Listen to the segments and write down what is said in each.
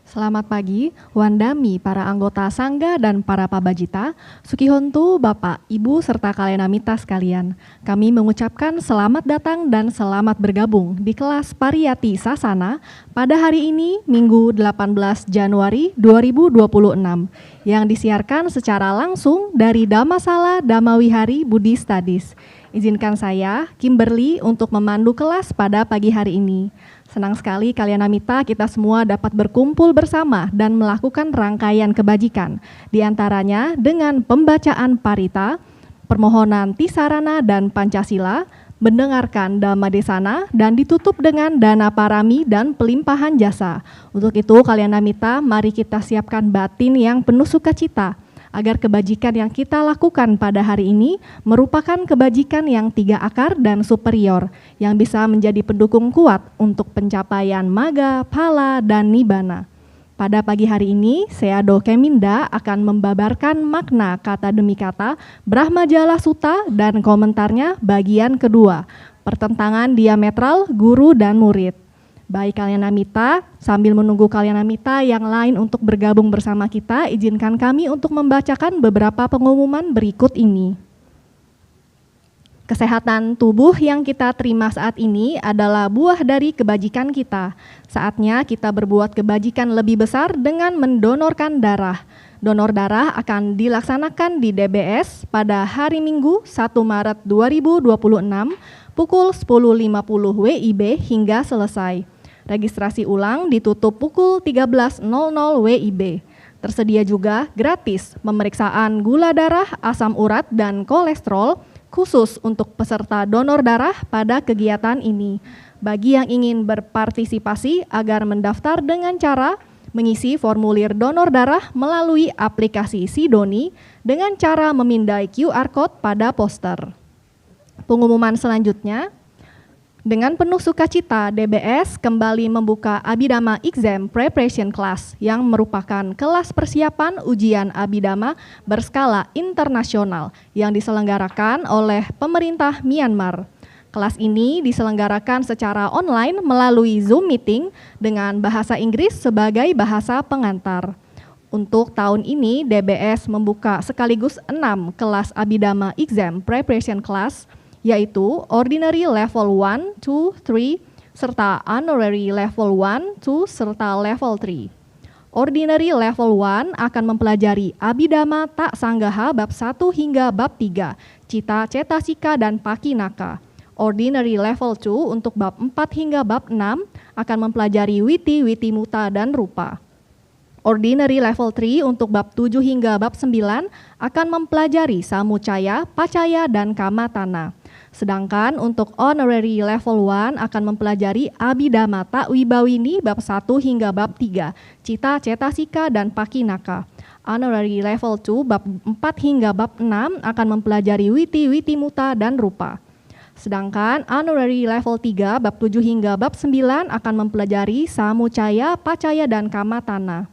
Selamat pagi, Wandami, para anggota Sangga dan para Pabajita, Sukihontu, Bapak, Ibu, serta kalian amita sekalian. Kami mengucapkan selamat datang dan selamat bergabung di kelas Pariyati Sasana pada hari ini, Minggu 18 Januari 2026, yang disiarkan secara langsung dari Dhammasala Dhammawihari Budi Studies. Izinkan saya, Kimberly, untuk memandu kelas pada pagi hari ini. Senang sekali kalian amita kita semua dapat berkumpul bersama dan melakukan rangkaian kebajikan. Di antaranya dengan pembacaan parita, permohonan Tisarana dan Pancasila, mendengarkan Dhamma Desana, dan ditutup dengan dana parami dan pelimpahan jasa. Untuk itu kalian amita, mari kita siapkan batin yang penuh sukacita, agar kebajikan yang kita lakukan pada hari ini merupakan kebajikan yang 3 akar dan superior, yang bisa menjadi pendukung kuat untuk pencapaian maga, phala, dan nibbana. Pada pagi hari ini, Seado Keminda akan membabarkan makna kata demi kata Brahmajala Sutta dan komentarnya bagian kedua, pertentangan diametral guru dan murid. Baik kalian amita, sambil menunggu kalian amita yang lain untuk bergabung bersama kita, izinkan kami untuk membacakan beberapa pengumuman berikut ini. Kesehatan tubuh yang kita terima saat ini adalah buah dari kebajikan kita. Saatnya kita berbuat kebajikan lebih besar dengan mendonorkan darah. Donor darah akan dilaksanakan di DBS pada hari Minggu 1 Maret 2026 pukul 10.50 WIB hingga selesai. Registrasi ulang ditutup pukul 13.00 WIB. Tersedia juga gratis pemeriksaan gula darah, asam urat, dan kolesterol khusus untuk peserta donor darah pada kegiatan ini. Bagi yang ingin berpartisipasi agar mendaftar dengan cara mengisi formulir donor darah melalui aplikasi Sidoni dengan cara memindai QR Code pada poster. Pengumuman selanjutnya, dengan penuh sukacita, DBS kembali membuka Abhidhamma Exam Preparation Class yang merupakan kelas persiapan ujian Abhidhamma berskala internasional yang diselenggarakan oleh pemerintah Myanmar. Kelas ini diselenggarakan secara online melalui Zoom meeting dengan bahasa Inggris sebagai bahasa pengantar. Untuk tahun ini, DBS membuka sekaligus 6 kelas Abhidhamma Exam Preparation Class, yaitu Ordinary Level 1, 2, 3, serta Honorary Level 1, 2, serta Level 3. Ordinary Level 1 akan mempelajari Abhidhamma Tak Sanggaha bab 1 hingga bab 3, Cita, Cetasika, dan Pakinaka. Ordinary Level 2 untuk bab 4 hingga bab 6 akan mempelajari Witi, Witimuta, dan Rupa. Ordinary Level 3 untuk bab 7 hingga bab 9 akan mempelajari Samucaya, Pacaya, dan Kamatana. Sedangkan untuk Honorary Level 1 akan mempelajari Abhidhamma Tak Wibawini bab 1 hingga bab 3, Cita, Cetasika, dan Pakinaka. Honorary Level 2 bab 4 hingga bab 6 akan mempelajari Witi, Witimuta, dan Rupa. Sedangkan Honorary Level 3 bab 7 hingga bab 9 akan mempelajari Samucaya, Pacaya, dan Kamatana.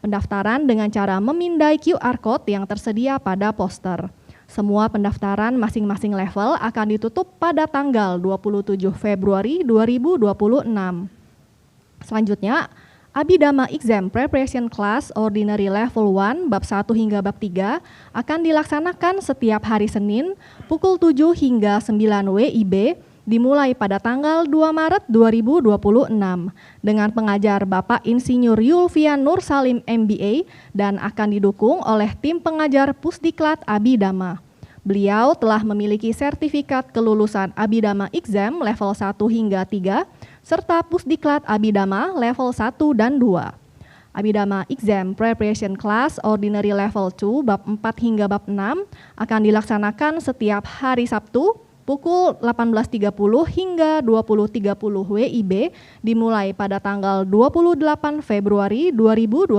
Pendaftaran dengan cara memindai QR Code yang tersedia pada poster. Semua pendaftaran masing-masing level akan ditutup pada tanggal 27 Februari 2026. Selanjutnya, Abhidhamma Exam Preparation Class Ordinary Level 1 bab 1 hingga bab 3 akan dilaksanakan setiap hari Senin pukul 7 hingga 9 WIB dimulai pada tanggal 2 Maret 2026 dengan pengajar Bapak Insinyur Yulfian Nur Salim MBA dan akan didukung oleh tim pengajar Pusdiklat Abhidhamma. Beliau telah memiliki sertifikat kelulusan Abhidhamma Exam level 1 hingga 3 serta Pusdiklat Abhidhamma level 1 dan 2. Abhidhamma Exam Preparation Class Ordinary Level 2 bab 4 hingga bab 6 akan dilaksanakan setiap hari Sabtu pukul 18.30 hingga 20.30 WIB dimulai pada tanggal 28 Februari 2026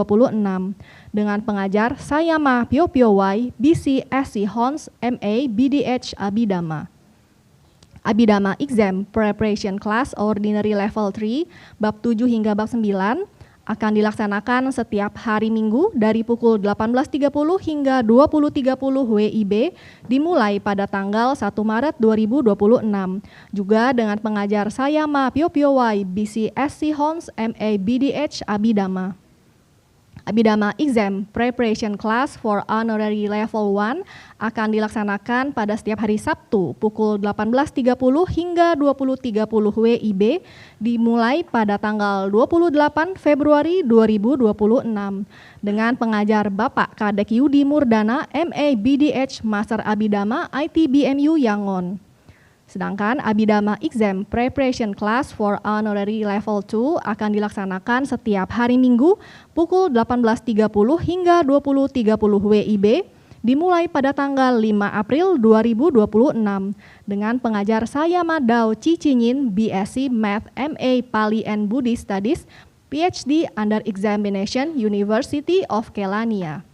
dengan pengajar Sayama Pyopiowai BC SC Hons MA BDH Abhidhamma. Abhidhamma Exam Preparation Class Ordinary Level 3 bab 7 hingga bab 9 akan dilaksanakan setiap hari Minggu dari pukul 18.30 hingga 20.30 WIB dimulai pada tanggal 1 Maret 2026 juga dengan pengajar Sayama Pyopiowai BC SC Hons MA BDH Abhidhamma. Abhidhamma Exam Preparation Class for Honorary Level 1 akan dilaksanakan pada setiap hari Sabtu pukul 18.30 hingga 20.30 WIB dimulai pada tanggal 28 Februari 2026 dengan pengajar Bapak Kadek Yudi Murdana MA BDH Master Abhidhamma ITBMU Yangon. Sedangkan Abhidhamma Exam Preparation Class for Honorary Level 2 akan dilaksanakan setiap hari Minggu pukul 18.30 hingga 20.30 WIB dimulai pada tanggal 5 April 2026 dengan pengajar saya Madao Cicinyin BSc Math MA Pali and Buddhist Studies PhD under examination University of Kelania.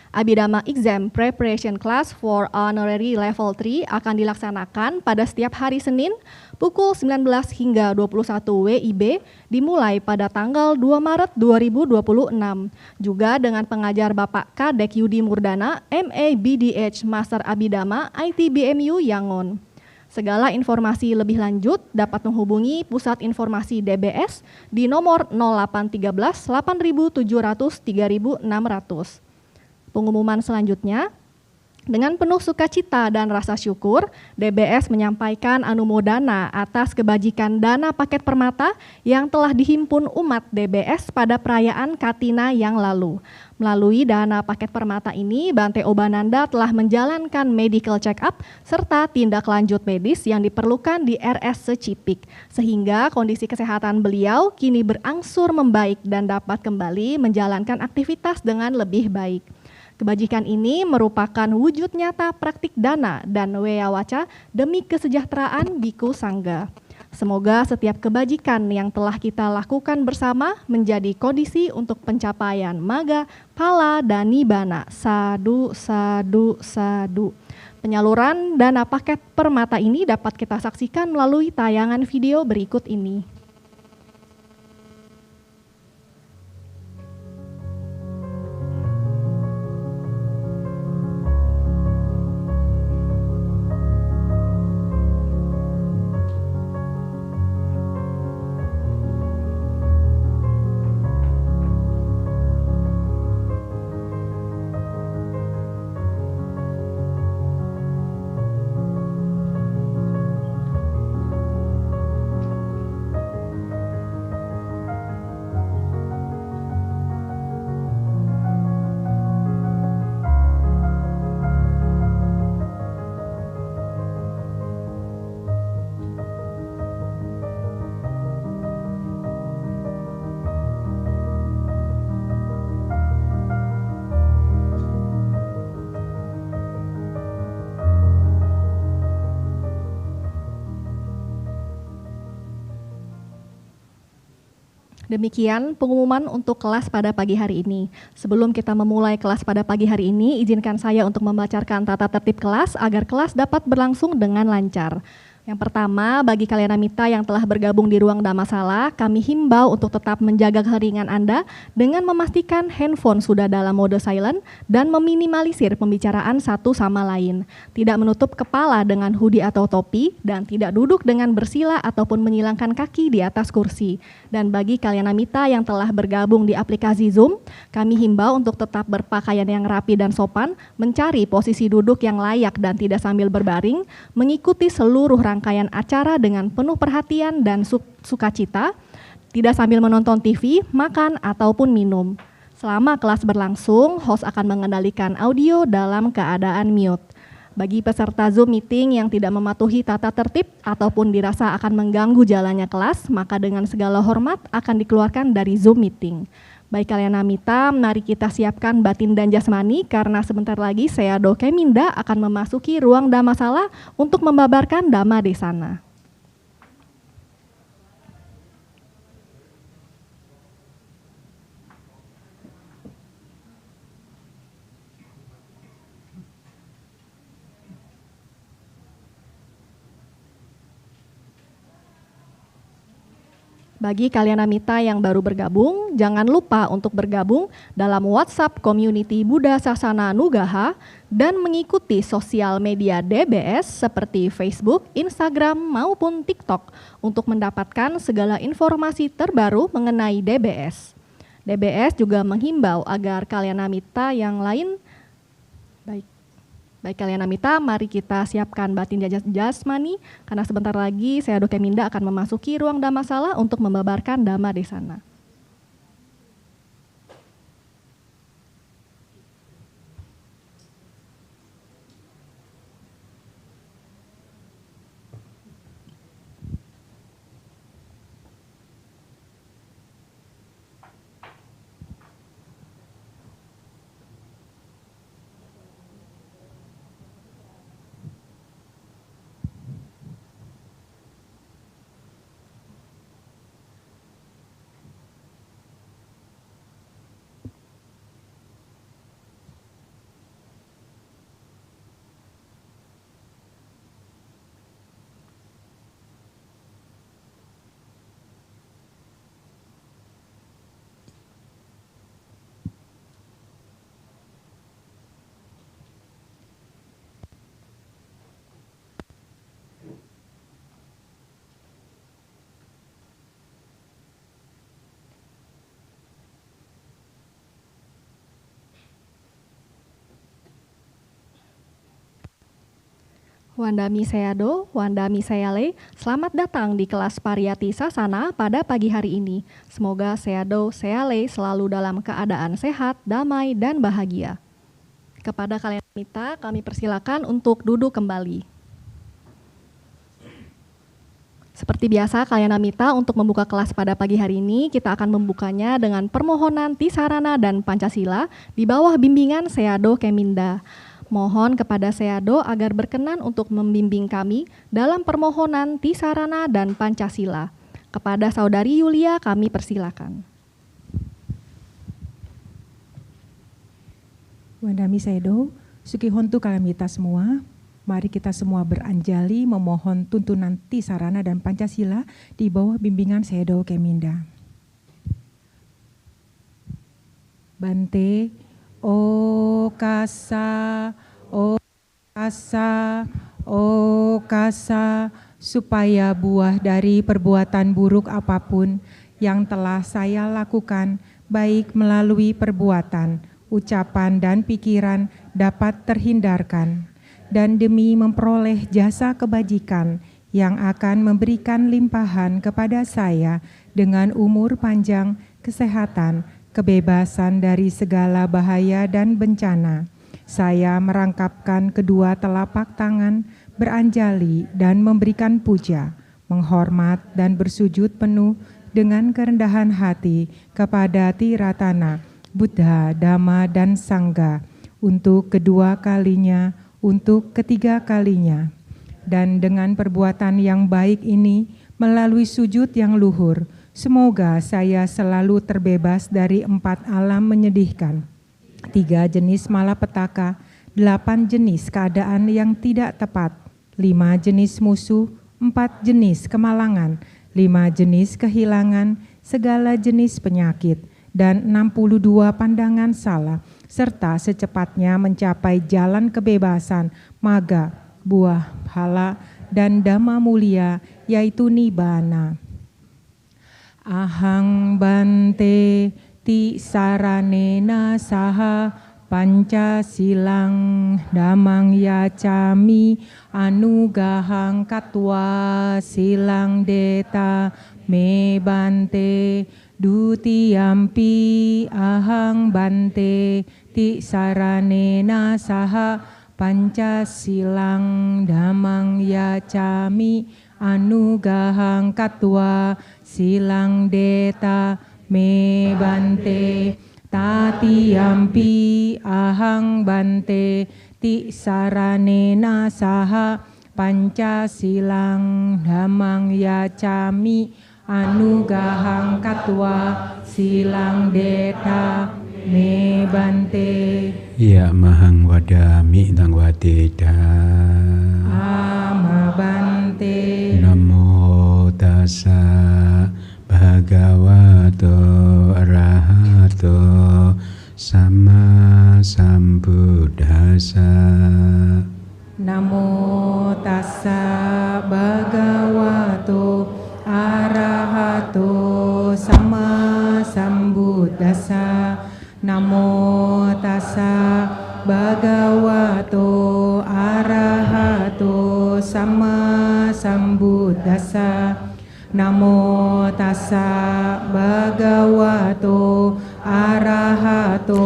Abhidhamma Exam Preparation Class for Honorary Level 3 akan dilaksanakan pada setiap hari Senin pukul 19 hingga 21 WIB dimulai pada tanggal 2 Maret 2026 juga dengan pengajar Bapak Kadek Yudi Murdana MA BDH Master Abhidhamma ITBMU Yangon. Segala informasi lebih lanjut dapat menghubungi Pusat Informasi DBS di nomor 0813 8700 3600. Pengumuman selanjutnya, dengan penuh sukacita dan rasa syukur, DBS menyampaikan anumodana atas kebajikan dana paket permata yang telah dihimpun umat DBS pada perayaan Katina yang lalu. Melalui dana paket permata ini, Bante Obananda telah menjalankan medical check-up serta tindak lanjut medis yang diperlukan di RS Secipik, sehingga kondisi kesehatan beliau kini berangsur membaik dan dapat kembali menjalankan aktivitas dengan lebih baik. Kebajikan ini merupakan wujud nyata praktik dana dan weawaca demi kesejahteraan Biku Sangga. Semoga setiap kebajikan yang telah kita lakukan bersama menjadi kondisi untuk pencapaian maga, pala, dan nibana. Sadu, sadu, sadu. Penyaluran dana paket permata ini dapat kita saksikan melalui tayangan video berikut ini. Demikian pengumuman untuk kelas pada pagi hari ini. Sebelum kita memulai kelas pada pagi hari ini, izinkan saya untuk membacakan tata tertib kelas agar kelas dapat berlangsung dengan lancar. Yang pertama, bagi kalian Amita yang telah bergabung di ruang Dhammasala, kami himbau untuk tetap menjaga keheringan Anda dengan memastikan handphone sudah dalam mode silent dan meminimalisir pembicaraan satu sama lain. Tidak menutup kepala dengan hoodie atau topi dan tidak duduk dengan bersila ataupun menyilangkan kaki di atas kursi. Dan bagi kalian Amita yang telah bergabung di aplikasi Zoom, kami himbau untuk tetap berpakaian yang rapi dan sopan, mencari posisi duduk yang layak dan tidak sambil berbaring, mengikuti seluruh rangkaian acara dengan penuh perhatian dan sukacita, tidak sambil menonton TV, makan, ataupun minum. Selama kelas berlangsung, host akan mengendalikan audio dalam keadaan mute. Bagi peserta Zoom meeting yang tidak mematuhi tata tertib ataupun dirasa akan mengganggu jalannya kelas, maka dengan segala hormat akan dikeluarkan dari Zoom meeting. Baik kalian Amita, mari kita siapkan batin dan jasmani karena sebentar lagi saya Doke Minda akan memasuki ruang Dhammasala untuk membabarkan Dhamma Desana. Bagi kalian Amita yang baru bergabung, jangan lupa untuk bergabung dalam WhatsApp Community Buddha Sasana Nugaha dan mengikuti sosial media DBS seperti Facebook, Instagram, maupun TikTok untuk mendapatkan segala informasi terbaru mengenai DBS. DBS juga menghimbau agar Kalyanamita yang lain, baik Kalyanamita, mari kita siapkan batin jasmani, karena sebentar lagi Seado Keminda akan memasuki ruang Dhammasala untuk membabarkan Dhamma di sana. Wandami Seado, Wandami Seyale, selamat datang di kelas Pariyati Sasana pada pagi hari ini. Semoga Seado Seyale selalu dalam keadaan sehat, damai, dan bahagia. Kepada Kalyanamita, kami persilakan untuk duduk kembali. Seperti biasa, Kalyanamita, untuk membuka kelas pada pagi hari ini, kita akan membukanya dengan permohonan Tisarana dan Pancasila di bawah bimbingan Seado Keminda. Mohon kepada Seado agar berkenan untuk membimbing kami dalam permohonan Tisarana dan Pancasila. Kepada Saudari Yulia kami persilakan. Wandami Seado, Sukihontu Kalyanamita semua, mari kita semua beranjali memohon tuntunan Tisarana dan Pancasila di bawah bimbingan Seado Keminda. Bante, O kasa, supaya buah dari perbuatan buruk apapun yang telah saya lakukan, baik melalui perbuatan, ucapan, dan pikiran dapat terhindarkan, dan demi memperoleh jasa kebajikan yang akan memberikan limpahan kepada saya dengan umur panjang, kesehatan, kebebasan dari segala bahaya dan bencana. Saya merangkapkan kedua telapak tangan, beranjali dan memberikan puja, menghormat dan bersujud penuh dengan kerendahan hati kepada Tiratana, Buddha, Dhamma, dan Sangha untuk kedua kalinya, untuk ketiga kalinya. Dan dengan perbuatan yang baik ini, melalui sujud yang luhur, semoga saya selalu terbebas dari 4 alam menyedihkan, 3 jenis malapetaka, 8 jenis keadaan yang tidak tepat, 5 jenis musuh, 4 jenis kemalangan, 5 jenis kehilangan, segala jenis penyakit, dan 62 pandangan salah, serta secepatnya mencapai jalan kebebasan, maga, buah, phala, dan dhamma mulia, yaitu nibbana. Ahang bante tisaranena saha Pancasilang damang yacami anugahang katwa silang deta me bante dutiyampi ahang bante tisaranena saha Pancasilang damang yacami anugahang katwa silang deta me bante tatiyampi ahang bante tisaranena saha Pancasilang damang yacami anugahang katwa silang deta me bante. Ya mahang wadami tang wadeda. Ama bante. Namo tassa bhagavato arahato sama sambuddhassa. Namo tassa bhagavato arahato sama sambuddhassa. Sambuddhassa. Namo tassa bhagavato arahato sama sambuddhassa. Namo tassa bhagavato arahato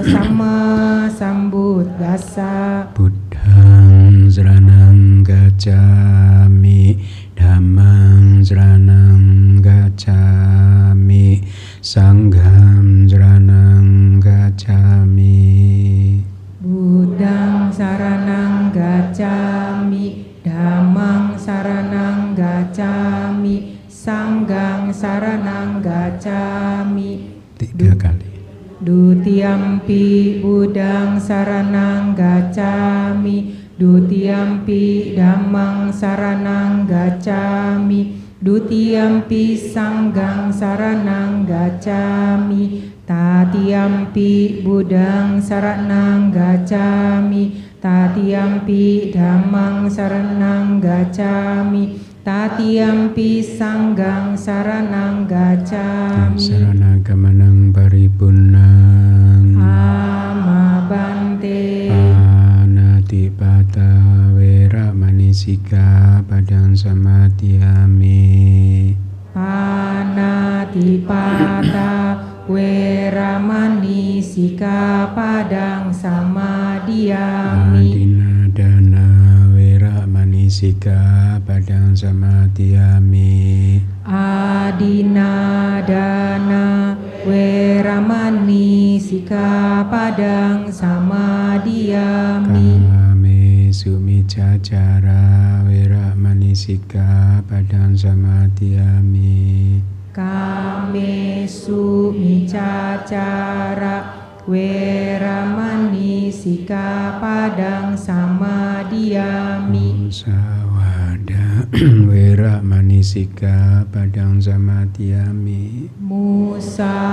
sama sambuddhassa. Buddhang saranang gacchami, dhammang saranang gacchami, sangham saranang gacchami. Buddhang saranang gacchami, dhammang saranang gacchami, sanghang saranang gacchami. 3 kali. Dutiyampi Buddhang saranang gacchami, dutiyampi dhammang saranang gacchami, dutiyampi sanghang saranang gacchami, tatiyampi Buddhang saranang gacchami, tatiyampi dhammang saranang gacchami, tatiyampi sanghang saranang gacchami. Saranagamanang paripurnang Amabante. Panatipata weramani sikkhapadang samadhiyami. Panatipata weramani sikkhapadang samadhiyami. Adinadana weramani sikkhapadang samadhiyami. Adinadana weramani sikkhapadang samadhiyami. Kame sumicacara weramani sikkhapadang samadhiyami. Kamesu micacara weramani sikkhapadang samadhiyami. Musawada weramani sikkhapadang samadhiyami. Musawada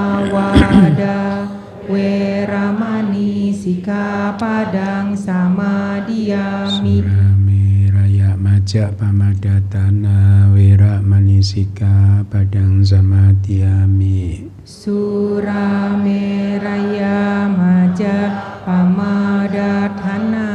weramani sikkhapadang samadhiyami. Surame raya majak pamadatana weramani sikkhapadang samadhiyami. Surame raya maja pamadatana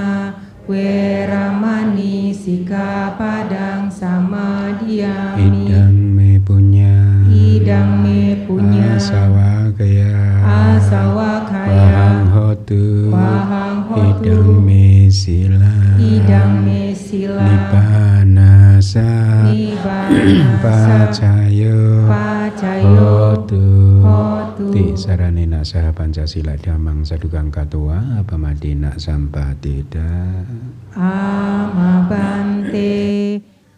weramani sikkhapadang samadhiyami. Idang me punya, Idang me punya, asawakaya, asawakaya, wahang hotu, wahang hotu, idang me sila, idang me sila, nibbanasa, nibbanasa, pacayo, pacayo, hotu, hotu. ti saranena saha Pancasila damang sadukang katua apamadina sampatida. Amabante.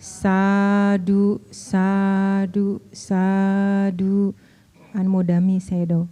Sadu, sadu, sadu. Anmodami sedo.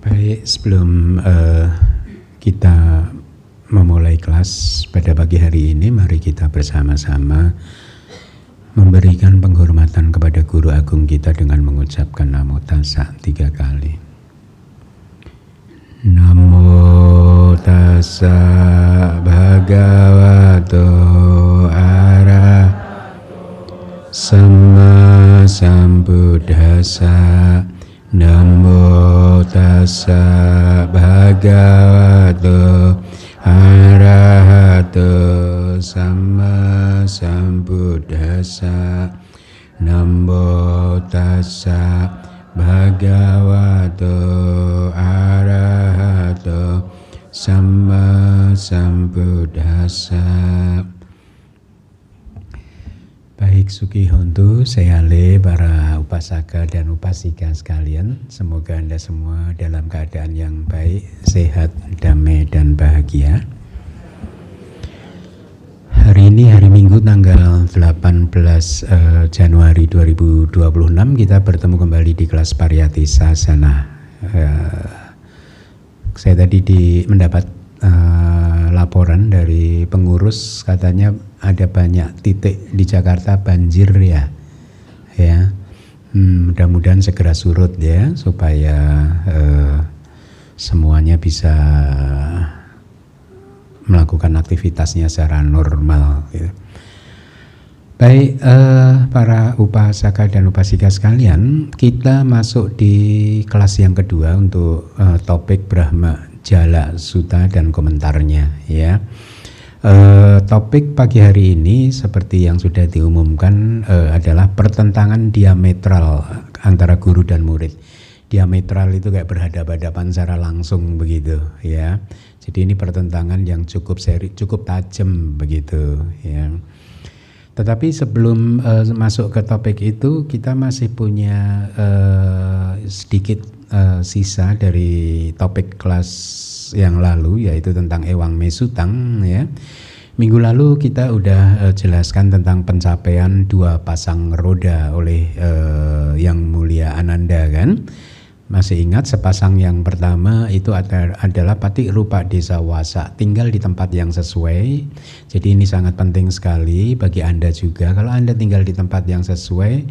Baik, sebelum kita memulai kelas pada pagi hari ini, mari kita bersama-sama memberikan penghormatan kepada Guru Agung kita dengan mengucapkan Namo Tassa 3 kali. Namo Tassa Bhagavato Arahato Sama Sambuddhassa. Namo Tassa Bhagavato Arahato Sama Sambuddhassa. Namo Tassa Bhagavato Arahato Sama Sambuddhassa. Baik Suki Hontu, Sehale, para upasaka dan upasika sekalian, semoga Anda semua dalam keadaan yang baik, sehat, damai, dan bahagia. Hari ini hari Minggu tanggal 18 Januari 2026 kita bertemu kembali di kelas Pariyati Sasana. Saya tadi mendapat laporan dari pengurus, katanya ada banyak titik di Jakarta banjir ya. Mudah-mudahan segera surut ya, supaya semuanya bisa melakukan aktivitasnya secara normal gitu. Baik, para upasaka dan upasika sekalian, kita masuk di kelas yang kedua untuk topik Brahma Jala Sutta dan komentarnya ya. Topik pagi hari ini seperti yang sudah diumumkan adalah pertentangan diametral antara guru dan murid. Diametral itu kayak berhadapan-hadapan secara langsung begitu ya. Jadi ini pertentangan yang cukup tajam begitu ya. Tetapi sebelum masuk ke topik itu, kita masih punya sedikit sisa dari topik kelas yang lalu, yaitu tentang Ewang Mesutang ya. Minggu lalu kita udah jelaskan tentang pencapaian 2 pasang roda oleh Yang Mulia Ananda kan. Masih ingat sepasang yang pertama itu adalah Patik Rupa Desa Wasa, tinggal di tempat yang sesuai. Jadi ini sangat penting sekali bagi Anda juga. Kalau Anda tinggal di tempat yang sesuai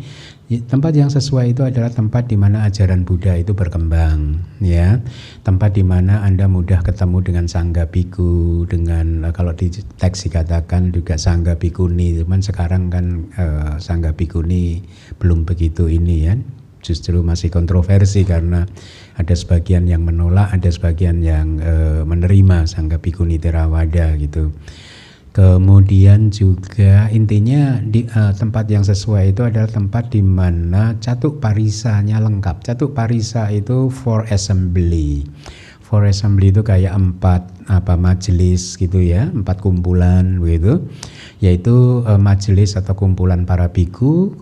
itu adalah tempat di mana ajaran Buddha itu berkembang ya. Tempat di mana Anda mudah ketemu dengan Sangga Biku, dengan kalau di teks dikatakan juga Sangga Bikuni, cuman sekarang kan Sangga Bikuni belum begitu ini ya. Justru masih kontroversi karena ada sebagian yang menolak, ada sebagian yang menerima Sangga Bikuni Theravada gitu. Kemudian juga intinya di tempat yang sesuai itu adalah tempat di mana catuk parisanya lengkap. Catuk parisa itu for assembly. For assembly itu kayak 4 majelis gitu ya, 4 kumpulan begitu. Yaitu majelis atau kumpulan para biku,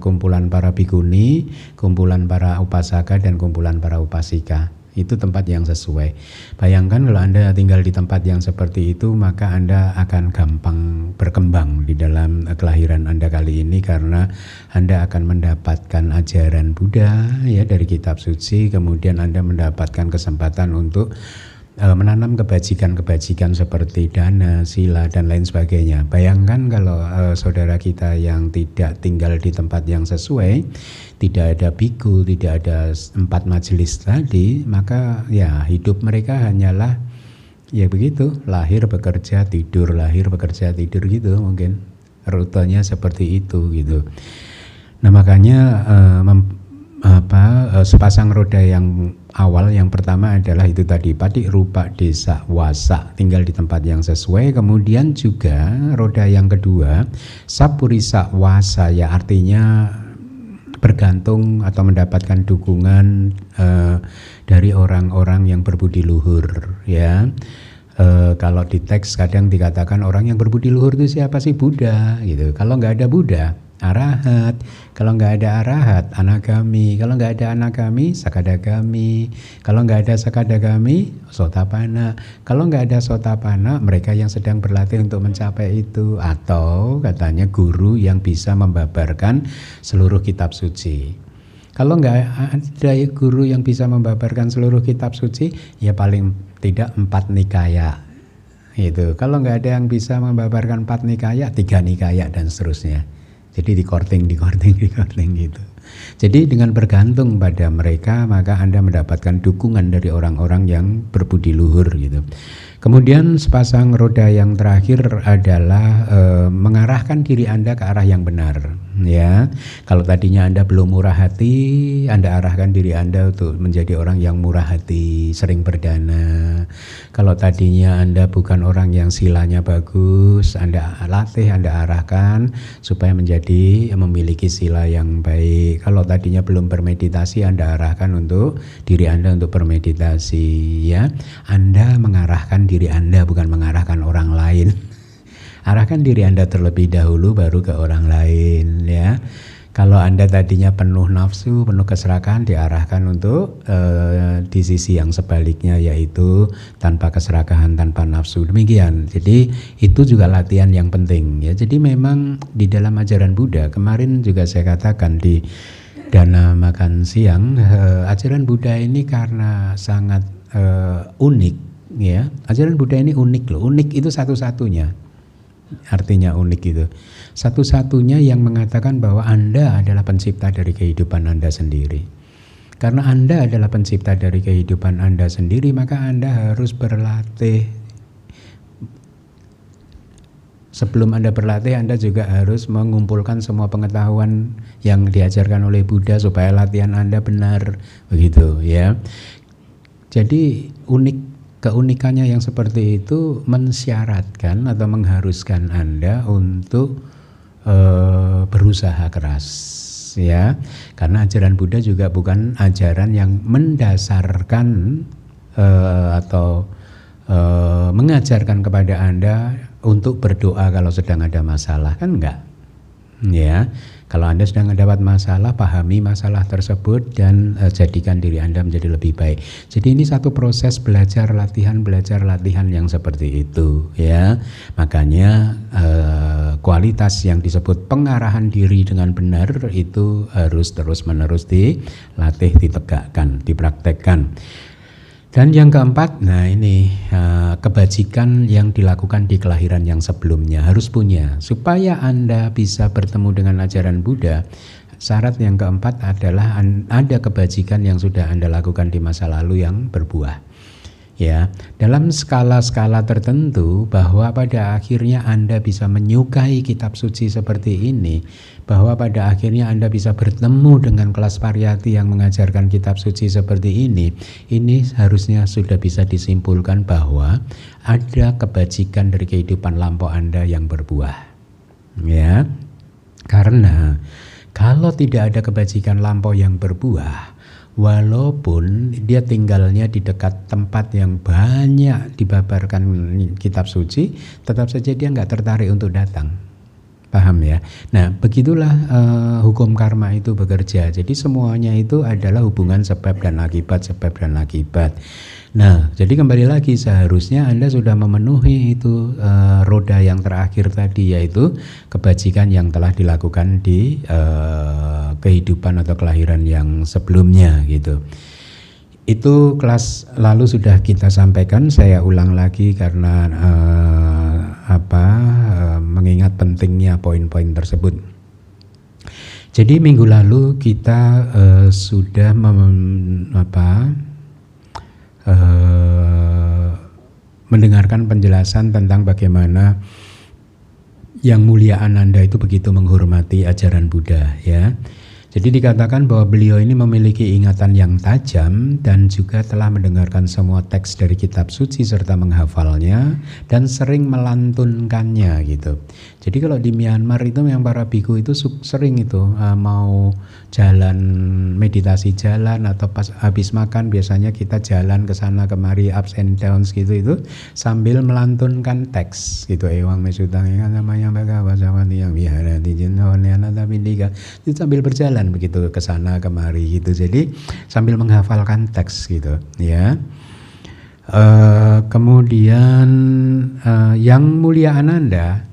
kumpulan para bikuni, kumpulan para upasaka, dan kumpulan para upasika. Itu tempat yang sesuai. Bayangkan kalau Anda tinggal di tempat yang seperti itu, maka Anda akan gampang berkembang di dalam kelahiran Anda kali ini, karena Anda akan mendapatkan ajaran Buddha ya dari kitab suci, kemudian Anda mendapatkan kesempatan untuk menanam kebajikan-kebajikan seperti dana, sila, dan lain sebagainya. Bayangkan kalau saudara kita yang tidak tinggal di tempat yang sesuai, tidak ada biku, tidak ada 4 majelis tadi, maka ya hidup mereka hanyalah ya begitu, lahir bekerja tidur, lahir bekerja tidur gitu, mungkin rutenya seperti itu gitu. Nah makanya sepasang roda yang awal, yang pertama adalah itu tadi Patik Rupa Desa Wasa, tinggal di tempat yang sesuai. Kemudian juga roda yang kedua Sapurisa Wasa, ya artinya bergantung atau mendapatkan dukungan dari orang-orang yang berbudi luhur ya. Kalau di teks kadang dikatakan orang yang berbudi luhur itu siapa sih? Buddha gitu. Kalau nggak ada Buddha, arahat. Kalau nggak ada arahat, anagami. Kalau nggak ada anagami, sakadagami. Kalau nggak ada sakadagami, sotapana. Kalau nggak ada sotapana, mereka yang sedang berlatih untuk mencapai itu. Atau katanya guru yang bisa membabarkan seluruh kitab suci. Kalau nggak ada guru yang bisa membabarkan seluruh kitab suci, ya paling tidak 4 nikaya. Itu. Kalau nggak ada yang bisa membabarkan 4 nikaya, 3 nikaya dan seterusnya. Jadi di korting gitu. Jadi dengan bergantung pada mereka, maka Anda mendapatkan dukungan dari orang-orang yang berbudi luhur gitu. Kemudian sepasang roda yang terakhir adalah mengarahkan diri Anda ke arah yang benar ya. Kalau tadinya Anda belum murah hati, Anda arahkan diri Anda untuk menjadi orang yang murah hati, sering berdana. Kalau tadinya Anda bukan orang yang silanya bagus, Anda latih, Anda arahkan supaya memiliki sila yang baik. Kalau tadinya belum bermeditasi, Anda arahkan untuk diri Anda untuk bermeditasi ya. Anda mengarahkan diri Anda, bukan mengarahkan orang lain. Arahkan diri Anda terlebih dahulu baru ke orang lain ya. Kalau Anda tadinya penuh nafsu, penuh keserakahan, diarahkan untuk di sisi yang sebaliknya, yaitu tanpa keserakahan, tanpa nafsu. Demikian. Jadi itu juga latihan yang penting ya. Jadi memang di dalam ajaran Buddha, kemarin juga saya katakan di Dana Makan Siang, ajaran Buddha ini karena sangat unik ya. Ajaran Buddha ini unik loh. Unik itu satu-satunya. Artinya unik itu satu-satunya yang mengatakan bahwa Anda adalah pencipta dari kehidupan Anda sendiri. Karena Anda adalah pencipta dari kehidupan Anda sendiri, maka Anda harus berlatih. Sebelum Anda berlatih, Anda juga harus mengumpulkan semua pengetahuan yang diajarkan oleh Buddha supaya latihan Anda benar, begitu ya. Jadi keunikannya yang seperti itu mensyaratkan atau mengharuskan Anda untuk berusaha keras ya, karena ajaran Buddha juga bukan ajaran yang mendasarkan atau mengajarkan kepada Anda untuk berdoa kalau sedang ada masalah, kan enggak ya. Kalau Anda sedang mendapat masalah, pahami masalah tersebut dan jadikan diri Anda menjadi lebih baik. Jadi ini satu proses belajar latihan yang seperti itu ya. Makanya kualitas yang disebut pengarahan diri dengan benar itu harus terus-menerus dilatih, ditegakkan, dipraktekkan. Dan yang keempat, nah ini kebajikan yang dilakukan di kelahiran yang sebelumnya harus punya. Supaya Anda bisa bertemu dengan ajaran Buddha, syarat yang keempat adalah ada kebajikan yang sudah Anda lakukan di masa lalu yang berbuah. Ya, dalam skala-skala tertentu bahwa pada akhirnya Anda bisa menyukai kitab suci seperti ini, bahwa pada akhirnya Anda bisa bertemu dengan kelas pariyati yang mengajarkan kitab suci seperti ini harusnya sudah bisa disimpulkan bahwa ada kebajikan dari kehidupan lampau Anda yang berbuah. Ya, karena kalau tidak ada kebajikan lampau yang berbuah, walaupun dia tinggalnya di dekat tempat yang banyak dibabarkan kitab suci, tetap saja dia nggak tertarik untuk datang. Paham ya? Nah, begitulah hukum karma itu bekerja. Jadi semuanya itu adalah hubungan sebab dan akibat. Nah, jadi kembali lagi seharusnya Anda sudah memenuhi itu roda yang terakhir tadi, yaitu kebajikan yang telah dilakukan di kehidupan atau kelahiran yang sebelumnya gitu. Itu kelas lalu sudah kita sampaikan, saya ulang lagi karena mengingat pentingnya poin-poin tersebut. Jadi minggu lalu kita sudah mendengarkan penjelasan tentang bagaimana yang mulia Ananda itu begitu menghormati ajaran Buddha ya. Jadi dikatakan bahwa beliau ini memiliki ingatan yang tajam dan juga telah mendengarkan semua teks dari kitab suci serta menghafalnya dan sering melantunkannya gitu. Jadi kalau di Myanmar itu yang para biku itu sering itu mau jalan meditasi jalan atau pas habis makan biasanya kita jalan ke sana kemari ups and downs gitu itu sambil melantunkan teks gitu. Ewang mesutang namanya bagawa sawati yang wihara di jenona tapi tiga itu sambil berjalan begitu ke sana kemari gitu. Jadi sambil menghafalkan teks gitu ya. Kemudian yang mulia Ananda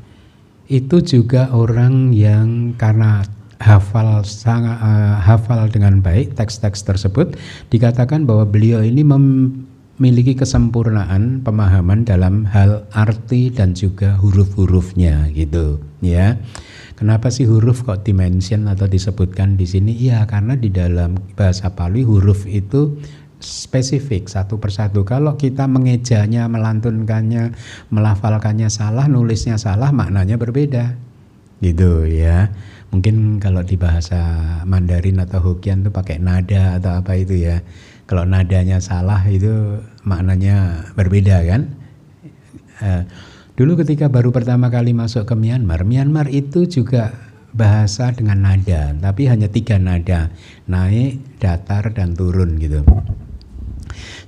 itu juga orang yang karena hafal dengan baik teks-teks tersebut, dikatakan bahwa beliau ini memiliki kesempurnaan pemahaman dalam hal arti dan juga huruf-hurufnya gitu ya. Kenapa sih huruf kok dimention atau disebutkan di sini? Iya, karena di dalam bahasa Pali huruf itu spesifik satu persatu. Kalau kita mengejanya, melantunkannya, melafalkannya salah, nulisnya salah, maknanya berbeda. Gitu ya. Mungkin kalau di bahasa Mandarin atau Hokkien tuh pakai nada atau apa itu ya. Kalau nadanya salah itu maknanya berbeda kan. Dulu ketika baru pertama kali masuk ke Myanmar itu juga bahasa dengan nada, tapi hanya 3 nada, naik, datar, dan turun gitu.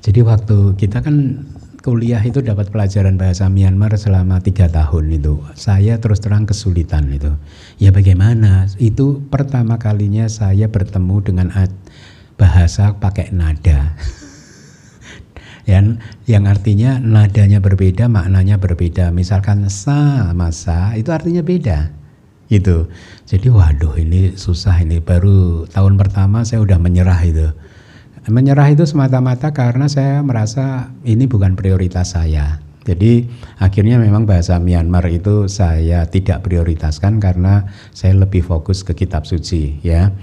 Jadi waktu kita kan kuliah itu dapat pelajaran bahasa Myanmar selama 3 tahun itu. Saya terus terang kesulitan itu. Ya bagaimana? Itu pertama kalinya saya bertemu dengan bahasa pakai nada. Yang artinya nadanya berbeda, maknanya berbeda. Misalkan sa sama sa itu artinya beda. Gitu. Jadi waduh ini susah ini. Baru tahun pertama saya udah menyerah itu. Menyerah itu semata-mata karena saya merasa ini bukan prioritas saya. Jadi akhirnya memang bahasa Myanmar itu saya tidak prioritaskan karena saya lebih fokus ke kitab suci ya.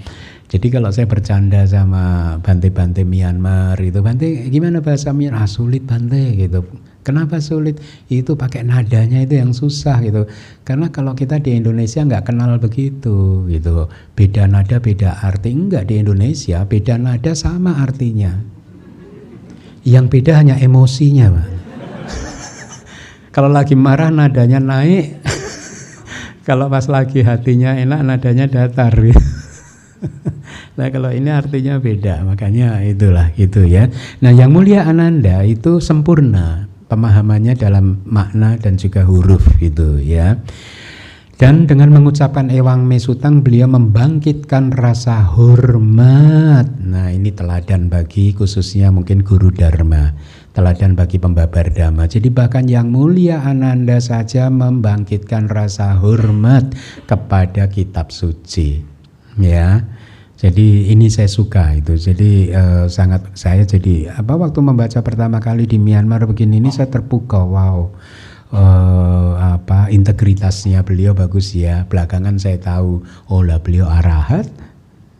Jadi kalau saya bercanda sama Bante-Bante Myanmar itu, Bante gimana bahasa Myanmar? Sulit Bante gitu. Kenapa sulit? Itu pakai nadanya itu yang susah gitu. Karena kalau kita di Indonesia nggak kenal begitu gitu. Beda nada beda arti, enggak di Indonesia beda nada sama artinya. Yang beda hanya emosinya, Pak. Kalau lagi marah nadanya naik, kalau pas lagi hatinya enak nadanya datar gitu. Nah kalau ini artinya beda, makanya itulah gitu ya. Nah yang mulia Ananda itu sempurna pemahamannya dalam makna dan juga huruf gitu ya. Dan dengan mengucapkan Ewang Mesutang beliau membangkitkan rasa hormat. Nah ini teladan bagi khususnya mungkin guru dharma, teladan bagi pembabar dhamma. Jadi bahkan yang mulia Ananda saja membangkitkan rasa hormat kepada kitab suci. Ya, jadi ini saya suka itu. Jadi sangat saya jadi waktu membaca pertama kali di Myanmar begini ini saya terpukau. Wow, integritasnya beliau bagus ya. Belakangan saya tahu, oh lah beliau arahat.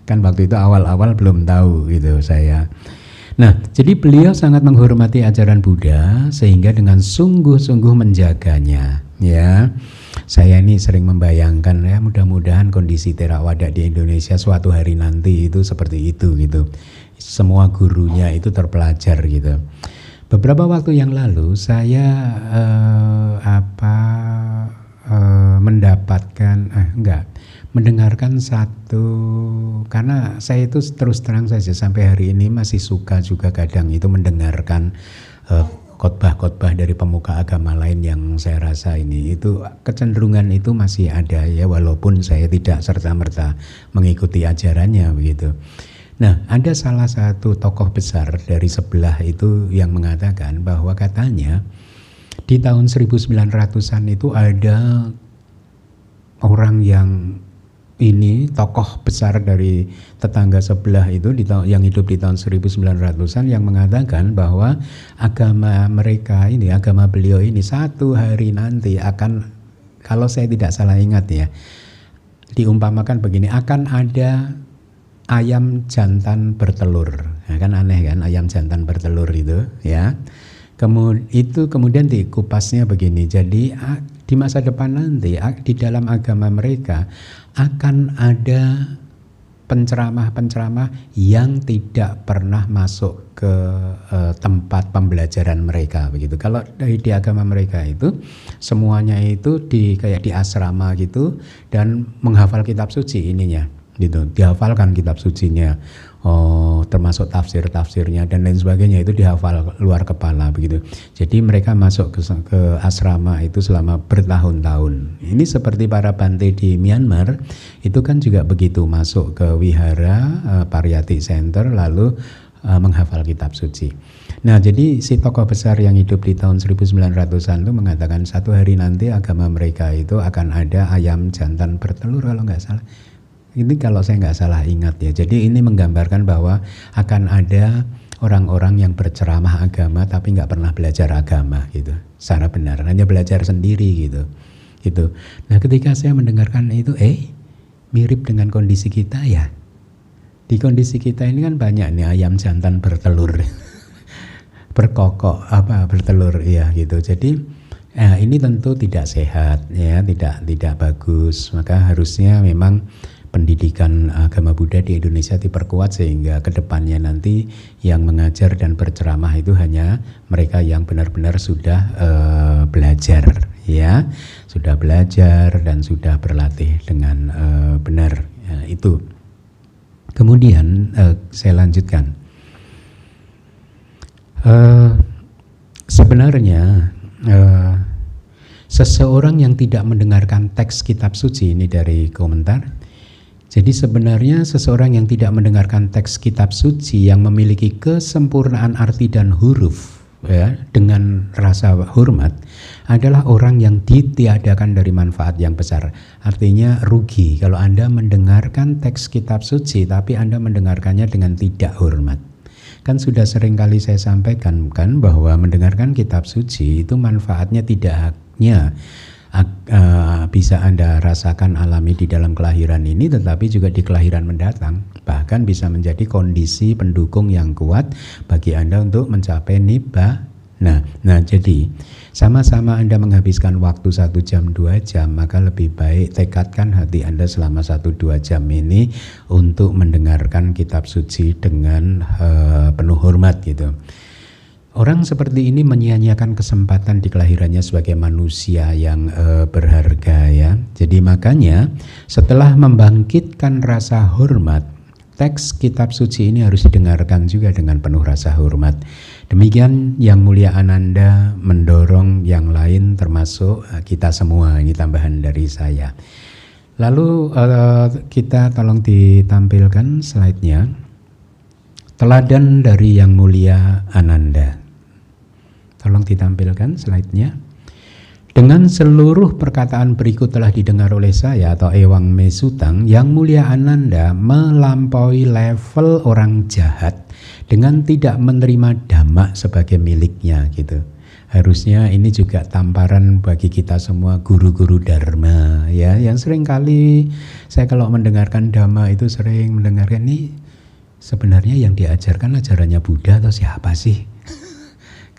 Kan waktu itu awal-awal belum tahu gitu saya. Nah, jadi beliau sangat menghormati ajaran Buddha sehingga dengan sungguh-sungguh menjaganya. Ya. Saya ini sering membayangkan ya mudah-mudahan kondisi Theravada di Indonesia suatu hari nanti itu seperti itu gitu. Semua gurunya itu terpelajar gitu. Beberapa waktu yang lalu saya mendengarkan satu, karena saya itu terus terang saja sampai hari ini masih suka juga kadang itu mendengarkan khotbah-khotbah dari pemuka agama lain yang saya rasa ini itu kecenderungan itu masih ada ya, walaupun saya tidak serta-merta mengikuti ajarannya begitu. Nah, ada salah satu tokoh besar dari sebelah itu yang mengatakan bahwa katanya di tahun 1900-an itu ada orang yang ini tokoh besar dari tetangga sebelah itu yang hidup di tahun 1900-an yang mengatakan bahwa agama mereka ini, agama beliau ini satu hari nanti akan, kalau saya tidak salah ingat ya, diumpamakan begini, akan ada ayam jantan bertelur. Nah, kan aneh kan ayam jantan bertelur itu ya. Kemudian dikupasnya begini, jadi di masa depan nanti di dalam agama mereka akan ada penceramah-penceramah yang tidak pernah masuk ke tempat pembelajaran mereka begitu. Kalau di agama mereka itu semuanya itu kayak di asrama gitu dan menghafal kitab suci ininya gitu, dihafalkan kitab sucinya, termasuk tafsir-tafsirnya dan lain sebagainya itu dihafal luar kepala begitu. Jadi mereka masuk ke asrama itu selama bertahun-tahun. Ini seperti para Bante di Myanmar itu kan juga begitu, masuk ke wihara Pariyati Center lalu menghafal kitab suci. Nah, jadi si tokoh besar yang hidup di tahun 1900-an itu mengatakan satu hari nanti agama mereka itu akan ada ayam jantan bertelur kalau nggak salah. Ini kalau saya nggak salah ingat ya. Jadi ini menggambarkan bahwa akan ada orang-orang yang berceramah agama tapi nggak pernah belajar agama gitu. Secara benar, hanya belajar sendiri gitu. Gitu. Nah, ketika saya mendengarkan itu, mirip dengan kondisi kita ya. Di kondisi kita ini kan banyak nih ayam jantan bertelur, berkokok bertelur ya gitu. Jadi ini tentu tidak sehat ya, tidak bagus. Maka harusnya memang pendidikan agama Buddha di Indonesia diperkuat sehingga kedepannya nanti yang mengajar dan berceramah itu hanya mereka yang benar-benar sudah belajar ya, sudah belajar dan sudah berlatih dengan benar ya, itu. Kemudian saya lanjutkan. sebenarnya seseorang yang tidak mendengarkan teks kitab suci, ini dari komentar. Jadi sebenarnya seseorang yang tidak mendengarkan teks kitab suci yang memiliki kesempurnaan arti dan huruf ya, dengan rasa hormat adalah orang yang ditiadakan dari manfaat yang besar. Artinya rugi kalau Anda mendengarkan teks kitab suci tapi Anda mendengarkannya dengan tidak hormat. Kan sudah sering kali saya sampaikan kan bahwa mendengarkan kitab suci itu manfaatnya tidak hanya bisa Anda rasakan alami di dalam kelahiran ini, tetapi juga di kelahiran mendatang. Bahkan bisa menjadi kondisi pendukung yang kuat bagi Anda untuk mencapai nibbana. Nah, jadi sama-sama Anda menghabiskan waktu 1 jam 2 jam, maka lebih baik tekadkan hati Anda selama 1-2 jam ini untuk mendengarkan kitab suci dengan penuh hormat gitu. Orang seperti ini menyia-nyiakan kesempatan di kelahirannya sebagai manusia yang berharga ya. Jadi makanya setelah membangkitkan rasa hormat, teks kitab suci ini harus didengarkan juga dengan penuh rasa hormat. Demikian Yang Mulia Ananda mendorong yang lain termasuk kita semua, ini tambahan dari saya. Lalu kita tolong ditampilkan slide-nya. Teladan dari Yang Mulia Ananda. Tolong ditampilkan slide-nya. Dengan seluruh perkataan berikut telah didengar oleh saya atau Ewang Mesutang, Yang Mulia Ananda melampaui level orang jahat dengan tidak menerima dhamma sebagai miliknya gitu. Harusnya ini juga tamparan bagi kita semua guru-guru dharma ya, yang sering kali saya kalau mendengarkan dhamma itu sering mendengarkan nih, sebenarnya yang diajarkan ajarannya Buddha atau siapa sih?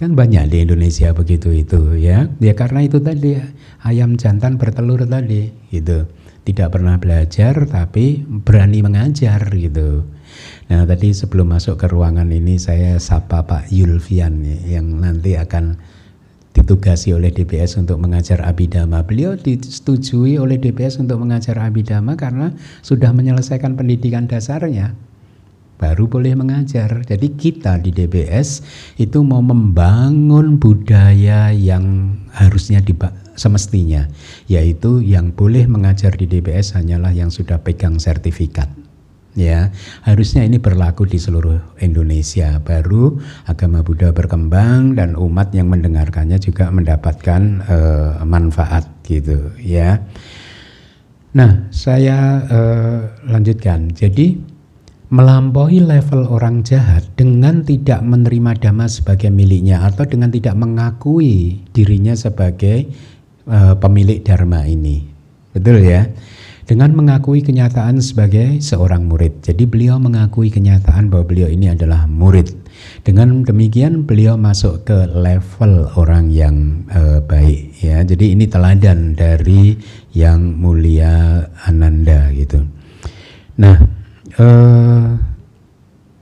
Kan banyak di Indonesia begitu itu ya. Ya karena itu tadi ayam jantan bertelur tadi gitu. Tidak pernah belajar tapi berani mengajar gitu. Nah tadi sebelum masuk ke ruangan ini saya sapa Pak Yulfian yang nanti akan ditugasi oleh DBS untuk mengajar Abhidhamma. Beliau disetujui oleh DBS untuk mengajar Abhidhamma karena sudah menyelesaikan pendidikan dasarnya. Baru boleh mengajar. Jadi kita di DBS itu mau membangun budaya yang harusnya semestinya, yaitu yang boleh mengajar di DBS hanyalah yang sudah pegang sertifikat. Ya, harusnya ini berlaku di seluruh Indonesia. Baru agama Buddha berkembang dan umat yang mendengarkannya juga mendapatkan manfaat gitu ya. Nah, saya lanjutkan. Jadi melampaui level orang jahat dengan tidak menerima dhamma sebagai miliknya atau dengan tidak mengakui dirinya sebagai pemilik dharma ini. Betul ya? Dengan mengakui kenyataan sebagai seorang murid. Jadi beliau mengakui kenyataan bahwa beliau ini adalah murid. Dengan demikian beliau masuk ke level orang yang baik ya. Jadi ini teladan dari Yang Mulia Ananda gitu. Nah,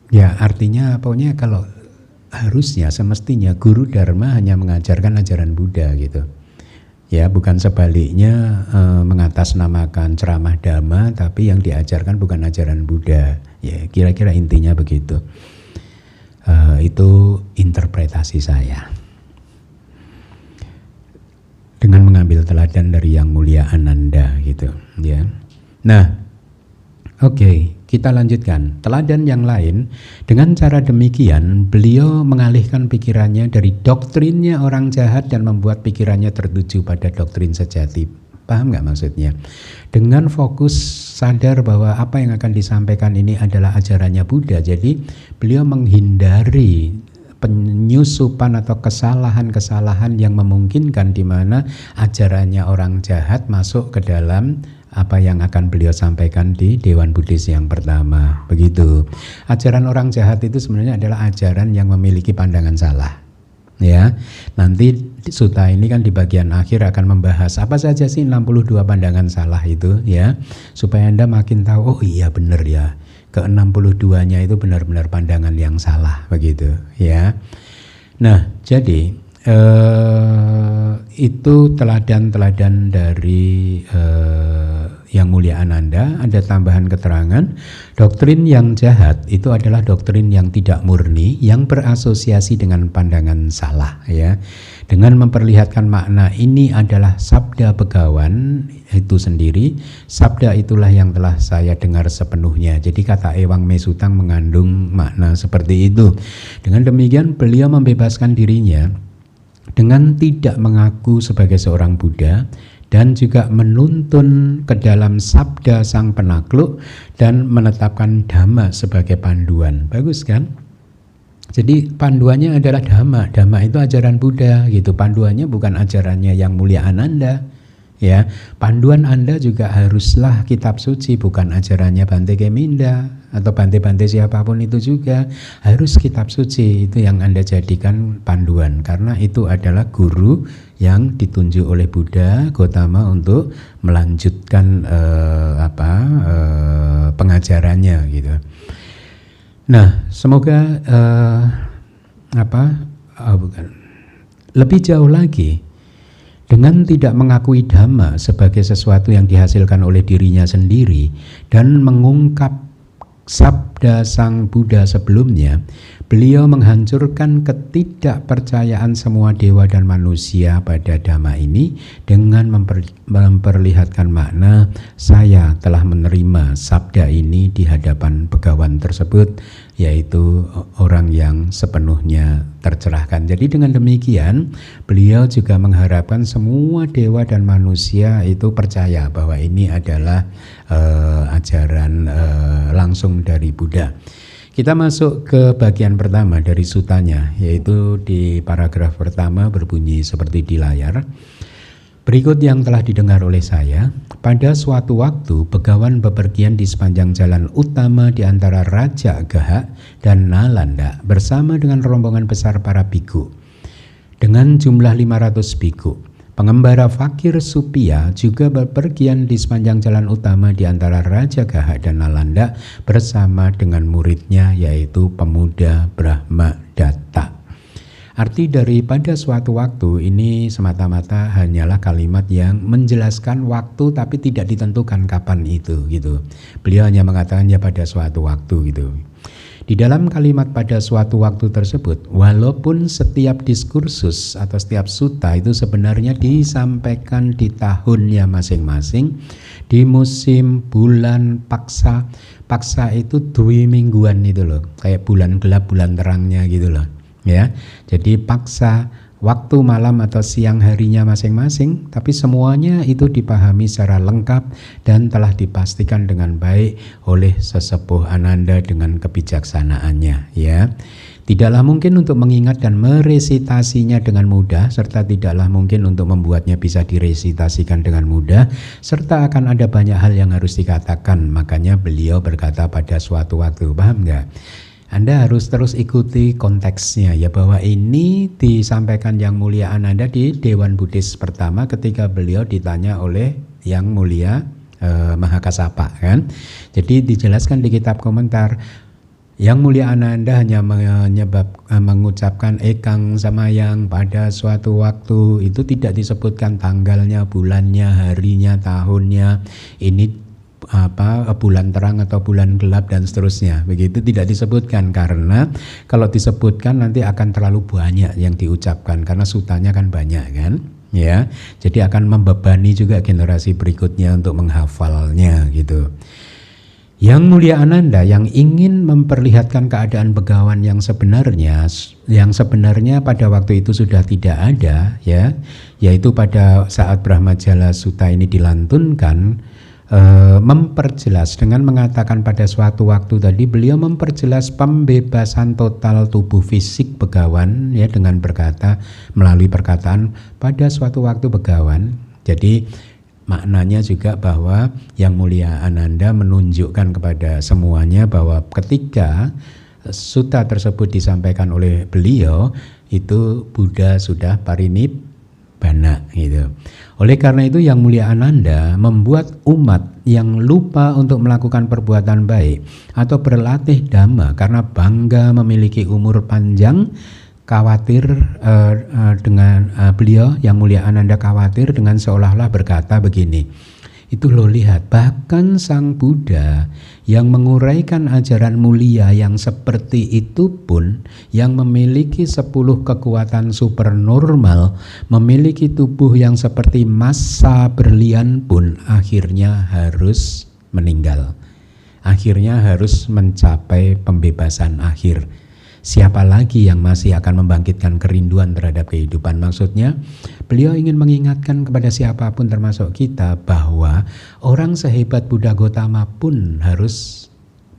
ya artinya pokoknya kalau harusnya semestinya guru dharma hanya mengajarkan ajaran Buddha gitu ya, bukan sebaliknya mengatasnamakan ceramah dhamma tapi yang diajarkan bukan ajaran Buddha ya, kira-kira intinya begitu. Itu interpretasi saya dengan mengambil teladan dari Yang Mulia Ananda gitu ya. Nah, oke, kita lanjutkan. Teladan yang lain, dengan cara demikian beliau mengalihkan pikirannya dari doktrinnya orang jahat dan membuat pikirannya tertuju pada doktrin sejati. Paham nggak maksudnya? Dengan fokus sadar bahwa apa yang akan disampaikan ini adalah ajarannya Buddha, jadi beliau menghindari penyusupan atau kesalahan-kesalahan yang memungkinkan di mana ajarannya orang jahat masuk ke dalam apa yang akan beliau sampaikan di Dewan Buddhis yang pertama. Begitu. Ajaran orang jahat itu sebenarnya adalah ajaran yang memiliki pandangan salah. Ya. Nanti sutta ini kan di bagian akhir akan membahas apa saja sih 62 pandangan salah itu ya. Supaya Anda makin tahu, oh iya benar ya. Ke-62-nya itu benar-benar pandangan yang salah begitu ya. Nah, jadi itu teladan-teladan dari Yang Mulia Ananda, ada tambahan keterangan, doktrin yang jahat itu adalah doktrin yang tidak murni, yang berasosiasi dengan pandangan salah, ya. Dengan memperlihatkan makna ini adalah sabda begawan itu sendiri, sabda itulah yang telah saya dengar sepenuhnya. Jadi kata Ewang Mesutang mengandung makna seperti itu. Dengan demikian beliau membebaskan dirinya dengan tidak mengaku sebagai seorang Buddha, dan juga menuntun ke dalam sabda sang penakluk dan menetapkan dhamma sebagai panduan. Bagus kan? Jadi panduannya adalah dhamma. Dhamma itu ajaran Buddha gitu. Panduannya bukan ajarannya Yang Mulia Ananda. Ya, panduan Anda juga haruslah kitab suci, bukan ajarannya Bante Keminda atau Bante-Bante siapapun itu juga. Harus kitab suci, itu yang Anda jadikan panduan, karena itu adalah guru yang ditunjuk oleh Buddha Gautama untuk melanjutkan pengajarannya gitu. Nah, semoga lebih jauh lagi, dengan tidak mengakui dhamma sebagai sesuatu yang dihasilkan oleh dirinya sendiri dan mengungkap sabda sang Buddha sebelumnya, beliau menghancurkan ketidakpercayaan semua dewa dan manusia pada dhamma ini dengan memperlihatkan makna, saya telah menerima sabda ini di hadapan begawan tersebut, yaitu orang yang sepenuhnya tercerahkan. Jadi dengan demikian beliau juga mengharapkan semua dewa dan manusia itu percaya bahwa ini adalah ajaran langsung dari Buddha. Kita masuk ke bagian pertama dari sutanya, yaitu di paragraf pertama berbunyi seperti di layar. Berikut yang telah didengar oleh saya, pada suatu waktu begawan bepergian di sepanjang jalan utama di antara Raja Gaha dan Nalanda bersama dengan rombongan besar para biku. Dengan jumlah 500 biku, pengembara fakir Supia juga bepergian di sepanjang jalan utama di antara Raja Gaha dan Nalanda bersama dengan muridnya, yaitu pemuda Brahma Datta. Arti daripada suatu waktu ini semata-mata hanyalah kalimat yang menjelaskan waktu tapi tidak ditentukan kapan itu gitu. Beliau hanya mengatakan ya pada suatu waktu gitu. Di dalam kalimat pada suatu waktu tersebut, walaupun setiap diskursus atau setiap sutta itu sebenarnya disampaikan di tahunnya masing-masing, di musim bulan paksa. Paksa itu 2 mingguan itu loh, kayak bulan gelap, bulan terangnya gitu loh. Ya, jadi paksa waktu malam atau siang harinya masing-masing, tapi semuanya itu dipahami secara lengkap dan telah dipastikan dengan baik oleh sesepuh Ananda dengan kebijaksanaannya. Ya, tidaklah mungkin untuk mengingat dan meresitasinya dengan mudah, serta tidaklah mungkin untuk membuatnya bisa diresitasikan dengan mudah, serta akan ada banyak hal yang harus dikatakan. Makanya beliau berkata pada suatu waktu, paham nggak? Anda harus terus ikuti konteksnya ya, bahwa ini disampaikan Yang Mulia Ananda di Dewan Buddhis pertama ketika beliau ditanya oleh Yang Mulia Mahakasapa kan. Jadi dijelaskan di kitab komentar, Yang Mulia Ananda hanya mengucapkan ekang samayang pada suatu waktu, itu tidak disebutkan tanggalnya, bulannya, harinya, tahunnya, ini bulan terang atau bulan gelap dan seterusnya. Begitu tidak disebutkan, karena kalau disebutkan nanti akan terlalu banyak yang diucapkan karena sutanya kan banyak kan. Ya, jadi akan membebani juga generasi berikutnya untuk menghafalnya gitu. Yang Mulia Ananda yang ingin memperlihatkan keadaan begawan yang sebenarnya pada waktu itu sudah tidak ada ya, yaitu pada saat Brahmajala Sutta ini dilantunkan, memperjelas dengan mengatakan pada suatu waktu tadi, beliau memperjelas pembebasan total tubuh fisik begawan ya, dengan berkata melalui perkataan pada suatu waktu begawan. Jadi maknanya juga bahwa Yang Mulia Ananda menunjukkan kepada semuanya bahwa ketika sutta tersebut disampaikan oleh beliau, itu Buddha sudah parinibbana gitu. Oleh karena itu Yang Mulia Ananda membuat umat yang lupa untuk melakukan perbuatan baik atau berlatih dhamma karena bangga memiliki umur panjang, khawatir dengan beliau Yang Mulia Ananda khawatir dengan seolah-olah berkata begini, Itu lo lihat, bahkan Sang Buddha yang menguraikan ajaran mulia yang seperti itu pun, yang memiliki 10 kekuatan supernormal, memiliki tubuh yang seperti massa berlian pun akhirnya harus meninggal. Akhirnya harus mencapai pembebasan akhir. Siapa lagi yang masih akan membangkitkan kerinduan terhadap kehidupan? Maksudnya, beliau ingin mengingatkan kepada siapapun termasuk kita bahwa orang sehebat Buddha Gotama pun harus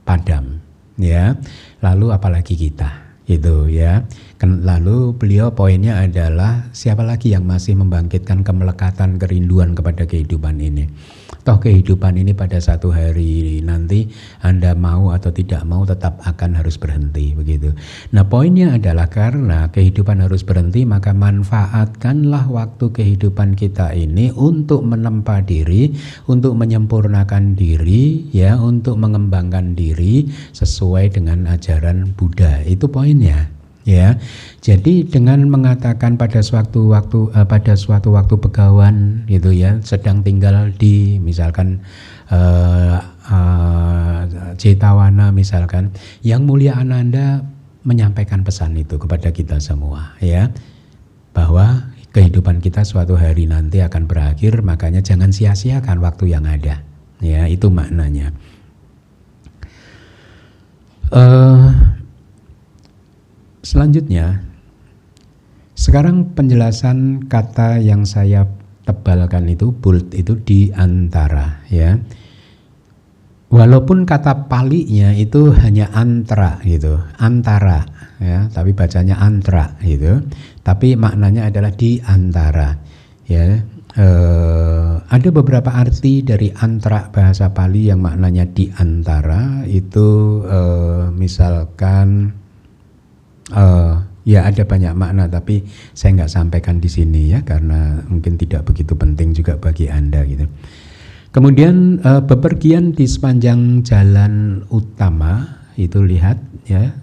padam, ya. Lalu apalagi kita, gitu ya. Lalu beliau poinnya adalah siapa lagi yang masih membangkitkan kemelekatan kerinduan kepada kehidupan ini? Toh kehidupan ini pada satu hari nanti Anda mau atau tidak mau tetap akan harus berhenti, begitu. Nah, poinnya adalah karena kehidupan harus berhenti, maka manfaatkanlah waktu kehidupan kita ini untuk menempa diri, untuk menyempurnakan diri, ya, untuk mengembangkan diri sesuai dengan ajaran Buddha. Itu poinnya. Ya, jadi dengan mengatakan pada suatu waktu begawan gitu ya, sedang tinggal di misalkan Jetawana misalkan, Yang Mulia Ananda menyampaikan pesan itu kepada kita semua, ya, bahwa kehidupan kita suatu hari nanti akan berakhir, makanya jangan sia-siakan waktu yang ada, ya, itu maknanya. Selanjutnya, sekarang penjelasan kata yang saya tebalkan itu, bold itu di antara, ya. Walaupun kata palinya itu hanya antra gitu, antara, ya, tapi bacanya antra gitu. Tapi maknanya adalah di antara, ya. Ada beberapa arti dari antra bahasa Pali yang maknanya di antara itu, misalkan. Ya ada banyak makna, tapi saya nggak sampaikan di sini ya, karena mungkin tidak begitu penting juga bagi Anda gitu. Kemudian bepergian di sepanjang jalan utama itu lihat ya,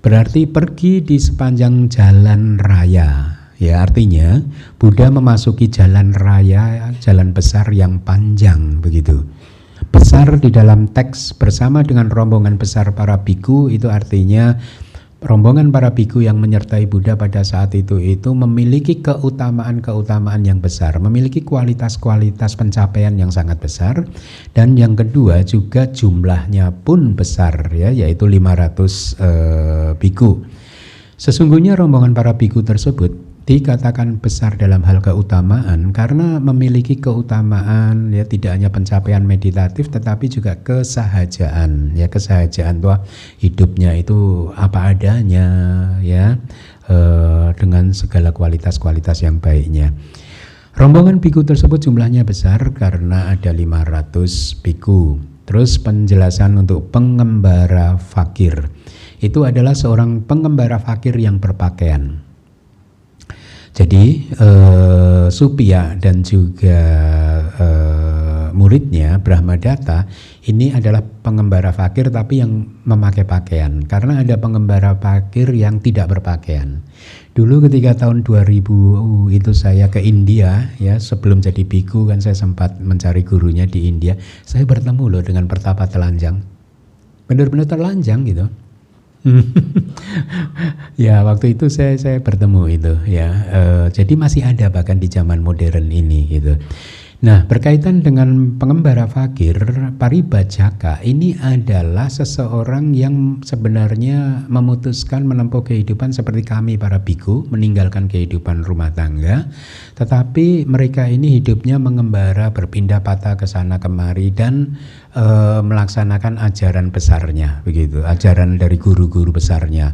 berarti pergi di sepanjang jalan raya. Ya, artinya Buddha memasuki jalan raya, jalan besar yang panjang begitu. Besar di dalam teks bersama dengan rombongan besar para biku itu artinya rombongan para biku yang menyertai Buddha pada saat itu memiliki keutamaan-keutamaan yang besar, memiliki kualitas-kualitas pencapaian yang sangat besar, dan yang kedua juga jumlahnya pun besar ya, yaitu 500 biku. Sesungguhnya rombongan para biku tersebut dikatakan besar dalam hal keutamaan karena memiliki keutamaan ya, tidak hanya pencapaian meditatif tetapi juga kesahajaan ya, kesahajaan tuh hidupnya itu apa adanya ya, dengan segala kualitas-kualitas yang baiknya. Rombongan biku tersebut jumlahnya besar karena ada 500 biku. Terus penjelasan untuk pengembara fakir itu adalah seorang pengembara fakir yang berpakaian. Jadi Supya dan juga muridnya Brahmadatta ini adalah pengembara fakir tapi yang memakai pakaian, karena ada pengembara fakir yang tidak berpakaian. Dulu ketika tahun 2000 itu saya ke India ya, sebelum jadi biku kan saya sempat mencari gurunya di India. Saya bertemu loh dengan pertapa telanjang, benar-benar telanjang gitu. Ya waktu itu saya bertemu itu ya, jadi masih ada bahkan di zaman modern ini gitu. Nah, berkaitan dengan pengembara fakir, Paribhajaka ini adalah seseorang yang sebenarnya memutuskan menempuh kehidupan seperti kami para biku, meninggalkan kehidupan rumah tangga, tetapi mereka ini hidupnya mengembara, berpindah patah ke sana kemari dan melaksanakan ajaran besarnya, begitu, ajaran dari guru-guru besarnya.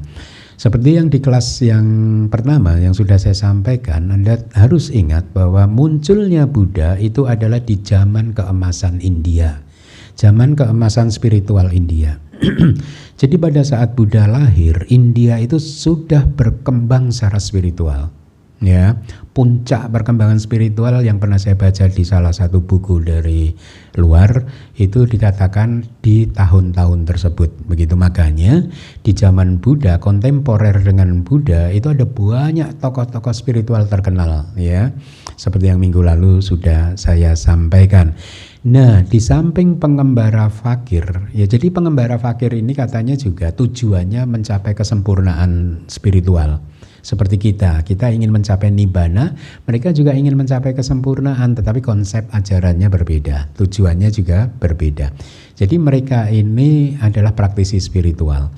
Seperti yang di kelas yang pertama yang sudah saya sampaikan, Anda harus ingat bahwa munculnya Buddha itu adalah di zaman keemasan India, zaman keemasan spiritual India. Jadi pada saat Buddha lahir, India itu sudah berkembang secara spiritual. Ya, puncak perkembangan spiritual yang pernah saya baca di salah satu buku dari luar itu dikatakan di tahun-tahun tersebut. Begitu, makanya di zaman Buddha, kontemporer dengan Buddha itu ada banyak tokoh-tokoh spiritual terkenal ya. seperti yang minggu lalu sudah saya sampaikan. Nah, di samping pengembara fakir, ya jadi pengembara fakir ini katanya juga tujuannya mencapai kesempurnaan spiritual. Seperti kita ingin mencapai nibbana, mereka juga ingin mencapai kesempurnaan, tetapi konsep ajarannya berbeda, tujuannya juga berbeda. Jadi mereka ini adalah praktisi spiritual.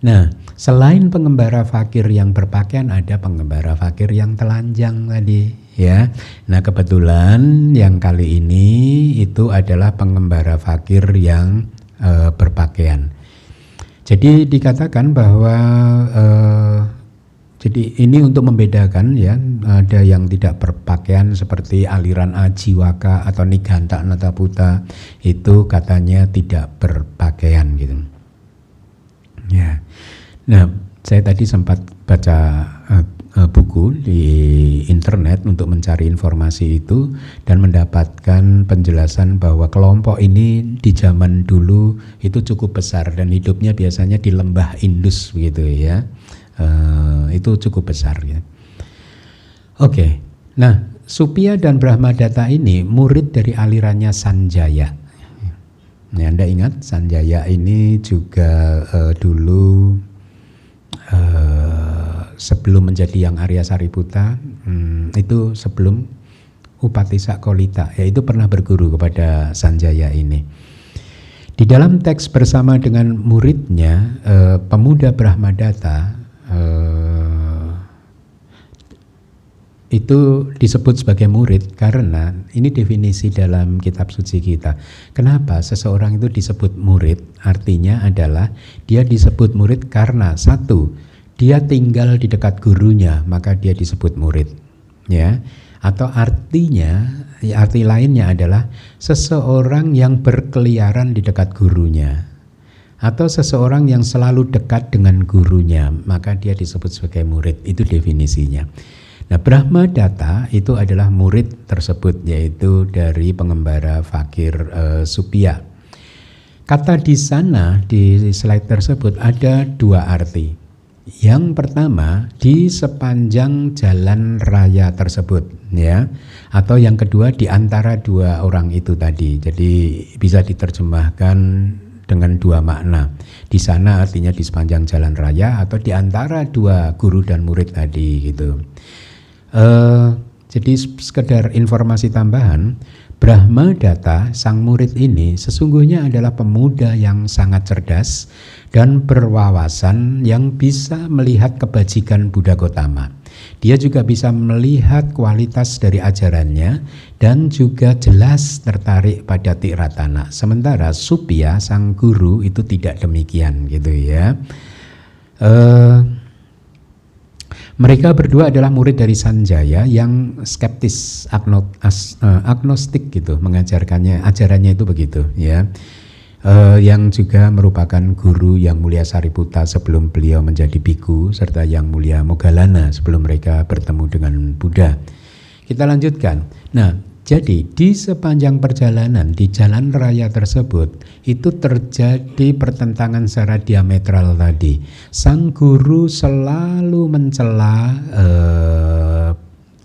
Nah, selain pengembara fakir yang berpakaian, ada pengembara fakir yang telanjang tadi, ya. Nah, kebetulan yang kali ini itu adalah pengembara fakir yang berpakaian. Jadi dikatakan bahwa jadi ini untuk membedakan, ya, ada yang tidak berpakaian seperti aliran Ajiwaka atau Niganta Nataputa, itu katanya tidak berpakaian gitu. Ya. Nah, saya tadi sempat baca buku di internet untuk mencari informasi itu dan mendapatkan penjelasan bahwa kelompok ini di zaman dulu itu cukup besar dan hidupnya biasanya di lembah Indus begitu ya. Itu cukup besar ya. Oke. Nah, Supya dan Brahmadatta ini murid dari alirannya Sanjaya. Nah, Anda ingat Sanjaya ini juga dulu sebelum menjadi yang Arya Sariputta, itu sebelum Upatissa Kolita, yaitu pernah berguru kepada Sanjaya ini. Di dalam teks bersama dengan muridnya, pemuda Brahmadatta, itu disebut sebagai murid karena ini definisi dalam kitab suci kita. Kenapa seseorang itu disebut murid? Artinya adalah dia disebut murid karena satu, dia tinggal di dekat gurunya, maka dia disebut murid, ya. Atau artinya, arti lainnya adalah seseorang yang berkeliaran di dekat gurunya, atau seseorang yang selalu dekat dengan gurunya, maka dia disebut sebagai murid. Itu definisinya. Nah, Brahmadatta itu adalah murid tersebut, yaitu dari pengembara fakir Supya. Kata di sana, di slide tersebut ada dua arti. Yang pertama, di sepanjang jalan raya tersebut, ya. Atau yang kedua, di antara dua orang itu tadi. Jadi bisa diterjemahkan dengan dua makna. Di sana artinya di sepanjang jalan raya atau di antara dua guru dan murid tadi gitu. Jadi sekedar informasi tambahan, Brahmadatta sang murid ini sesungguhnya adalah pemuda yang sangat cerdas dan berwawasan yang bisa melihat kebajikan Buddha Gautama. Dia juga bisa melihat kualitas dari ajarannya dan juga jelas tertarik pada Tiratana. Sementara Supya sang guru itu tidak demikian gitu ya. Mereka berdua adalah murid dari Sanjaya yang skeptis, agnostik gitu, mengajarkannya, ajarannya itu begitu ya. Yang juga merupakan guru yang mulia Sariputta sebelum beliau menjadi biku, serta yang mulia Moggallana sebelum mereka bertemu dengan Buddha. Kita lanjutkan. Nah, jadi di sepanjang perjalanan di jalan raya tersebut itu terjadi pertentangan secara diametral tadi. Sang guru selalu mencela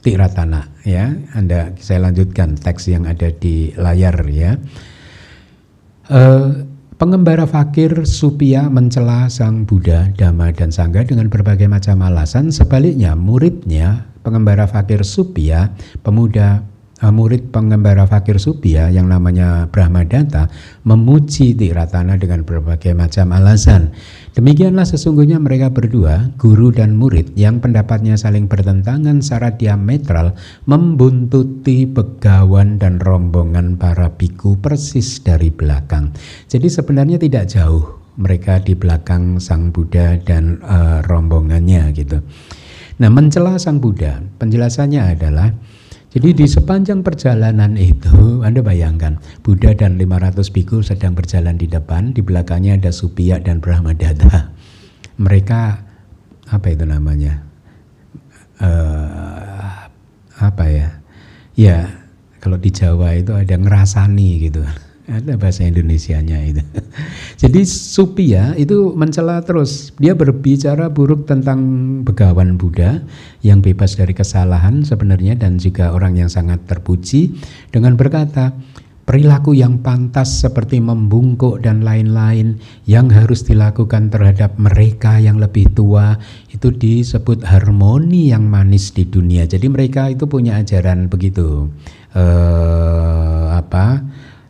Tiratana ya. Saya lanjutkan teks yang ada di layar ya. Pengembara fakir Supya mencela sang Buddha, Dhamma dan Sangha dengan berbagai macam alasan. Sebaliknya muridnya pengembara fakir Supya, murid pengembara fakir Supya yang namanya Brahmadatta memuji Tiratana dengan berbagai macam alasan. Demikianlah sesungguhnya mereka berdua, guru dan murid yang pendapatnya saling bertentangan secara diametral, membuntuti begawan dan rombongan para biku persis dari belakang. Jadi sebenarnya tidak jauh mereka di belakang sang Buddha dan rombongannya gitu. Nah, mencela sang Buddha, penjelasannya adalah jadi di sepanjang perjalanan itu, Anda bayangkan, Buddha dan 500 biku sedang berjalan di depan, di belakangnya ada Supya dan Brahmadatta. Mereka, apa itu namanya? Apa ya? Ya, kalau di Jawa itu ada ngerasani gitu. Ada bahasa Indonesianya itu. Jadi Supia itu mencela terus. Dia berbicara buruk tentang Begawan Buddha yang bebas dari kesalahan sebenarnya dan juga orang yang sangat terpuji dengan berkata, perilaku yang pantas seperti membungkuk dan lain-lain yang harus dilakukan terhadap mereka yang lebih tua itu disebut harmoni yang manis di dunia. Jadi mereka itu punya ajaran begitu.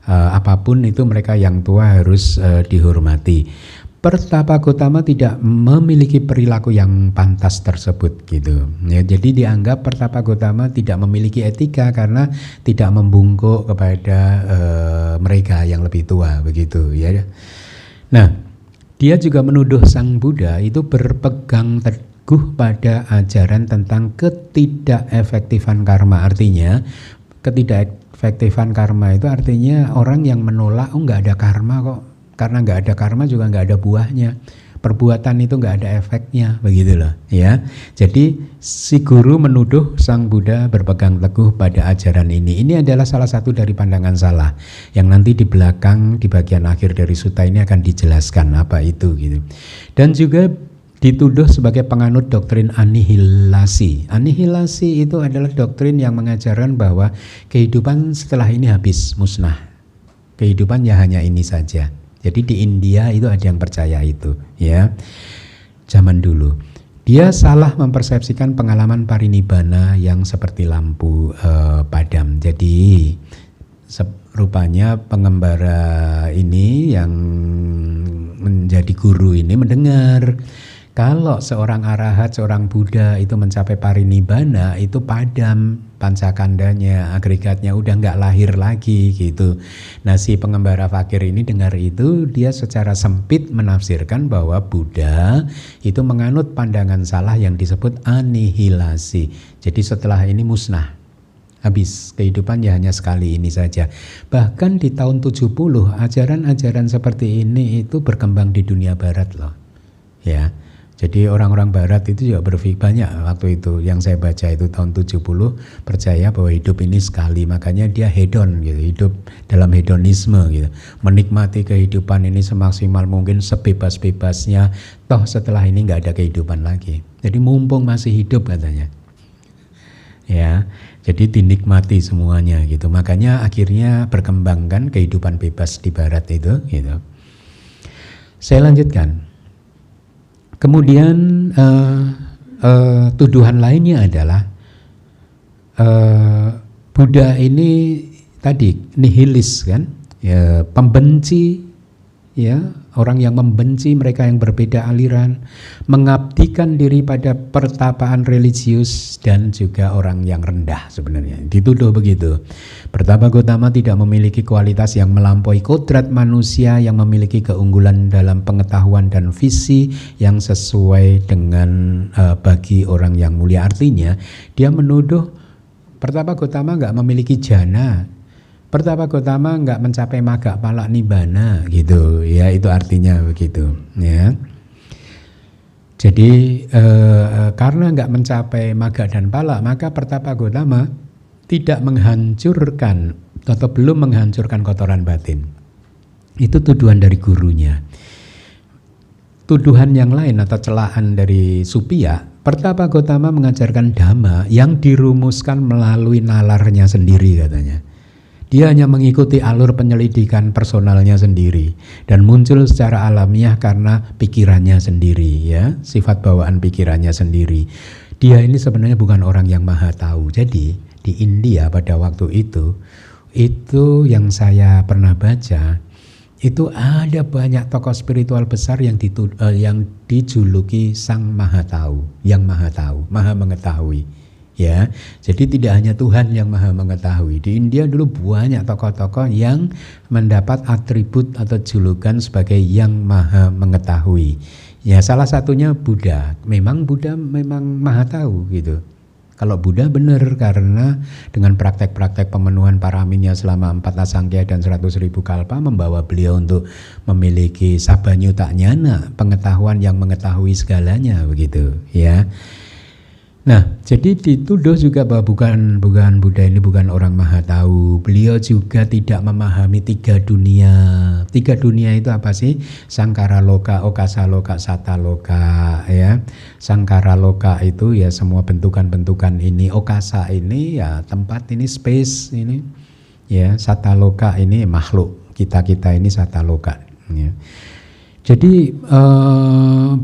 Apapun itu mereka yang tua harus dihormati. Pertapa Gautama tidak memiliki perilaku yang pantas tersebut gitu. Ya, jadi dianggap Pertapa Gautama tidak memiliki etika karena tidak membungkuk kepada mereka yang lebih tua begitu ya. Nah, dia juga menuduh Sang Buddha itu berpegang teguh pada ajaran tentang ketidakefektifan karma. Artinya ketidakefektifan karma itu artinya orang yang menolak nggak ada karma kok. Karena nggak ada karma juga nggak ada buahnya, perbuatan itu nggak ada efeknya, begitu loh ya. Jadi si guru menuduh Sang Buddha berpegang teguh pada ajaran ini. Ini adalah salah satu dari pandangan salah yang nanti di belakang di bagian akhir dari sutta ini akan dijelaskan apa itu gitu. Dan juga dituduh sebagai penganut doktrin anihilasi. Anihilasi itu adalah doktrin yang mengajarkan bahwa kehidupan setelah ini habis, musnah. Kehidupan ya hanya ini saja. Jadi di India itu ada yang percaya itu, ya. Zaman dulu. Dia salah mempersepsikan pengalaman parinibbana yang seperti lampu padam. Jadi rupanya pengembara ini yang menjadi guru ini mendengar kalau seorang arahat, seorang Buddha itu mencapai parinibbana itu padam pancakandanya, agregatnya udah nggak lahir lagi gitu. Nah si pengembara fakir ini dengar itu, dia secara sempit menafsirkan bahwa Buddha itu menganut pandangan salah yang disebut anihilasi. Jadi setelah ini musnah, habis, kehidupan ya hanya sekali ini saja. Bahkan di tahun 70 ajaran-ajaran seperti ini itu berkembang di dunia barat loh, ya. Jadi orang-orang barat itu juga berpikir banyak waktu itu yang saya baca itu tahun 70 percaya bahwa hidup ini sekali, makanya dia hedon gitu, hidup dalam hedonisme gitu, menikmati kehidupan ini semaksimal mungkin, sebebas-bebasnya, toh setelah ini nggak ada kehidupan lagi. Jadi mumpung masih hidup katanya, ya, jadi dinikmati semuanya gitu. Makanya akhirnya berkembang kan kehidupan bebas di barat itu gitu. Saya lanjutkan. Kemudian tuduhan lainnya adalah Buddha ini tadi nihilis kan, ya, pembenci, ya, orang yang membenci mereka yang berbeda aliran, mengabdikan diri pada pertapaan religius dan juga orang yang rendah sebenarnya. Dituduh begitu. Pertapa Gautama tidak memiliki kualitas yang melampaui kodrat manusia yang memiliki keunggulan dalam pengetahuan dan visi yang sesuai dengan bagi orang yang mulia. Artinya dia menuduh Pertapa Gautama nggak memiliki jana. Pertapa Gautama nggak mencapai magga pala nibbana gitu, ya, itu artinya begitu, ya. Jadi karena nggak mencapai magga dan pala, maka Pertapa Gautama tidak menghancurkan atau belum menghancurkan kotoran batin. Itu tuduhan dari gurunya. Tuduhan yang lain atau celaan dari Supia, Pertapa Gautama mengajarkan dhamma yang dirumuskan melalui nalarnya sendiri katanya. Dia hanya mengikuti alur penyelidikan personalnya sendiri dan muncul secara alamiah karena pikirannya sendiri, ya, sifat bawaan pikirannya sendiri. Dia ini sebenarnya bukan orang yang maha tahu. Jadi di India pada waktu itu yang saya pernah baca, itu ada banyak tokoh spiritual besar yang dijuluki Sang Maha Tahu, yang maha tahu, maha mengetahui. Ya, jadi tidak hanya Tuhan yang maha mengetahui. Di India dulu banyak tokoh-tokoh yang mendapat atribut atau julukan sebagai yang maha mengetahui. Ya, salah satunya Buddha. Memang Buddha memang maha tahu gitu. Kalau Buddha benar karena dengan praktek-praktek pemenuhan paraminya selama 4 asangkya dan 100.000 kalpa membawa beliau untuk memiliki sabanyuta nyana, pengetahuan yang mengetahui segalanya begitu, ya. Nah, jadi dituduh juga bahwa bukan Buddha ini bukan orang maha tahu. Beliau juga tidak memahami tiga dunia. Tiga dunia itu apa sih? Sangkara loka, okasa loka, sata loka, ya. Sangkara loka itu ya semua bentukan-bentukan ini. Okasa ini ya tempat ini, space ini. Ya, sata loka ini makhluk. Kita ini sata loka, ya. Jadi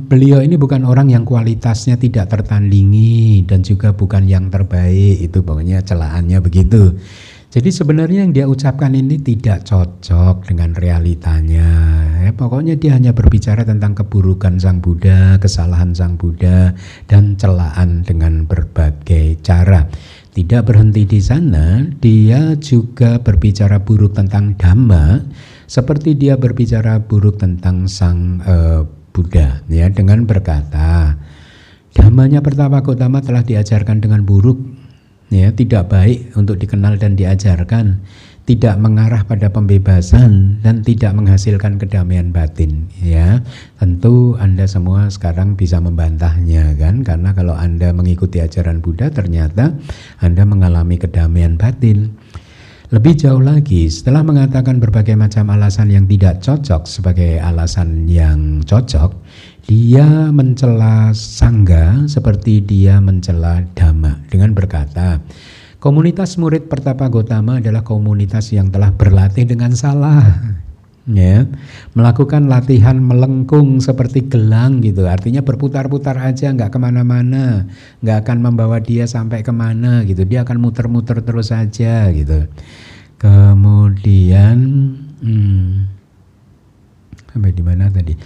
beliau ini bukan orang yang kualitasnya tidak tertandingi dan juga bukan yang terbaik, itu pokoknya celahannya begitu. Jadi sebenarnya yang dia ucapkan ini tidak cocok dengan realitanya. Ya, pokoknya dia hanya berbicara tentang keburukan Sang Buddha, kesalahan Sang Buddha, dan celaan dengan berbagai cara. Tidak berhenti di sana, dia juga berbicara buruk tentang Dhamma, seperti dia berbicara buruk tentang Sang Buddha, ya, dengan berkata, Dhammanya Pertapa Gautama telah diajarkan dengan buruk, ya, tidak baik untuk dikenal dan diajarkan, tidak mengarah pada pembebasan dan tidak menghasilkan kedamaian batin, ya. Tentu Anda semua sekarang bisa membantahnya, kan, karena kalau Anda mengikuti ajaran Buddha ternyata Anda mengalami kedamaian batin. Lebih jauh lagi, setelah mengatakan berbagai macam alasan yang tidak cocok sebagai alasan yang cocok, dia mencela Sangga seperti dia mencela Dhamma dengan berkata, komunitas murid Pertapa Gautama adalah komunitas yang telah berlatih dengan salah, ya, melakukan latihan melengkung seperti gelang gitu, artinya berputar-putar aja, nggak kemana-mana, nggak akan membawa dia sampai kemana gitu, dia akan muter-muter terus aja gitu. Kemudian sampai di mana tadi?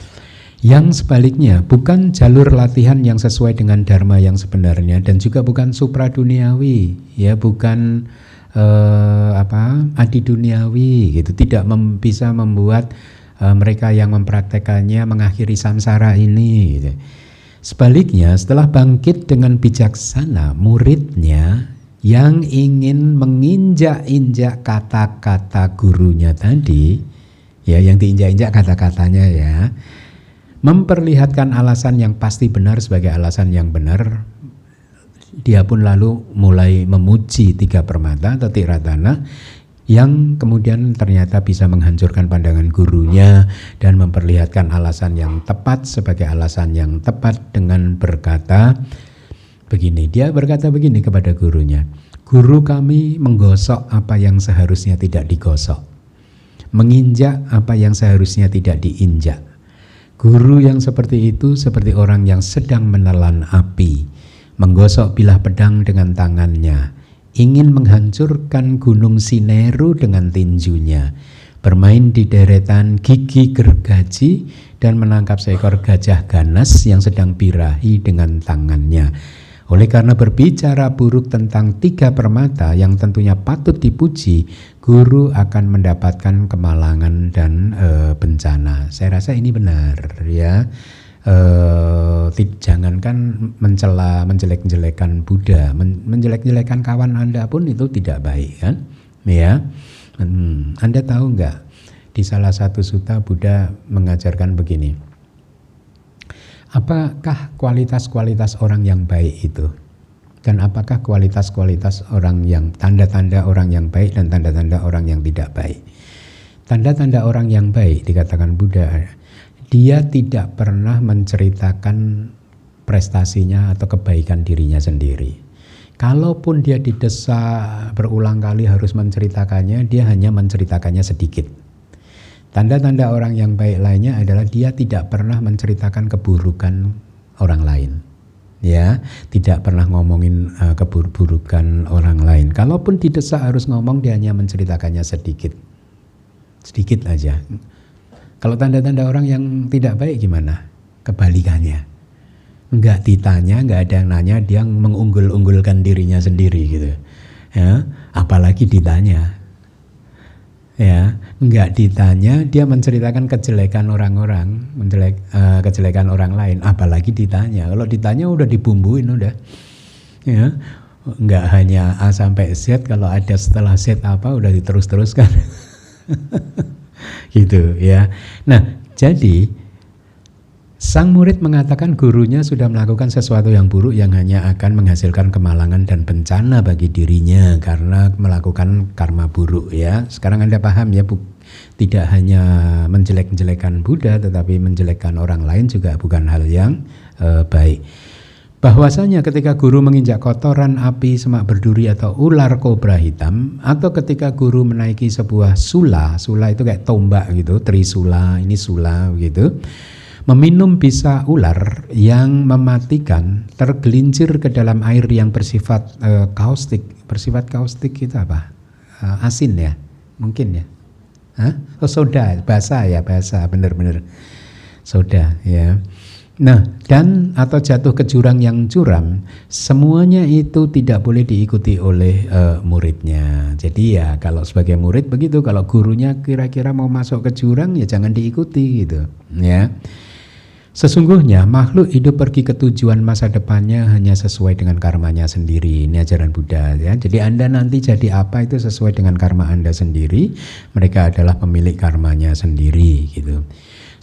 Yang sebaliknya, bukan jalur latihan yang sesuai dengan dharma yang sebenarnya dan juga bukan supraduniawi, ya, bukan adi duniawi gitu, tidak bisa membuat mereka yang mempraktekannya mengakhiri samsara ini gitu. Sebaliknya, setelah bangkit dengan bijaksana, muridnya yang ingin menginjak-injak kata-kata gurunya tadi, ya, yang diinjak-injak kata-katanya, ya, memperlihatkan alasan yang pasti benar sebagai alasan yang benar, dia pun lalu mulai memuji tiga permata atau tiratana yang kemudian ternyata bisa menghancurkan pandangan gurunya dan memperlihatkan alasan yang tepat sebagai alasan yang tepat dengan berkata begini. Dia berkata begini kepada gurunya, guru kami menggosok apa yang seharusnya tidak digosok, menginjak apa yang seharusnya tidak diinjak. Guru yang seperti itu seperti orang yang sedang menelan api, menggosok bilah pedang dengan tangannya, ingin menghancurkan gunung Sineru dengan tinjunya, bermain di deretan gigi gergaji dan menangkap seekor gajah ganas yang sedang birahi dengan tangannya. Oleh karena berbicara buruk tentang tiga permata yang tentunya patut dipuji, guru akan mendapatkan kemalangan dan bencana. Saya rasa ini benar, ya. Jangankan mencela, menjelek-jelekan Buddha, menjelek-jelekan kawan Anda pun itu tidak baik, kan? Ya. Anda tahu nggak, di salah satu sutta Buddha mengajarkan begini. Apakah kualitas-kualitas orang yang baik itu? Dan apakah kualitas-kualitas orang yang, tanda-tanda orang yang baik dan tanda-tanda orang yang tidak baik? Tanda-tanda orang yang baik, dikatakan Buddha, dia tidak pernah menceritakan prestasinya atau kebaikan dirinya sendiri. Kalaupun dia didesak berulang kali harus menceritakannya, dia hanya menceritakannya sedikit. Tanda-tanda orang yang baik lainnya adalah dia tidak pernah menceritakan keburukan orang lain, ya, tidak pernah ngomongin keburukan orang lain. Kalaupun didesak harus ngomong, dia hanya menceritakannya sedikit aja. Kalau tanda-tanda orang yang tidak baik gimana? Kebalikannya, nggak ditanya, nggak ada yang nanya, dia mengunggul-unggulkan dirinya sendiri gitu, ya, apalagi ditanya. Ya, nggak ditanya, dia menceritakan kejelekan orang-orang, kejelekan orang lain, apalagi ditanya. Kalau ditanya udah dibumbuin udah, ya, nggak hanya A sampai Z, kalau ada setelah Z apa udah Sang murid mengatakan gurunya sudah melakukan sesuatu yang buruk yang hanya akan menghasilkan kemalangan dan bencana bagi dirinya karena melakukan karma buruk ya. Sekarang Anda paham ya, tidak hanya menjelek-jelekan Buddha tetapi menjelekkan orang lain juga bukan hal yang baik. Bahwasanya ketika guru menginjak kotoran, api, semak berduri atau ular kobra hitam, atau ketika guru menaiki sebuah sula itu kayak tombak gitu, trisula, ini sula gitu, meminum bisa ular yang mematikan, tergelincir ke dalam air yang bersifat kaustik. Bersifat kaustik itu apa? Asin ya? Mungkin ya? Oh, soda, basa ya, basa, benar-benar soda ya. Nah, dan atau jatuh ke jurang yang curam, semuanya itu tidak boleh diikuti oleh muridnya. Jadi ya kalau sebagai murid begitu, kalau gurunya kira-kira mau masuk ke jurang ya jangan diikuti gitu ya. Sesungguhnya makhluk hidup pergi ke tujuan masa depannya hanya sesuai dengan karmanya sendiri. Ini ajaran Buddha ya. Jadi Anda nanti jadi apa itu sesuai dengan karma Anda sendiri. Mereka adalah pemilik karmanya sendiri gitu.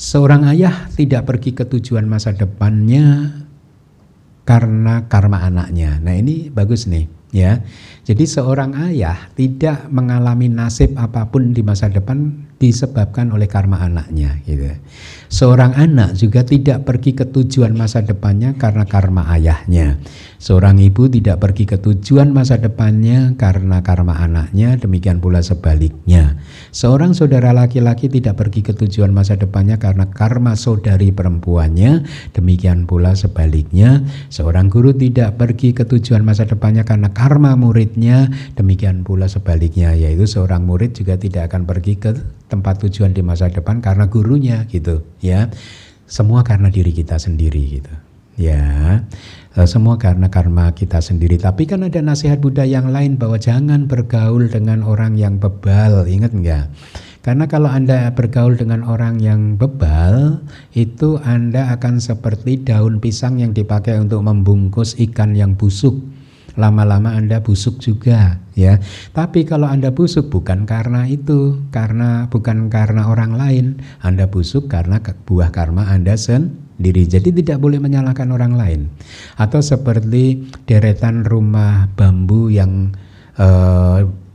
Seorang ayah tidak pergi ke tujuan masa depannya karena karma anaknya. Nah ini bagus nih ya. Jadi seorang ayah tidak mengalami nasib apapun di masa depan disebabkan oleh karma anaknya gitu. Seorang anak juga tidak pergi ke tujuan masa depannya karena karma ayahnya. Seorang ibu tidak pergi ke tujuan masa depannya karena karma anaknya, demikian pula sebaliknya. Seorang saudara laki-laki tidak pergi ke tujuan masa depannya karena karma saudari perempuannya, demikian pula sebaliknya. Seorang guru tidak pergi ke tujuan masa depannya karena karma muridnya, demikian pula sebaliknya, yaitu seorang murid juga tidak akan pergi ke tempat tujuan di masa depan karena gurunya gitu ya. Semua karena diri kita sendiri gitu ya. Semua karena karma kita sendiri. Tapi kan ada nasihat Buddha yang lain bahwa jangan bergaul dengan orang yang bebal. Ingat enggak? Karena kalau Anda bergaul dengan orang yang bebal, itu Anda akan seperti daun pisang yang dipakai untuk membungkus ikan yang busuk. Lama-lama Anda busuk juga ya. Tapi kalau Anda busuk bukan karena itu, bukan karena orang lain. Anda busuk karena buah karma Anda sendiri. Jadi tidak boleh menyalahkan orang lain. Atau seperti deretan rumah bambu yang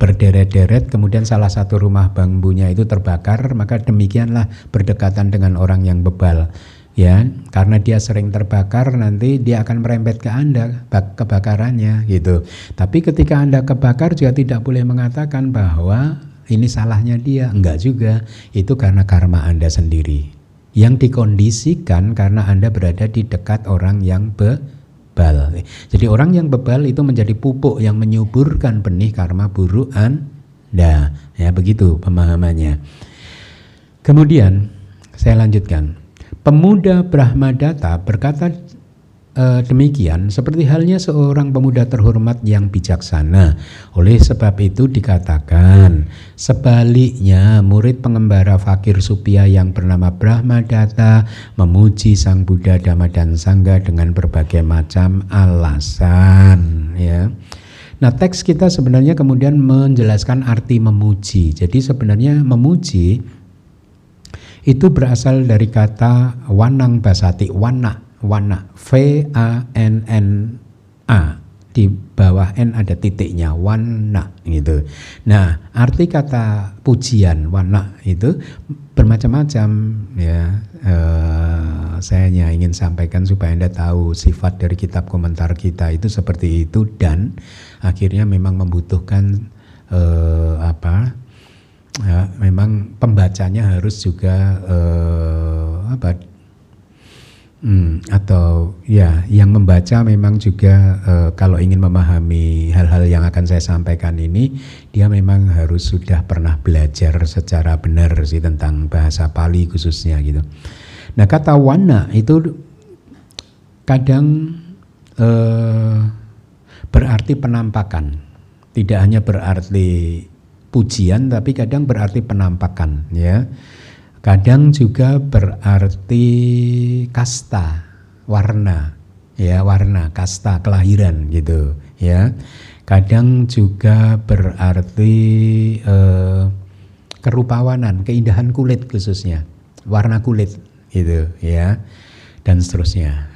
berderet-deret, kemudian salah satu rumah bambunya itu terbakar, maka demikianlah berdekatan dengan orang yang bebal. Ya, karena dia sering terbakar, nanti dia akan merembet ke Anda kebakarannya gitu. Tapi ketika Anda kebakar juga tidak boleh mengatakan bahwa ini salahnya dia. Enggak juga, itu karena karma Anda sendiri yang dikondisikan karena Anda berada di dekat orang yang bebal. Jadi orang yang bebal itu menjadi pupuk yang menyuburkan benih karma buruk Anda. Ya, begitu pemahamannya. Kemudian saya lanjutkan. Pemuda Brahmadatta berkata demikian seperti halnya seorang pemuda terhormat yang bijaksana. Oleh sebab itu dikatakan, sebaliknya murid pengembara fakir Supia yang bernama Brahmadatta memuji Sang Buddha, Dhamma dan Sangha dengan berbagai macam alasan ya. Nah, teks kita sebenarnya kemudian menjelaskan arti memuji. Jadi sebenarnya memuji itu berasal dari kata wanang basati, wana, V-A-N-N-A, di bawah N ada titiknya, wana gitu. Nah, arti kata pujian, wana itu bermacam-macam ya. Saya hanya ingin sampaikan supaya Anda tahu sifat dari kitab komentar kita itu seperti itu, dan akhirnya memang membutuhkan memang pembacanya harus juga atau ya yang membaca memang juga kalau ingin memahami hal-hal yang akan saya sampaikan ini, dia memang harus sudah pernah belajar secara benar sih tentang bahasa Pali khususnya gitu. Nah, kata wana itu kadang berarti penampakan, tidak hanya berarti pujian, tapi kadang berarti penampakan ya. Kadang juga berarti kasta, warna ya, warna, kasta, kelahiran gitu ya. Kadang juga berarti kerupawanan, keindahan kulit khususnya, warna kulit gitu ya. dan seterusnya.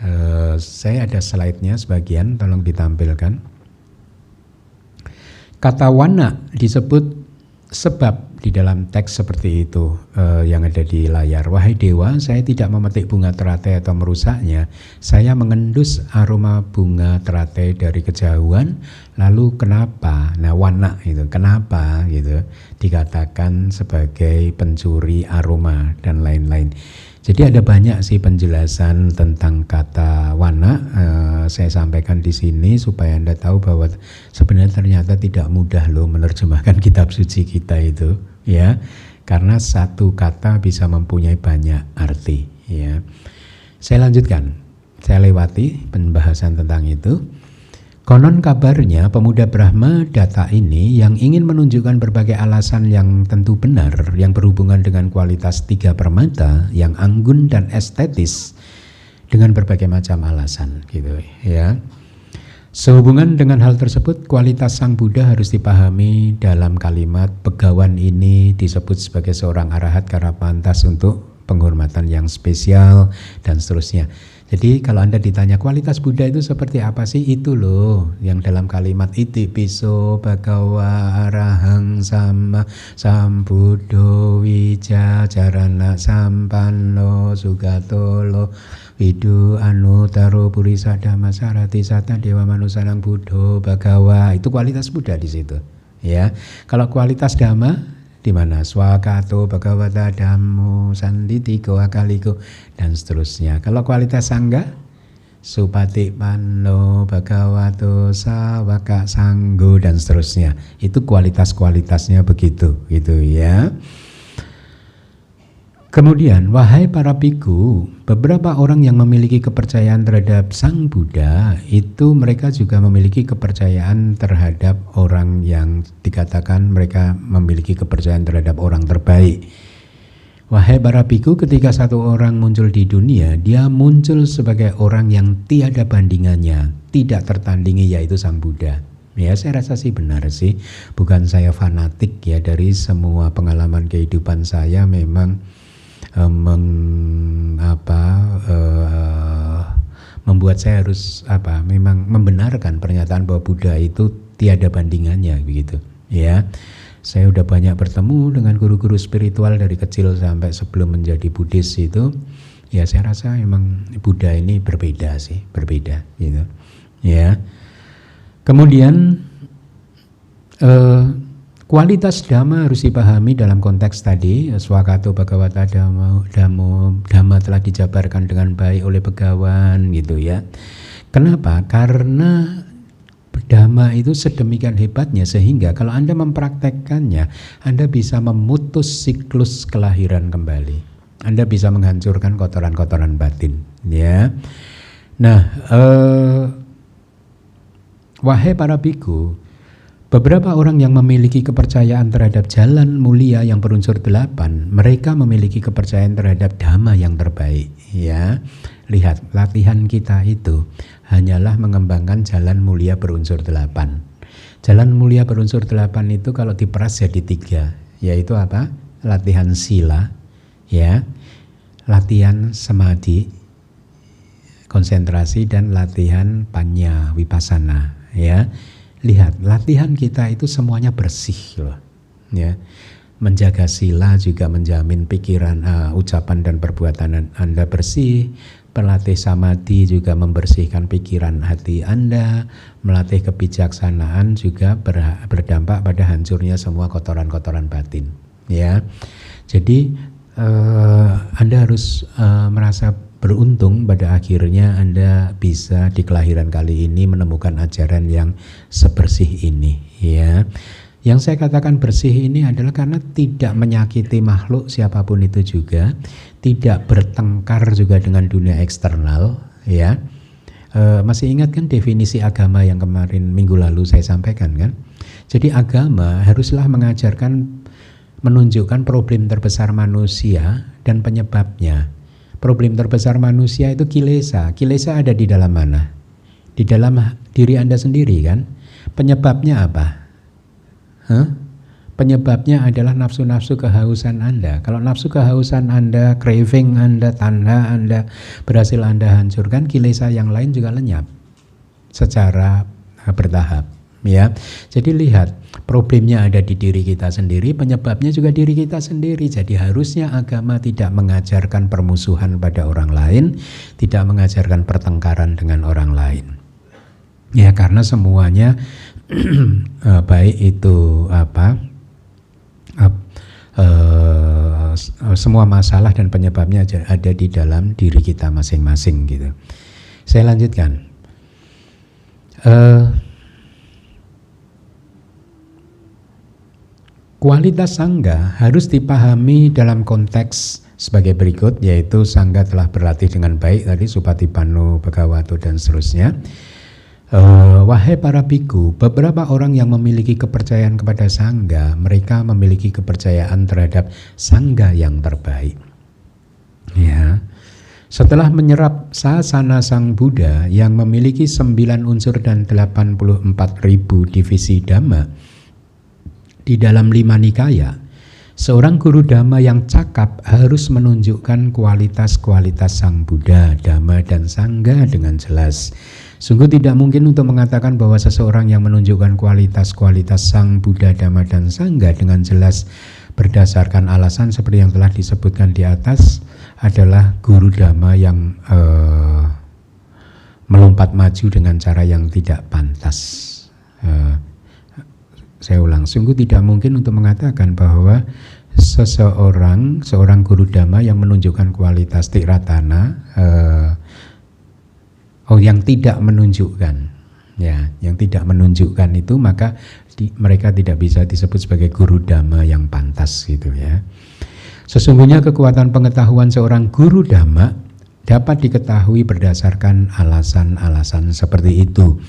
Saya ada slide-nya sebagian, tolong ditampilkan. Kata wana disebut sebab di dalam teks seperti itu yang ada di layar. Wahai dewa, saya tidak memetik bunga teratai atau merusaknya. Saya mengendus aroma bunga teratai dari kejauhan. Lalu kenapa? Nah, wana itu kenapa gitu dikatakan sebagai pencuri aroma dan lain-lain. Jadi ada banyak sih penjelasan tentang kata wana. Saya sampaikan di sini supaya Anda tahu bahwa sebenarnya ternyata tidak mudah loh menerjemahkan kitab suci kita itu, ya. Karena satu kata bisa mempunyai banyak arti, ya. Saya lanjutkan. Saya lewati pembahasan tentang itu. Konon kabarnya pemuda Brahma Datta ini yang ingin menunjukkan berbagai alasan yang tentu benar yang berhubungan dengan kualitas tiga permata yang anggun dan estetis dengan berbagai macam alasan gitu ya. Sehubungan dengan hal tersebut, kualitas Sang Buddha harus dipahami dalam kalimat begawan ini disebut sebagai seorang arahat karena pantas untuk penghormatan yang spesial dan seterusnya. Jadi kalau Anda ditanya kualitas Buddha itu seperti apa sih, itu loh yang dalam kalimat iti piso bhagawa arahang sama sambuddho wijajarana sampanno sugatolo widu anutaro purisa dhamma sarati sata dewa manusanang buddho bhagawa. Itu kualitas Buddha di situ, ya. Kalau kualitas Dhamma di mana swakato bhagavata dhammo sanditiko akaliko dan seterusnya. Kalau kualitas sangga supatipanno bhagavato sawaka sanggo dan seterusnya. Itu kualitas-kualitasnya begitu gitu ya. Kemudian, wahai para biku, beberapa orang yang memiliki kepercayaan terhadap Sang Buddha itu mereka juga memiliki kepercayaan terhadap orang yang dikatakan mereka memiliki kepercayaan terhadap orang terbaik. Wahai para biku, ketika satu orang muncul di dunia, dia muncul sebagai orang yang tiada bandingannya, tidak tertandingi, yaitu Sang Buddha. Ya, saya rasa sih benar sih. Bukan saya fanatik ya, dari semua pengalaman kehidupan saya memang membuat saya harus memang membenarkan pernyataan bahwa Buddha itu tiada bandingannya begitu ya. Saya udah banyak bertemu dengan guru-guru spiritual dari kecil sampai sebelum menjadi Buddhis itu, ya saya rasa memang Buddha ini berbeda gitu ya. Kemudian kualitas Dhamma harus dipahami dalam konteks tadi. Swakato bhagavata Dhamma telah dijabarkan dengan baik oleh begawan gitu ya. Kenapa? Karena Dhamma itu sedemikian hebatnya sehingga kalau Anda mempraktekkannya, Anda bisa memutus siklus kelahiran kembali. Anda bisa menghancurkan kotoran-kotoran batin ya. Nah, wahai para biku, beberapa orang yang memiliki kepercayaan terhadap jalan mulia yang berunsur 8, mereka memiliki kepercayaan terhadap Dhamma yang terbaik. Ya, lihat latihan kita itu hanyalah mengembangkan jalan mulia berunsur 8. Jalan mulia berunsur 8 itu kalau diperas jadi 3, yaitu apa? Latihan sila, ya, latihan samadhi, konsentrasi, dan latihan panya vipassana. Ya. Lihat, latihan kita itu semuanya bersih loh, ya. Menjaga sila juga menjamin pikiran, ucapan dan perbuatan Anda bersih. Pelatih samadhi juga membersihkan pikiran hati Anda. Melatih kebijaksanaan juga berdampak pada hancurnya semua kotoran-kotoran batin, ya. Jadi Anda harus merasa beruntung pada akhirnya Anda bisa di kelahiran kali ini menemukan ajaran yang sebersih ini ya. Yang saya katakan bersih ini adalah karena tidak menyakiti makhluk siapapun itu juga, tidak bertengkar juga dengan dunia eksternal ya. Masih ingat kan definisi agama yang kemarin minggu lalu saya sampaikan kan? Jadi agama haruslah menunjukkan problem terbesar manusia dan penyebabnya. Problem terbesar manusia itu kilesa. Kilesa ada di dalam mana? Di dalam diri Anda sendiri kan? Penyebabnya apa? Penyebabnya adalah nafsu-nafsu kehausan Anda. Kalau nafsu kehausan Anda, craving Anda, tanha Anda berhasil Anda hancurkan, kilesa yang lain juga lenyap secara bertahap. Ya, jadi lihat, problemnya ada di diri kita sendiri, penyebabnya juga diri kita sendiri. Jadi harusnya agama tidak mengajarkan permusuhan pada orang lain, tidak mengajarkan pertengkaran dengan orang lain. Ya, karena semuanya baik itu semua masalah dan penyebabnya ada di dalam diri kita masing-masing gitu. Saya lanjutkan. Kualitas sangga harus dipahami dalam konteks sebagai berikut, yaitu sangga telah berlatih dengan baik tadi Supatipanno, Bhagavato dan seterusnya. Wahai para biku, beberapa orang yang memiliki kepercayaan kepada sangga, mereka memiliki kepercayaan terhadap sangga yang terbaik. Ya. Setelah menyerap sasana Sang Buddha yang memiliki 9 unsur dan 84.000 divisi dhamma di dalam 5 nikaya, seorang guru dhamma yang cakap harus menunjukkan kualitas-kualitas Sang Buddha, Dhamma dan Sangga dengan jelas. Sungguh tidak mungkin untuk mengatakan bahwa seseorang yang menunjukkan kualitas-kualitas Sang Buddha, Dhamma dan Sangga dengan jelas berdasarkan alasan seperti yang telah disebutkan di atas adalah guru dhamma yang melompat maju dengan cara yang tidak pantas. Saya ulang, sungguh tidak mungkin untuk mengatakan bahwa seorang guru dhamma yang menunjukkan kualitas tiratana, yang tidak menunjukkan, ya, yang tidak menunjukkan itu, maka mereka tidak bisa disebut sebagai guru dhamma yang pantas gitu ya. Sesungguhnya kekuatan pengetahuan seorang guru dhamma dapat diketahui berdasarkan alasan-alasan seperti itu.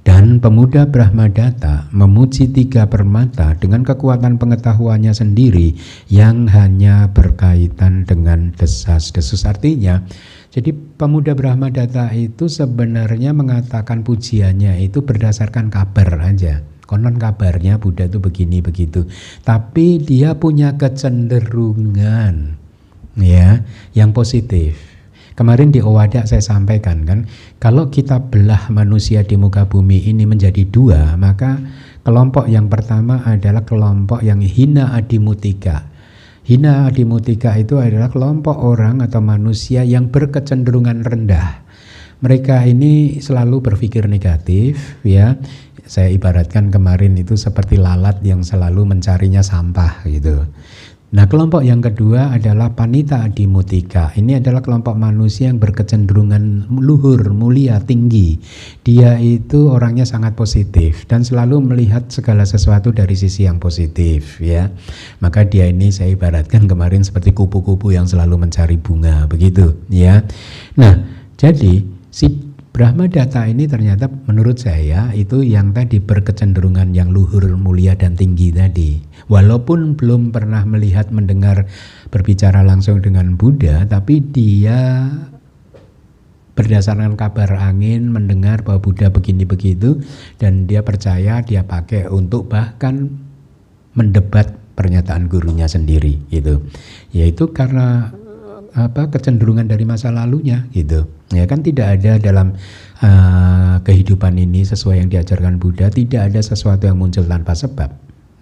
Dan pemuda Brahmadatta memuji 3 permata dengan kekuatan pengetahuannya sendiri yang hanya berkaitan dengan desas-desus. Artinya, jadi pemuda Brahmadatta itu sebenarnya mengatakan pujiannya itu berdasarkan kabar aja. Konon kabarnya Buddha itu begini begitu. Tapi dia punya kecenderungan ya yang positif. Kemarin di Owada saya sampaikan kan, kalau kita belah manusia di muka bumi ini menjadi 2, maka kelompok yang pertama adalah kelompok yang hina adimutika. Hina adimutika itu adalah kelompok orang atau manusia yang berkecenderungan rendah. Mereka ini selalu berpikir negatif ya. Saya ibaratkan kemarin itu seperti lalat yang selalu mencarinya sampah gitu. Nah, kelompok yang kedua adalah Panita Adimutika. Ini adalah kelompok manusia yang berkecenderungan luhur, mulia, tinggi. Dia itu orangnya sangat positif dan selalu melihat segala sesuatu dari sisi yang positif ya. Maka dia ini saya ibaratkan kemarin seperti kupu-kupu yang selalu mencari bunga, begitu ya. Nah, jadi si Brahmadatta ini ternyata menurut saya itu yang tadi berkecenderungan yang luhur, mulia dan tinggi tadi. Walaupun belum pernah melihat, mendengar, berbicara langsung dengan Buddha, tapi dia berdasarkan kabar angin mendengar bahwa Buddha begini begitu dan dia percaya, dia pakai untuk bahkan mendebat pernyataan gurunya sendiri gitu. Yaitu karena kecenderungan dari masa lalunya gitu. Ya kan tidak ada dalam kehidupan ini sesuai yang diajarkan Buddha, tidak ada sesuatu yang muncul tanpa sebab.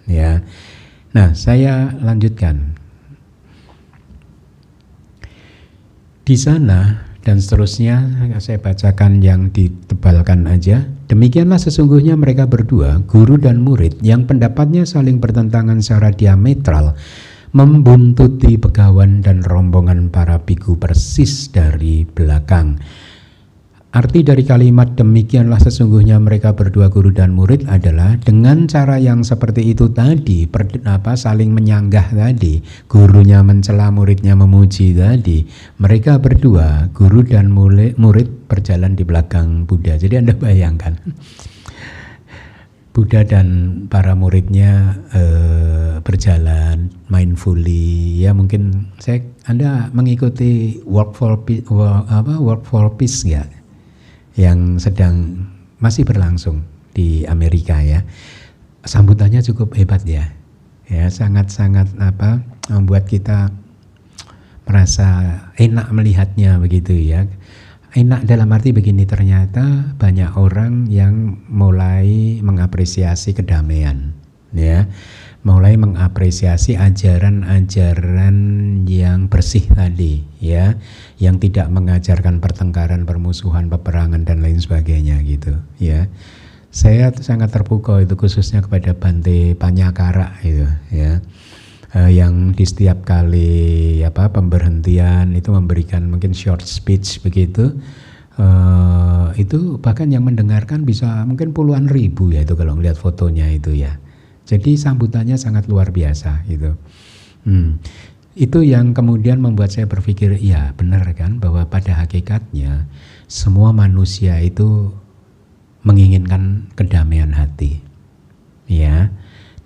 Ya. Nah, saya lanjutkan. Di sana dan seterusnya saya bacakan yang ditebalkan aja. Demikianlah sesungguhnya mereka berdua, guru dan murid, yang pendapatnya saling bertentangan secara diametral, membuntuti begawan dan rombongan para biku persis dari belakang. Arti dari kalimat demikianlah sesungguhnya mereka berdua guru dan murid adalah dengan cara yang seperti itu tadi, saling menyanggah tadi, gurunya mencela, muridnya memuji tadi. Mereka berdua guru dan murid berjalan di belakang Buddha. Jadi Anda bayangkan Buddha dan para muridnya berjalan mindfully ya, mungkin Anda mengikuti Work for Peace ya, yang sedang masih berlangsung di Amerika ya. Sambutannya cukup hebat ya. ya, sangat-sangat membuat kita merasa enak melihatnya begitu ya. Enak dalam arti begini, ternyata banyak orang yang mulai mengapresiasi kedamaian, ya, mulai mengapresiasi ajaran-ajaran yang bersih tadi, ya, yang tidak mengajarkan pertengkaran, permusuhan, peperangan dan lain sebagainya gitu, ya. Saya sangat terpukau itu khususnya kepada Bante Panyakara itu, ya. Yang di setiap kali pemberhentian itu memberikan mungkin short speech begitu, itu bahkan yang mendengarkan bisa mungkin puluhan ribu ya itu kalau melihat fotonya itu ya. Jadi sambutannya sangat luar biasa gitu. Itu yang kemudian membuat saya berpikir, ya benar kan, bahwa pada hakikatnya semua manusia itu menginginkan kedamaian hati, ya.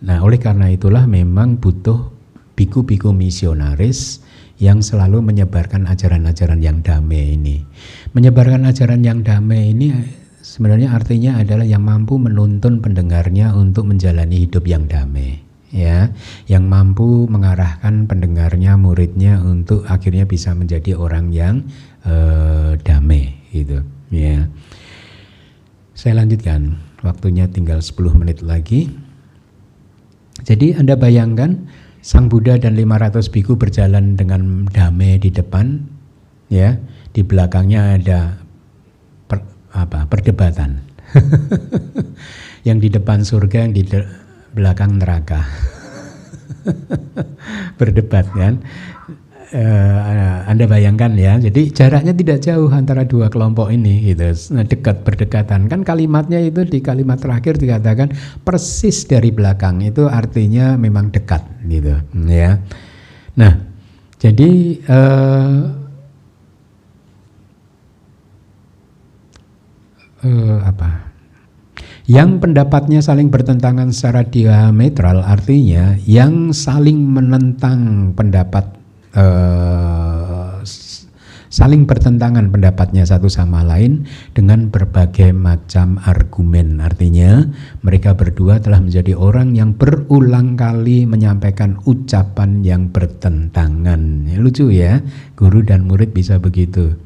Nah, oleh karena itulah memang butuh biku-biku misionaris yang selalu menyebarkan ajaran-ajaran yang damai ini. Menyebarkan ajaran yang damai ini sebenarnya artinya adalah yang mampu menuntun pendengarnya untuk menjalani hidup yang damai, ya, yang mampu mengarahkan pendengarnya, muridnya untuk akhirnya bisa menjadi orang yang damai, gitu, ya. Saya lanjutkan, waktunya tinggal 10 menit lagi. Jadi Anda bayangkan Sang Buddha dan 500 biku berjalan dengan damai di depan, ya, di belakangnya ada perdebatan. Yang di depan surga, yang di belakang neraka. Berdebat kan. Anda bayangkan ya, jadi jaraknya tidak jauh antara dua kelompok ini gitu, dekat, berdekatan. Kan kalimatnya itu di kalimat terakhir dikatakan persis dari belakang, itu artinya memang dekat gitu ya. Nah, jadi yang pendapatnya saling bertentangan secara diametral, artinya yang saling menentang pendapat, saling bertentangan pendapatnya satu sama lain dengan berbagai macam argumen. Artinya mereka berdua telah menjadi orang yang berulang kali menyampaikan ucapan yang bertentangan. Ya, lucu ya, guru dan murid bisa begitu.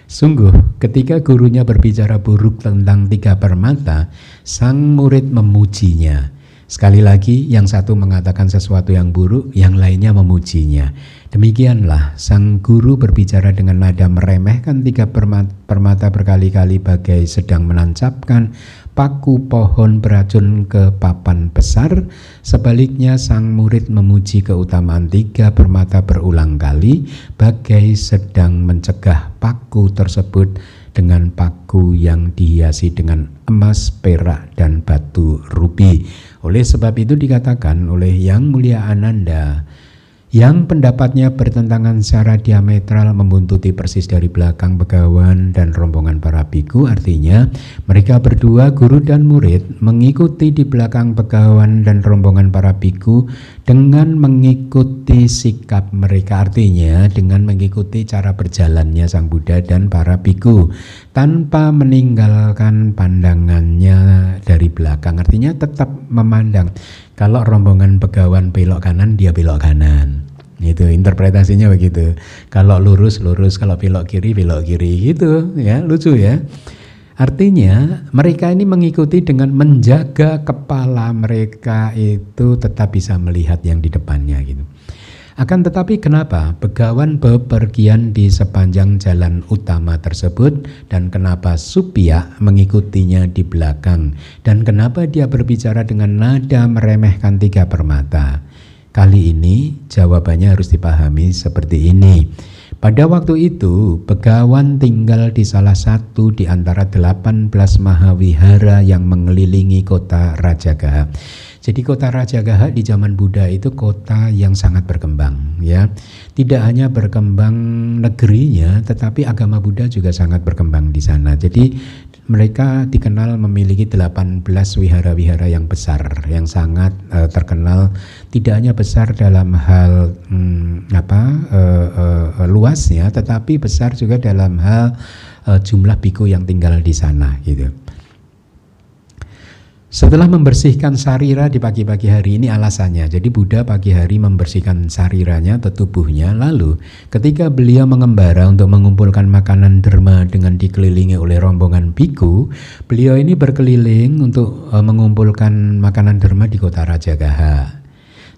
Sungguh, ketika gurunya berbicara buruk tentang tiga permata, sang murid memujinya. Sekali lagi, yang satu mengatakan sesuatu yang buruk, yang lainnya memujinya. Demikianlah, sang guru berbicara dengan nada meremehkan tiga permata berkali-kali bagai sedang menancapkan paku pohon beracun ke papan besar. Sebaliknya, sang murid memuji keutamaan tiga permata berulang kali bagai sedang mencegah paku tersebut dengan paku yang dihiasi dengan emas, perak, dan batu rubi. Oleh sebab itu dikatakan oleh Yang Mulia Ananda, yang pendapatnya bertentangan secara diametral membuntuti persis dari belakang Begawan dan rombongan para biku. Artinya mereka berdua, guru dan murid, mengikuti di belakang Begawan dan rombongan para biku dengan mengikuti sikap mereka. Artinya dengan mengikuti cara berjalannya Sang Buddha dan para biku tanpa meninggalkan pandangannya dari belakang. Artinya tetap memandang. Kalau rombongan Begawan belok kanan, dia belok kanan. Itu interpretasinya begitu. Kalau lurus, lurus. Kalau belok kiri, belok kiri. Gitu ya, lucu ya. Artinya mereka ini mengikuti dengan menjaga kepala mereka itu tetap bisa melihat yang di depannya gitu. Akan tetapi kenapa Begawan bepergian di sepanjang jalan utama tersebut dan kenapa Supya mengikutinya di belakang dan kenapa dia berbicara dengan nada meremehkan tiga permata? Kali ini jawabannya harus dipahami seperti ini. Pada waktu itu Begawan tinggal di salah satu di antara 18 mahawihara yang mengelilingi kota Rajagaha. Jadi kota Rajagaha di zaman Buddha itu kota yang sangat berkembang ya. Tidak hanya berkembang negerinya, tetapi agama Buddha juga sangat berkembang di sana. Jadi mereka dikenal memiliki 18 wihara-wihara yang besar, yang sangat terkenal. Tidak hanya besar dalam hal luasnya, tetapi besar juga dalam hal jumlah biku yang tinggal di sana gitu. Setelah membersihkan sarira di pagi-pagi hari, ini alasannya. Jadi Buddha pagi hari membersihkan sariranya atau tubuhnya. Lalu ketika beliau mengembara untuk mengumpulkan makanan derma dengan dikelilingi oleh rombongan biku, beliau ini berkeliling untuk mengumpulkan makanan derma di kota Rajagaha.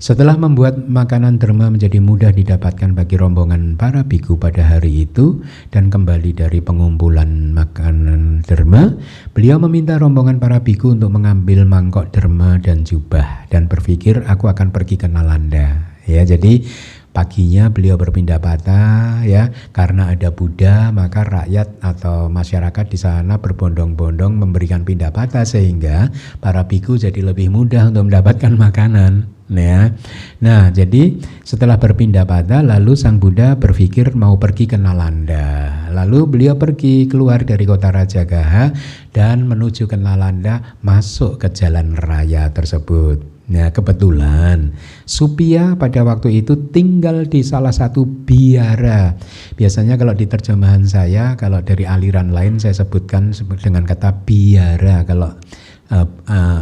Setelah membuat makanan derma menjadi mudah didapatkan bagi rombongan para biku pada hari itu dan kembali dari pengumpulan makanan derma, beliau meminta rombongan para biku untuk mengambil mangkok derma dan jubah dan berpikir, aku akan pergi ke Nalanda. Ya, jadi paginya beliau berpindah patah, ya, karena ada Buddha maka rakyat atau masyarakat di sana berbondong-bondong memberikan pindah patah sehingga para biku jadi lebih mudah untuk mendapatkan makanan. Ya. Nah, jadi setelah berpindah patah, lalu Sang Buddha berpikir mau pergi ke Nalanda. Lalu beliau pergi keluar dari kota Rajagaha dan menuju ke Nalanda, masuk ke jalan raya tersebut. Nah, kebetulan Supia pada waktu itu tinggal di salah satu biara. Biasanya kalau di terjemahan saya, kalau dari aliran lain saya sebutkan dengan kata biara. Kalau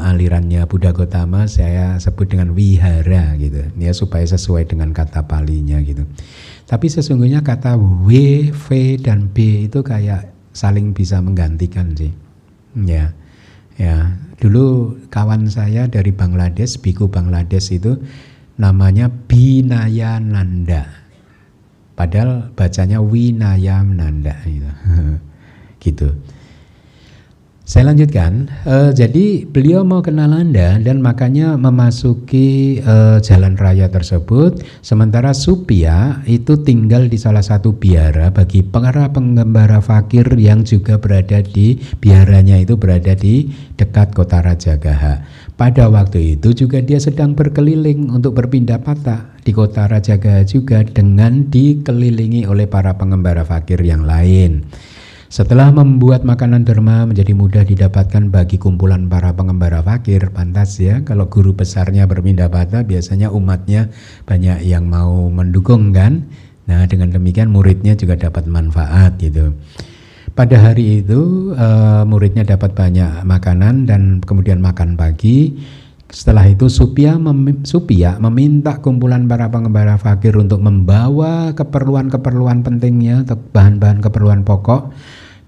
alirannya Buddha Gautama saya sebut dengan wihara gitu ya, supaya sesuai dengan kata palinya gitu. Tapi sesungguhnya kata W, V dan B itu kayak saling bisa menggantikan sih. Ya. Ya, dulu kawan saya dari Bangladesh, biku Bangladesh itu namanya Binayananda. Padahal bacanya Winayananda gitu. Gitu. Saya lanjutkan, jadi beliau mau ke Nalanda dan makanya memasuki jalan raya tersebut, sementara Supia itu tinggal di salah satu biara bagi para penggembara fakir yang juga berada di biaranya itu berada di dekat kota Rajagaha. Pada waktu itu juga dia sedang berkeliling untuk berpindah patah di kota Rajagaha juga dengan dikelilingi oleh para pengembara fakir yang lain. Setelah membuat makanan derma menjadi mudah didapatkan bagi kumpulan para pengembara fakir, pantas ya kalau guru besarnya berpindah patah biasanya umatnya banyak yang mau mendukung kan. Nah, dengan demikian muridnya juga dapat manfaat gitu. Pada hari itu muridnya dapat banyak makanan dan kemudian makan pagi. Setelah itu Supia meminta kumpulan para pengembara fakir untuk membawa keperluan-keperluan pentingnya atau bahan-bahan keperluan pokok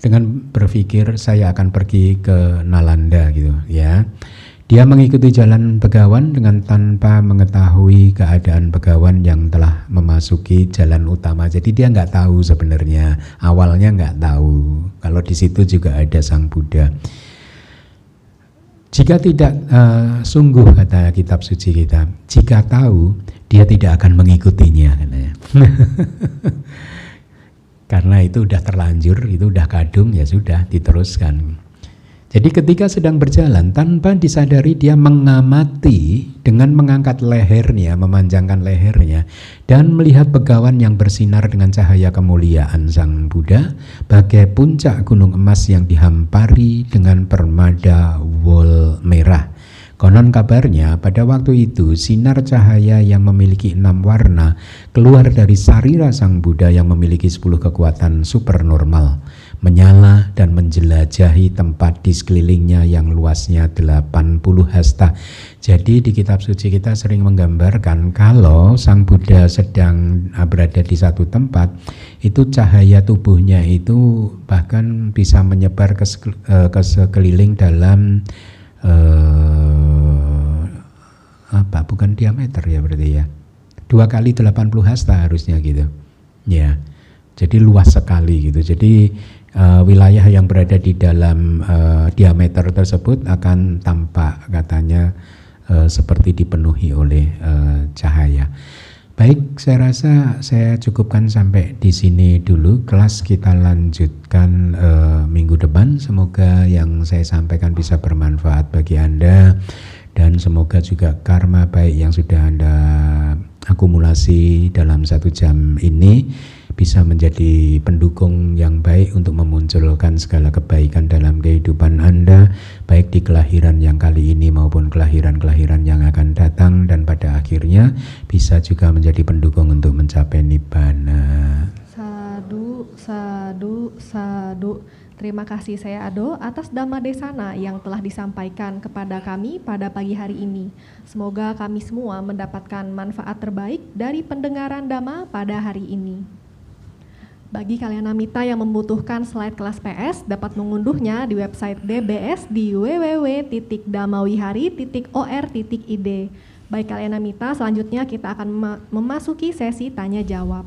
dengan berpikir saya akan pergi ke Nalanda gitu ya. Dia mengikuti jalan begawan dengan tanpa mengetahui keadaan begawan yang telah memasuki jalan utama. Jadi dia nggak tahu sebenarnya, awalnya nggak tahu kalau di situ juga ada Sang Buddha. Jika tidak sungguh, kata kitab suci kita, jika tahu dia tidak akan mengikutinya katanya. Karena itu udah terlanjur, itu udah kadung, ya sudah diteruskan. Jadi ketika sedang berjalan tanpa disadari dia mengamati dengan mengangkat lehernya, memanjangkan lehernya dan melihat begawan yang bersinar dengan cahaya kemuliaan Sang Buddha bagai puncak gunung emas yang dihampari dengan permada wol merah. Konon kabarnya pada waktu itu sinar cahaya yang memiliki 6 warna keluar dari sarira Sang Buddha yang memiliki 10 kekuatan supernormal, menyala dan menjelajahi tempat di sekelilingnya yang luasnya 80 hasta. Jadi di kitab suci kita sering menggambarkan kalau Sang Buddha sedang berada di satu tempat, itu cahaya tubuhnya itu bahkan bisa menyebar ke sekeliling dalam bukan diameter ya berarti ya, 2 kali 80 hasta harusnya gitu ya. Jadi luas sekali gitu. Jadi wilayah yang berada di dalam diameter tersebut akan tampak katanya seperti dipenuhi oleh cahaya. Baik, saya rasa saya cukupkan sampai di sini dulu. Kelas kita lanjutkan minggu depan. Semoga yang saya sampaikan bisa bermanfaat bagi Anda dan semoga juga karma baik yang sudah Anda akumulasi dalam 1 jam ini bisa menjadi pendukung yang baik untuk memunculkan segala kebaikan dalam kehidupan Anda, baik di kelahiran yang kali ini maupun kelahiran-kelahiran yang akan datang, dan pada akhirnya bisa juga menjadi pendukung untuk mencapai nibbana. Sadu, sadu. Sadu, sadu. Terima kasih saya Ado atas Dhamma Desana yang telah disampaikan kepada kami pada pagi hari ini. Semoga kami semua mendapatkan manfaat terbaik dari pendengaran Dhamma pada hari ini. Bagi Kalyanamita yang membutuhkan slide kelas PS dapat mengunduhnya di website DBS di www.damawihari.or.id. Baik Kalyanamita, selanjutnya kita akan memasuki sesi tanya jawab.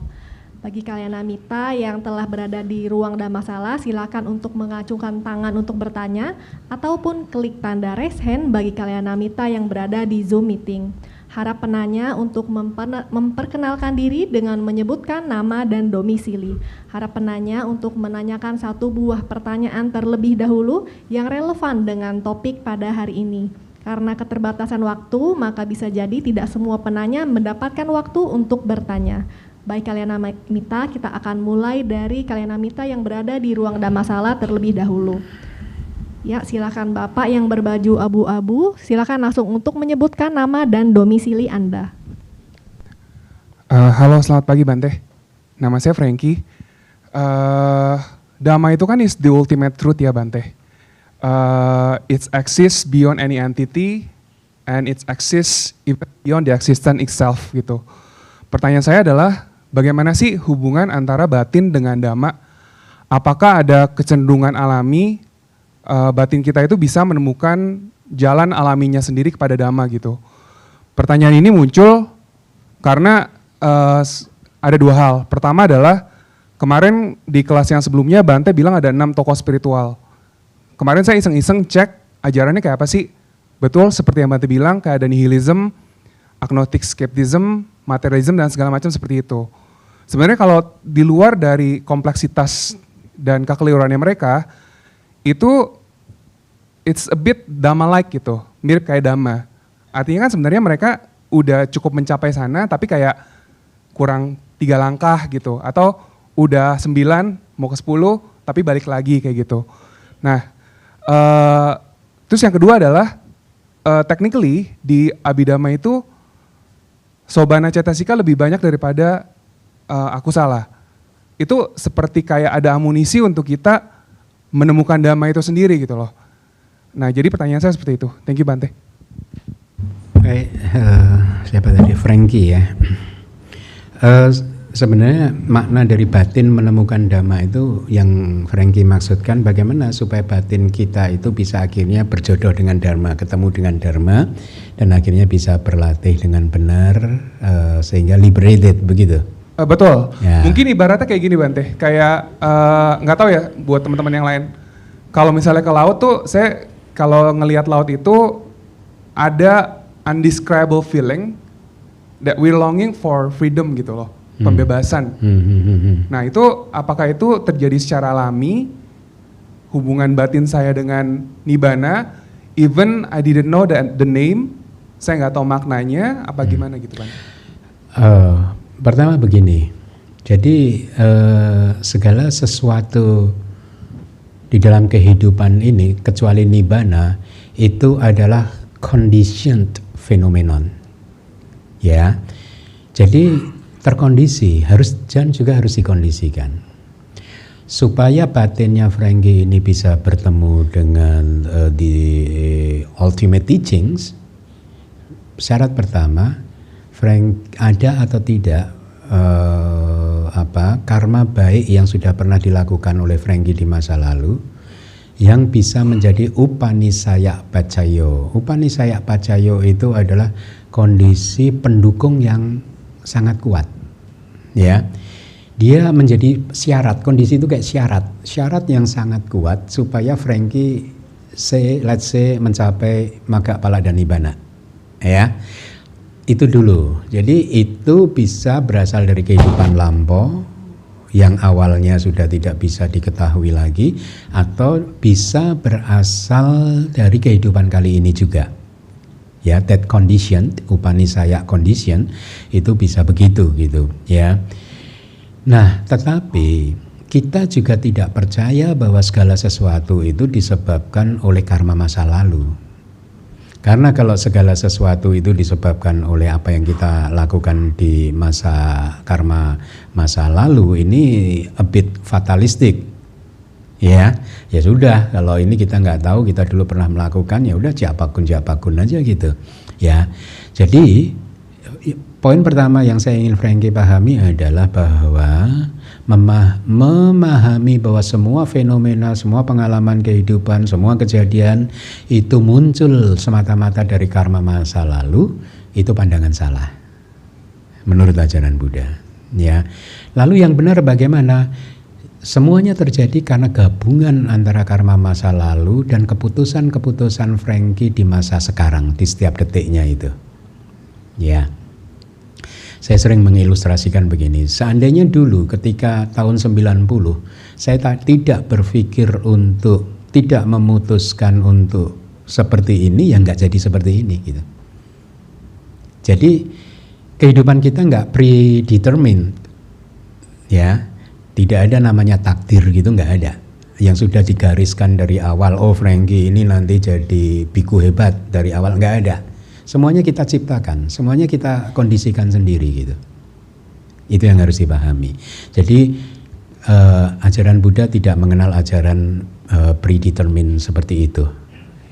Bagi Kalyanamita yang telah berada di ruang Dhammasala, silakan untuk mengacungkan tangan untuk bertanya ataupun klik tanda raise hand bagi Kalyanamita yang berada di Zoom meeting. Harap penanya untuk memperkenalkan diri dengan menyebutkan nama dan domisili. Harap penanya untuk menanyakan satu buah pertanyaan terlebih dahulu yang relevan dengan topik pada hari ini. Karena keterbatasan waktu, maka bisa jadi tidak semua penanya mendapatkan waktu untuk bertanya. Baik Kalyanamita, kita akan mulai dari Kalyanamita yang berada di ruang Dhammasala terlebih dahulu. Ya, silakan Bapak yang berbaju abu-abu, silakan langsung untuk menyebutkan nama dan domisili Anda. Halo, selamat pagi Bante. Nama saya Frankie. Dhamma itu kan is the ultimate truth ya Bante. It exists beyond any entity and it exists even beyond the existence itself gitu. Pertanyaan saya adalah bagaimana sih hubungan antara batin dengan Dhamma? Apakah ada kecenderungan alami batin kita itu bisa menemukan jalan alaminya sendiri kepada Dhamma gitu? Pertanyaan ini muncul karena ada dua hal. Pertama adalah kemarin di kelas yang sebelumnya Bante bilang ada 6 tokoh spiritual. Kemarin saya iseng-iseng cek ajarannya kayak apa sih? Betul seperti yang Bante bilang, kayak ada nihilism, agnostic skepticism, materialism dan segala macam seperti itu. Sebenarnya kalau di luar dari kompleksitas dan kekeliruannya mereka, itu it's a bit Dhamma-like gitu, mirip kayak Dhamma. Artinya kan sebenarnya mereka udah cukup mencapai sana, tapi kayak kurang 3 langkah gitu, atau udah 9 mau ke 10, tapi balik lagi kayak gitu. Nah, terus yang kedua adalah technically di Abhidhamma itu Sobhana Cetasika lebih banyak daripada aku salah. Itu seperti kayak ada amunisi untuk kita menemukan Dhamma itu sendiri gitu loh. Nah jadi pertanyaan saya seperti itu. Thank you Bante. Baik, siapa tadi? Frankie ya. Sebenarnya makna dari batin menemukan Dhamma itu yang Frankie maksudkan bagaimana supaya batin kita itu bisa akhirnya berjodoh dengan Dharma, ketemu dengan Dharma dan akhirnya bisa berlatih dengan benar sehingga liberated begitu. Betul. Ya. Mungkin ibaratnya kayak gini Bante, kayak nggak tahu ya buat teman-teman yang lain. Kalau misalnya ke laut tuh, saya kalau ngelihat laut itu ada undescribable feeling that we're longing for freedom gitu loh, pembebasan. Nah itu apakah itu terjadi secara alami, hubungan batin saya dengan Nibbana, even I didn't know the name, saya nggak tahu maknanya, apa gimana gitu Bante? Pertama begini, jadi segala sesuatu di dalam kehidupan ini kecuali Nibbana itu adalah conditioned phenomenon, ya. Jadi terkondisi, dan juga harus dikondisikan. Supaya batinnya Frankie ini bisa bertemu dengan the ultimate teachings, syarat pertama, ada atau tidak karma baik yang sudah pernah dilakukan oleh Frankie di masa lalu yang bisa menjadi Upanisaya Pacayo. Upanisaya Pacayo itu adalah kondisi pendukung yang sangat kuat, ya. Dia menjadi syarat, kondisi itu kayak syarat yang sangat kuat supaya Frankie let's say mencapai Magga Phala dan Nibbana, ya. Itu dulu. Jadi itu bisa berasal dari kehidupan lampau yang awalnya sudah tidak bisa diketahui lagi, atau bisa berasal dari kehidupan kali ini juga. Ya, that condition, Upanisaya condition itu bisa begitu gitu, ya. Nah, tetapi kita juga tidak percaya bahwa segala sesuatu itu disebabkan oleh karma masa lalu. Karena kalau segala sesuatu itu disebabkan oleh apa yang kita lakukan di masa karma masa lalu, ini a bit fatalistik. Ya sudah, kalau ini kita nggak tahu, kita dulu pernah melakukan, ya udah japakun aja gitu. Ya. Jadi poin pertama yang saya ingin Frankie pahami adalah bahwa memahami bahwa semua fenomena, semua pengalaman kehidupan, semua kejadian itu muncul semata-mata dari karma masa lalu, itu pandangan salah menurut ajaran Buddha. Ya. Lalu yang benar bagaimana? Semuanya terjadi karena gabungan antara karma masa lalu dan keputusan-keputusan Frankie di masa sekarang, di setiap detiknya itu. Ya. Saya sering mengilustrasikan begini, seandainya dulu ketika tahun 90, saya tidak berpikir untuk, tidak memutuskan untuk seperti ini, ya nggak jadi seperti ini gitu. Jadi kehidupan kita nggak predetermined, ya, tidak ada namanya takdir gitu, nggak ada. Yang sudah digariskan dari awal, oh Frankie ini nanti jadi biku hebat dari awal, nggak ada. Semuanya kita ciptakan, semuanya kita kondisikan sendiri gitu. Itu yang harus dipahami. Jadi ajaran Buddha tidak mengenal ajaran predetermined seperti itu.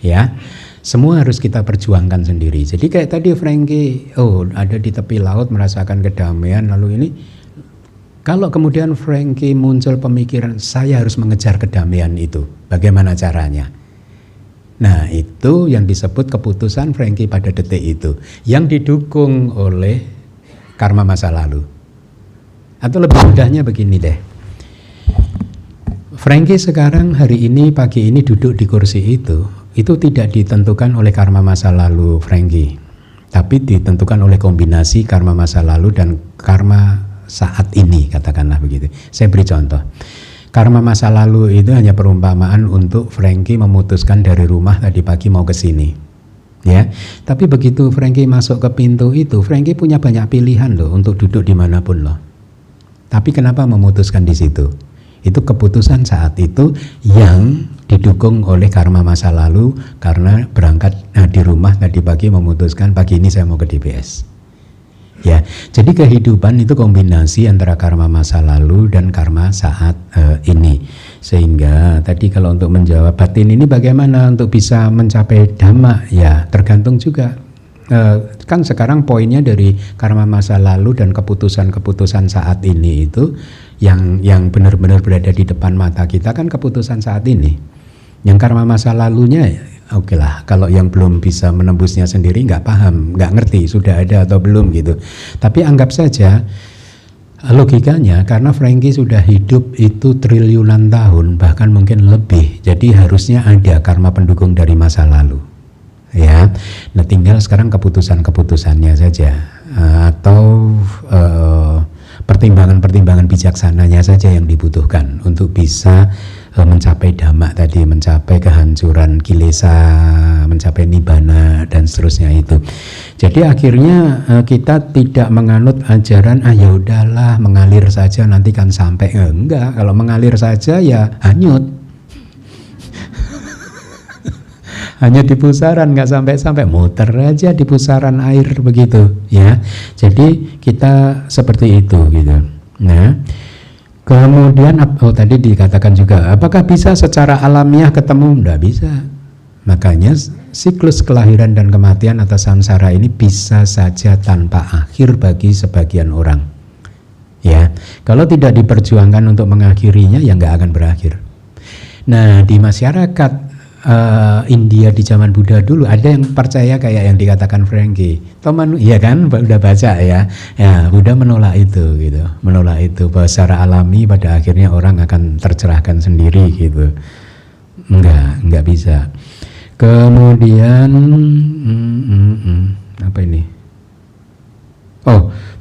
Ya, semua harus kita perjuangkan sendiri. Jadi kayak tadi Frankie, ada di tepi laut merasakan kedamaian, lalu ini. Kalau kemudian Frankie muncul pemikiran, saya harus mengejar kedamaian itu, bagaimana caranya? Nah, itu yang disebut keputusan Frankie pada detik itu, yang didukung oleh karma masa lalu. Atau lebih mudahnya begini deh, Frankie sekarang hari ini, pagi ini duduk di kursi itu tidak ditentukan oleh karma masa lalu Frankie, tapi ditentukan oleh kombinasi karma masa lalu dan karma saat ini, katakanlah begitu. Saya beri contoh. Karma masa lalu itu hanya perumpamaan untuk Frankie memutuskan dari rumah tadi pagi mau ke sini. Ya. Tapi begitu Frankie masuk ke pintu itu, Frankie punya banyak pilihan loh untuk duduk dimanapun loh. Tapi kenapa memutuskan di situ? Itu keputusan saat itu yang didukung oleh karma masa lalu, karena berangkat di rumah tadi pagi memutuskan pagi ini saya mau ke DBS. Ya, jadi kehidupan itu kombinasi antara karma masa lalu dan karma saat ini. Sehingga tadi kalau untuk menjawab batin ini bagaimana untuk bisa mencapai dhamma, ya tergantung juga. Kan sekarang poinnya dari karma masa lalu dan keputusan-keputusan saat ini itu yang benar-benar berada di depan mata kita kan keputusan saat ini. Yang karma masa lalunya, oke lah, kalau yang belum bisa menembusnya sendiri nggak paham, nggak ngerti sudah ada atau belum gitu. Tapi anggap saja logikanya, karena Frankie sudah hidup itu triliunan tahun, bahkan mungkin lebih, jadi harusnya ada karma pendukung dari masa lalu. Ya, nah tinggal sekarang keputusan-keputusannya saja, atau pertimbangan-pertimbangan bijaksananya saja yang dibutuhkan untuk bisa mencapai dhamma tadi, mencapai kehancuran kilesa, mencapai nibbana dan seterusnya itu. Jadi akhirnya kita tidak menganut ajaran ya udahlah mengalir saja nanti kan sampai. Enggak, kalau mengalir saja ya hanyut. Hanya di pusaran, nggak sampai-sampai, muter aja di pusaran air begitu ya. Jadi kita seperti itu gitu. Nah, kemudian tadi dikatakan juga, apakah bisa secara alamiah ketemu? Nggak bisa. Makanya siklus kelahiran dan kematian atau samsara ini bisa saja tanpa akhir bagi sebagian orang. Ya, kalau tidak diperjuangkan untuk mengakhirinya, ya nggak akan berakhir. Nah, di masyarakat India di zaman Buddha dulu ada yang percaya kayak yang dikatakan Frankie. Iya kan, udah baca ya. Ya, Buddha menolak itu gitu. Menolak itu bahwa secara alami pada akhirnya orang akan tercerahkan sendiri gitu. Enggak bisa. Kemudian apa ini?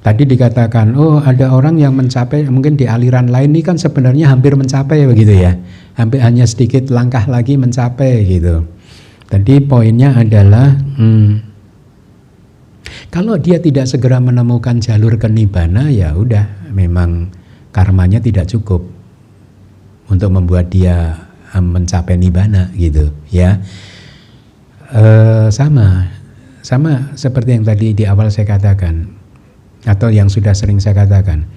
Tadi dikatakan, ada orang yang mencapai, mungkin di aliran lain ini kan sebenarnya hampir mencapai begitu ya, hampir hanya sedikit langkah lagi mencapai gitu. Tadi poinnya adalah, kalau dia tidak segera menemukan jalur ke nibbana, ya udah, memang karmanya tidak cukup untuk membuat dia mencapai nibbana gitu ya. Sama seperti yang tadi di awal saya katakan, atau yang sudah sering saya katakan.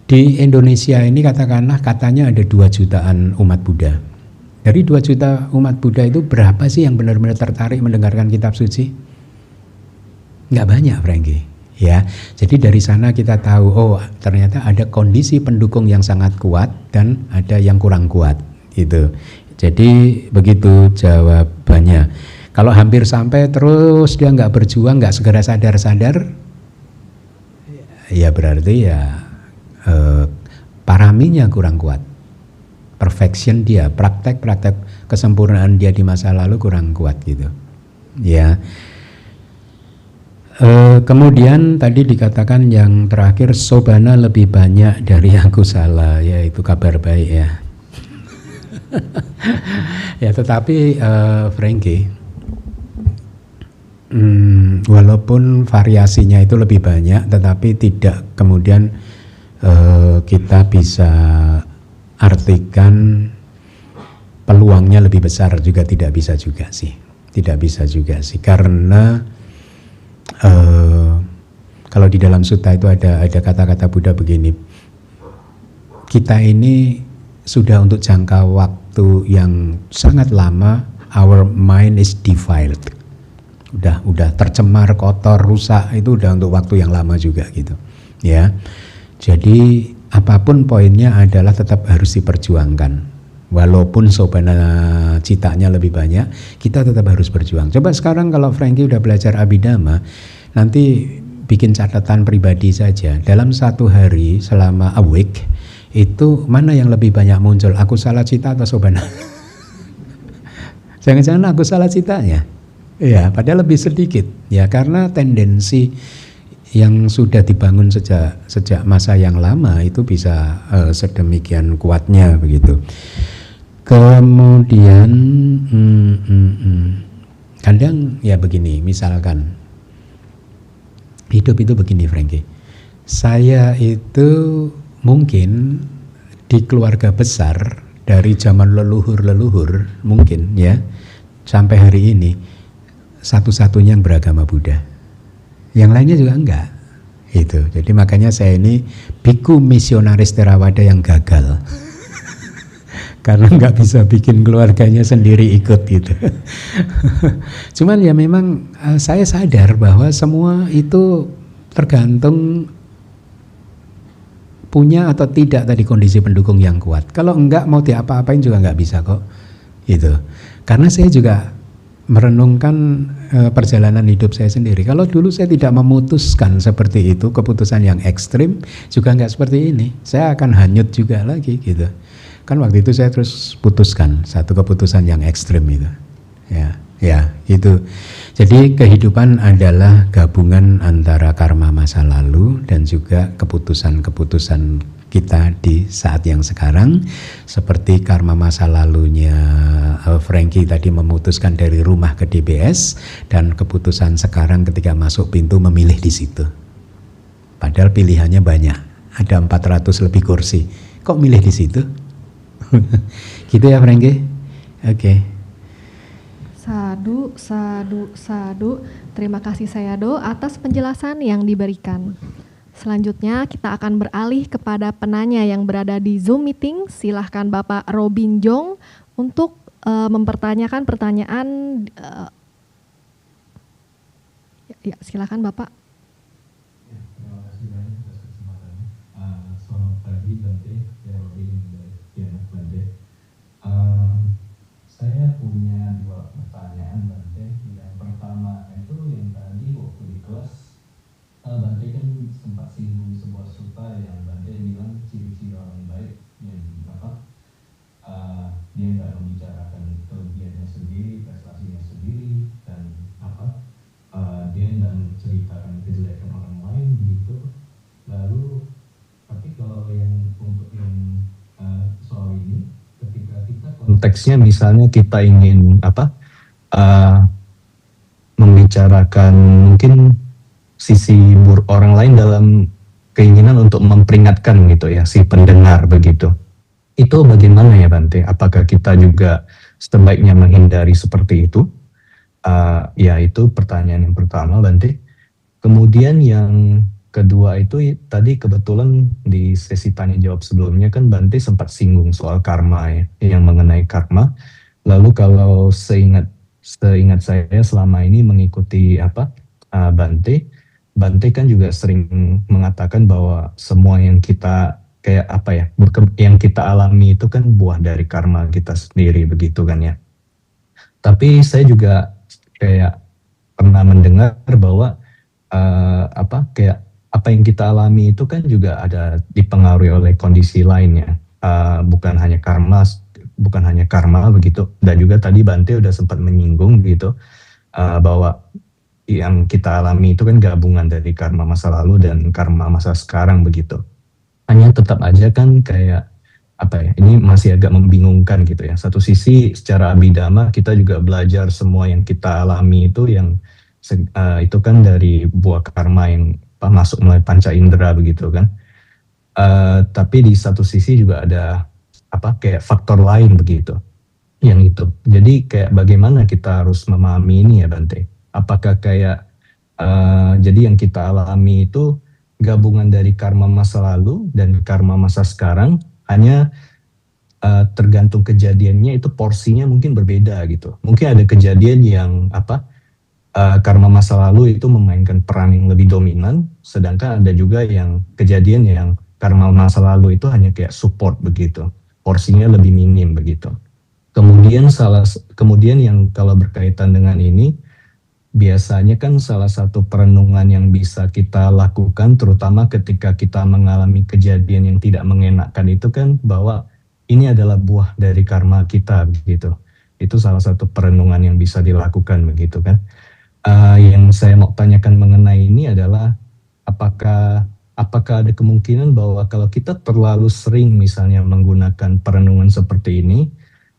Di Indonesia ini katakanlah katanya ada 2 jutaan umat Buddha. Dari 2 juta umat Buddha itu berapa sih yang benar-benar tertarik mendengarkan kitab suci? Nggak banyak, Frankie. Ya, jadi dari sana kita tahu, oh ternyata ada kondisi pendukung yang sangat kuat dan ada yang kurang kuat, gitu. Jadi begitu jawabannya. Kalau hampir sampai terus dia nggak berjuang, nggak segera sadar-sadar, ya berarti ya paraminya kurang kuat. Perfection dia, praktek-praktek kesempurnaan dia di masa lalu kurang kuat gitu. Ya. Kemudian tadi dikatakan yang terakhir sobana lebih banyak dari aku salah, yaitu kabar baik ya. Ya tetapi Frankie, walaupun variasinya itu lebih banyak, tetapi tidak kemudian kita bisa artikan peluangnya lebih besar juga, tidak bisa juga sih, karena kalau di dalam sutta itu ada kata-kata Buddha begini, kita ini sudah untuk jangka waktu yang sangat lama, our mind is defiled, udah tercemar, kotor, rusak, itu udah untuk waktu yang lama juga gitu ya. Jadi apapun poinnya adalah tetap harus diperjuangkan. Walaupun sobana citanya lebih banyak, kita tetap harus berjuang. Coba sekarang kalau Frankie udah belajar Abhidhamma, nanti bikin catatan pribadi saja. Dalam 1 hari selama a week, itu mana yang lebih banyak muncul, aku salah cita atau sobana? Jangan-jangan aku salah citanya. Ya, padahal lebih sedikit. Ya, karena tendensi yang sudah dibangun sejak masa yang lama itu bisa sedemikian kuatnya begitu. Kemudian kadang ya begini, misalkan hidup itu begini Frankie, saya itu mungkin di keluarga besar dari zaman leluhur mungkin ya sampai hari ini satu-satunya yang beragama Buddha, yang lainnya juga enggak itu. Jadi makanya saya ini biku misionaris Theravada yang gagal karena nggak bisa bikin keluarganya sendiri ikut gitu. Cuman ya memang saya sadar bahwa semua itu tergantung punya atau tidak tadi kondisi pendukung yang kuat. Kalau enggak mau diapa-apain juga nggak bisa kok gitu. Karena saya juga merenungkan perjalanan hidup saya sendiri. Kalau dulu saya tidak memutuskan seperti itu, keputusan yang ekstrim, juga nggak seperti ini. Saya akan hanyut juga lagi gitu. Kan waktu itu saya terus putuskan satu keputusan yang ekstrim itu. Ya, itu. Jadi kehidupan adalah gabungan antara karma masa lalu dan juga keputusan-keputusan kita di saat yang sekarang. Seperti karma masa lalunya Frankie tadi memutuskan dari rumah ke DBS, dan keputusan sekarang ketika masuk pintu memilih di situ. Padahal pilihannya banyak, ada 400 lebih kursi. Kok milih di situ? Gitu ya Frankie? Oke. Sadu. Terima kasih Sayadaw atas penjelasan yang diberikan. Selanjutnya kita akan beralih kepada penanya yang berada di Zoom meeting. Silahkan Bapak Robin Jong untuk mempertanyakan pertanyaan. Ya, silakan Bapak. Terima kasih banyak atas kesempatannya. Selamat pagi Bante, saya Robin dari Tianak Bante. Saya punya 2 pertanyaan Bante. Yang pertama itu yang tadi waktu di kelas Bante kan sempat singgung sebuah sutta yang Bante bilang ciri-ciri orang baik yang dia nggak membicarakan kelebihannya sendiri, prestasinya sendiri, dan dia nggak menceritakan kejelekan orang lain begitu. Lalu tapi kalau yang untuk yang soal ini, ketika kita konteksnya misalnya kita ingin membicarakan mungkin sisi buruk orang lain dalam keinginan untuk memperingatkan gitu ya si pendengar begitu. Itu bagaimana ya Bante? Apakah kita juga sebaiknya menghindari seperti itu? Ya itu pertanyaan yang pertama, Bante. Kemudian yang kedua itu tadi kebetulan di sesi tanya jawab sebelumnya kan Bante sempat singgung soal karma ya, yang mengenai karma. Lalu kalau seingat saya selama ini mengikuti Bante, Bante kan juga sering mengatakan bahwa semua yang kita kayak yang kita alami itu kan buah dari karma kita sendiri begitu kan ya. Tapi saya juga kayak pernah mendengar bahwa kayak apa yang kita alami itu kan juga ada dipengaruhi oleh kondisi lainnya, bukan hanya karma begitu. Dan juga tadi Bante udah sempat menyinggung gitu, bahwa yang kita alami itu kan gabungan dari karma masa lalu dan karma masa sekarang begitu. Hanya tetap aja kan kayak ini masih agak membingungkan gitu ya. Satu sisi secara abhidhamma kita juga belajar semua yang kita alami itu itu kan dari buah karma yang masuk melalui panca indera begitu kan. Tapi di satu sisi juga ada kayak faktor lain begitu yang itu. Jadi kayak bagaimana kita harus memahami ini ya Bante? Apakah kayak jadi yang kita alami itu gabungan dari karma masa lalu dan karma masa sekarang, hanya tergantung kejadiannya itu porsinya mungkin berbeda gitu. Mungkin ada kejadian yang karma masa lalu itu memainkan peran yang lebih dominan, sedangkan ada juga yang kejadian yang karma masa lalu itu hanya kayak support begitu, porsinya lebih minim begitu. Kemudian yang kalau berkaitan dengan ini, biasanya kan salah satu perenungan yang bisa kita lakukan, terutama ketika kita mengalami kejadian yang tidak mengenakan itu kan, bahwa ini adalah buah dari karma kita begitu. Itu salah satu perenungan yang bisa dilakukan begitu kan. Yang saya mau tanyakan mengenai ini adalah apakah ada kemungkinan bahwa kalau kita terlalu sering misalnya menggunakan perenungan seperti ini,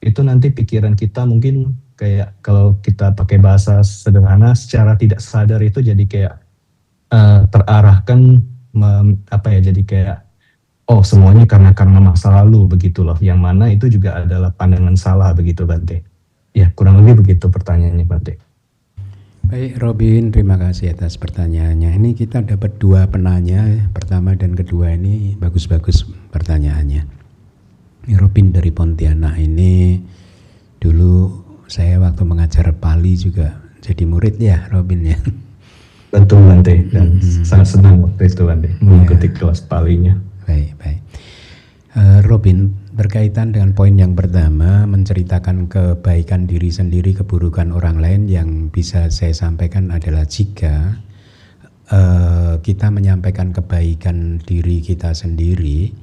itu nanti pikiran kita mungkin kayak, kalau kita pakai bahasa sederhana, secara tidak sadar itu jadi kayak terarahkan jadi kayak semuanya karena masa lalu begitu loh, yang mana itu juga adalah pandangan salah begitu Bante. Ya kurang lebih begitu pertanyaannya Bante. Baik Robin, terima kasih atas pertanyaannya. Ini kita dapat dua penanya, pertama dan kedua ini bagus-bagus pertanyaannya. Robin dari Pontianak ini, dulu saya waktu mengajar Pali juga jadi murid ya Robin ya. Betul Bante, dan sangat senang waktu itu Bante mengikuti kelas Palinya. Baik. Robin, berkaitan dengan poin yang pertama, menceritakan kebaikan diri sendiri, keburukan orang lain, yang bisa saya sampaikan adalah jika kita menyampaikan kebaikan diri kita sendiri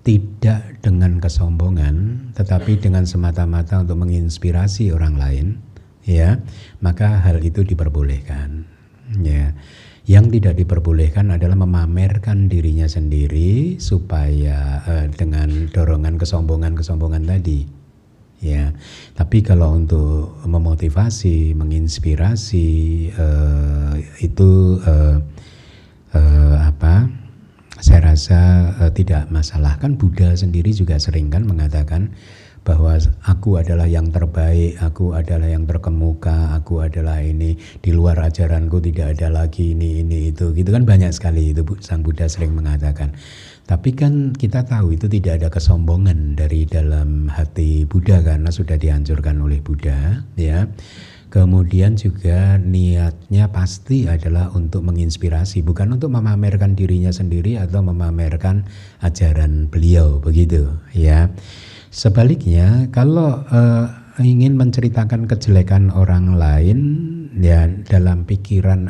tidak dengan kesombongan, tetapi dengan semata-mata untuk menginspirasi orang lain, ya, maka hal itu diperbolehkan. Ya. Yang tidak diperbolehkan adalah memamerkan dirinya sendiri supaya dengan dorongan kesombongan tadi. Ya, tapi kalau untuk memotivasi, menginspirasi, itu saya rasa tidak masalah. Kan Buddha sendiri juga sering kan mengatakan bahwa aku adalah yang terbaik, aku adalah yang terkemuka, aku adalah ini, di luar ajaranku tidak ada lagi ini itu, gitu kan, banyak sekali itu Sang Buddha sering mengatakan. Tapi kan kita tahu itu tidak ada kesombongan dari dalam hati Buddha karena sudah dihancurkan oleh Buddha, ya. Kemudian juga niatnya pasti adalah untuk menginspirasi, bukan untuk memamerkan dirinya sendiri atau memamerkan ajaran beliau, begitu, ya. Sebaliknya, kalau ingin menceritakan kejelekan orang lain, ya dalam pikiran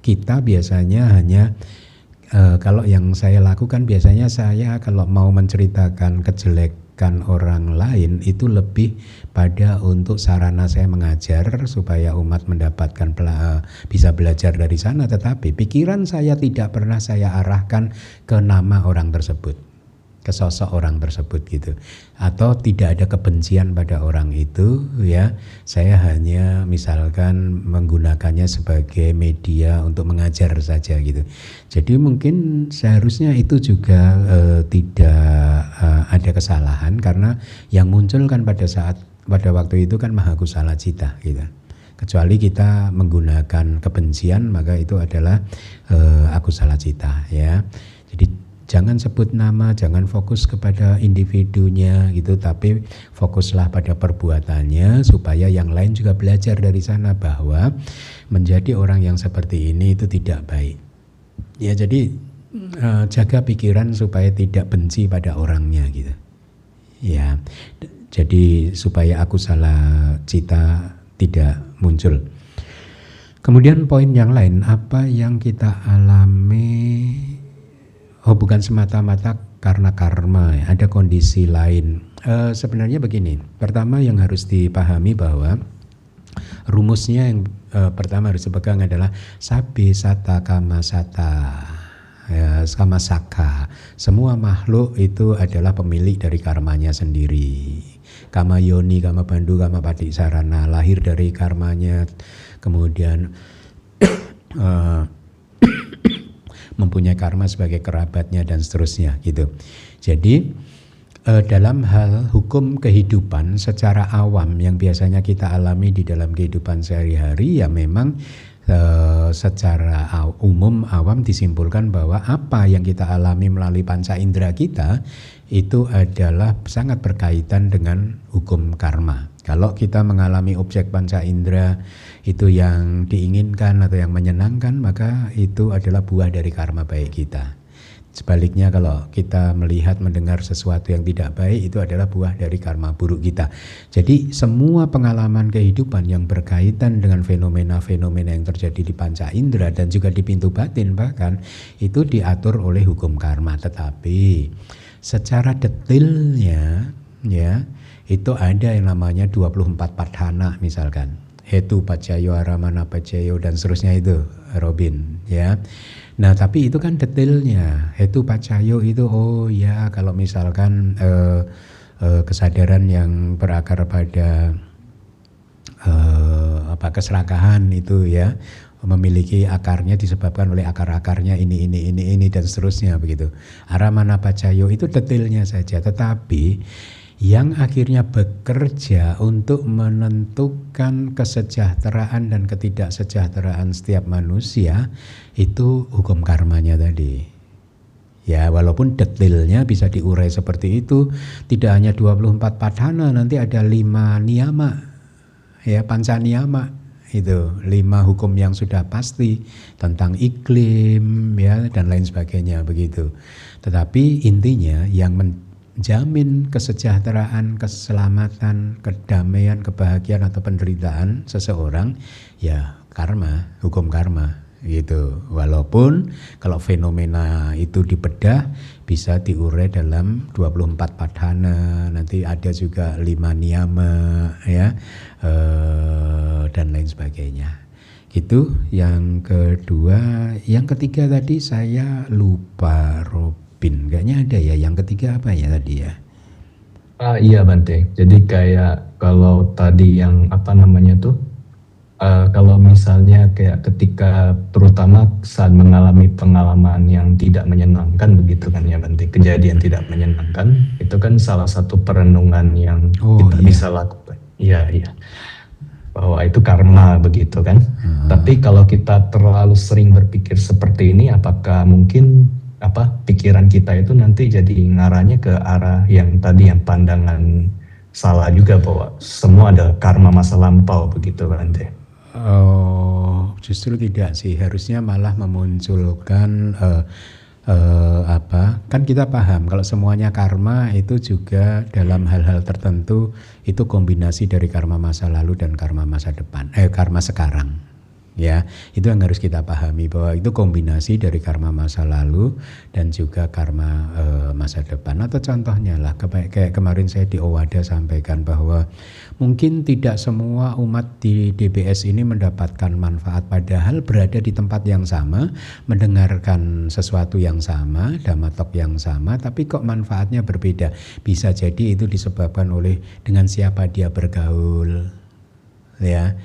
kita biasanya hanya kalau yang saya lakukan biasanya, saya kalau mau menceritakan kejelekan orang lain itu lebih pada untuk sarana saya mengajar supaya umat mendapatkan bisa belajar dari sana, tetapi pikiran saya tidak pernah saya arahkan ke nama orang tersebut, ke sosok orang tersebut gitu, atau tidak ada kebencian pada orang itu, ya. Saya hanya misalkan menggunakannya sebagai media untuk mengajar saja gitu. Jadi mungkin seharusnya itu juga tidak ada kesalahan, karena yang muncul kan pada waktu itu kan mahakusala cita gitu. Kecuali kita menggunakan kebencian, maka itu adalah akusala cita, ya. Jadi jangan sebut nama, jangan fokus kepada individunya gitu, tapi fokuslah pada perbuatannya supaya yang lain juga belajar dari sana bahwa menjadi orang yang seperti ini itu tidak baik. Ya, jadi jaga pikiran supaya tidak benci pada orangnya gitu. Ya, jadi supaya akusala cita tidak muncul. Kemudian poin yang lain, apa yang kita alami, bukan semata-mata karena karma, ada kondisi lain. Sebenarnya begini, pertama yang harus dipahami bahwa rumusnya yang pertama harus dipegang adalah sabe sata kama sata, ya, kama saka. Semua makhluk itu adalah pemilik dari karmanya sendiri. Kama yoni, kama bandu, kama padik sarana, lahir dari karmanya, kemudian mempunyai karma sebagai kerabatnya dan seterusnya gitu. Jadi dalam hal hukum kehidupan secara awam yang biasanya kita alami di dalam kehidupan sehari-hari, ya memang secara umum awam disimpulkan bahwa apa yang kita alami melalui panca indera kita itu adalah sangat berkaitan dengan hukum karma. Kalau kita mengalami objek panca indera itu yang diinginkan atau yang menyenangkan, maka itu adalah buah dari karma baik kita. Sebaliknya kalau kita melihat mendengar sesuatu yang tidak baik, itu adalah buah dari karma buruk kita. Jadi semua pengalaman kehidupan yang berkaitan dengan fenomena-fenomena yang terjadi di panca indera dan juga di pintu batin bahkan, itu diatur oleh hukum karma. Tetapi secara detailnya ya, itu ada yang namanya 24 padhana misalkan. Hetu pacayo, aramana pacayo dan seterusnya itu, Robin, ya. Nah, tapi itu kan detailnya. Hetu pacayo itu, oh ya, kalau misalkan kesadaran yang berakar pada keserakahan itu ya, memiliki akarnya disebabkan oleh akar-akarnya ini dan seterusnya begitu. Aramana pacayo itu detailnya saja, tetapi yang akhirnya bekerja untuk menentukan kesejahteraan dan ketidaksejahteraan setiap manusia itu hukum karmanya tadi. Ya, walaupun detailnya bisa diurai seperti itu, tidak hanya 24 padhana, nanti ada 5 niyama, ya, panca niyama itu, 5 hukum yang sudah pasti tentang iklim, ya, dan lain sebagainya begitu. Tetapi intinya yang menjamin kesejahteraan, keselamatan, kedamaian, kebahagiaan atau penderitaan seseorang, ya karma, hukum karma gitu. Walaupun kalau fenomena itu dibedah bisa diurai dalam 24 padhana, nanti ada juga 5 niyama ya, dan lain sebagainya. Gitu yang kedua. Yang ketiga tadi saya lupa, kayaknya ada ya, yang ketiga apa ya tadi ya? Iya Bante, jadi kayak kalau tadi yang kalau misalnya kayak ketika terutama saat mengalami pengalaman yang tidak menyenangkan begitu kan ya Bante, kejadian tidak menyenangkan, itu kan salah satu perenungan yang kita bisa lakukan. Iya, bahwa itu karma begitu kan. Tapi kalau kita terlalu sering berpikir seperti ini, apakah mungkin pikiran kita itu nanti jadi ngarahnya ke arah yang tadi, yang pandangan salah juga bahwa semua ada karma masa lampau begitu Bante? Oh, justru tidak sih, harusnya malah memunculkan kan kita paham kalau semuanya karma itu juga dalam hal-hal tertentu itu kombinasi dari karma masa lalu dan karma masa depan, karma sekarang. Ya, itu yang harus kita pahami bahwa itu kombinasi dari karma masa lalu dan juga karma masa depan. Atau contohnya lah kayak kemarin saya di Owada sampaikan bahwa mungkin tidak semua umat di DBS ini mendapatkan manfaat padahal berada di tempat yang sama, mendengarkan sesuatu yang sama, dhammatalk yang sama, tapi kok manfaatnya berbeda. Bisa jadi itu disebabkan oleh dengan siapa dia bergaul, ya.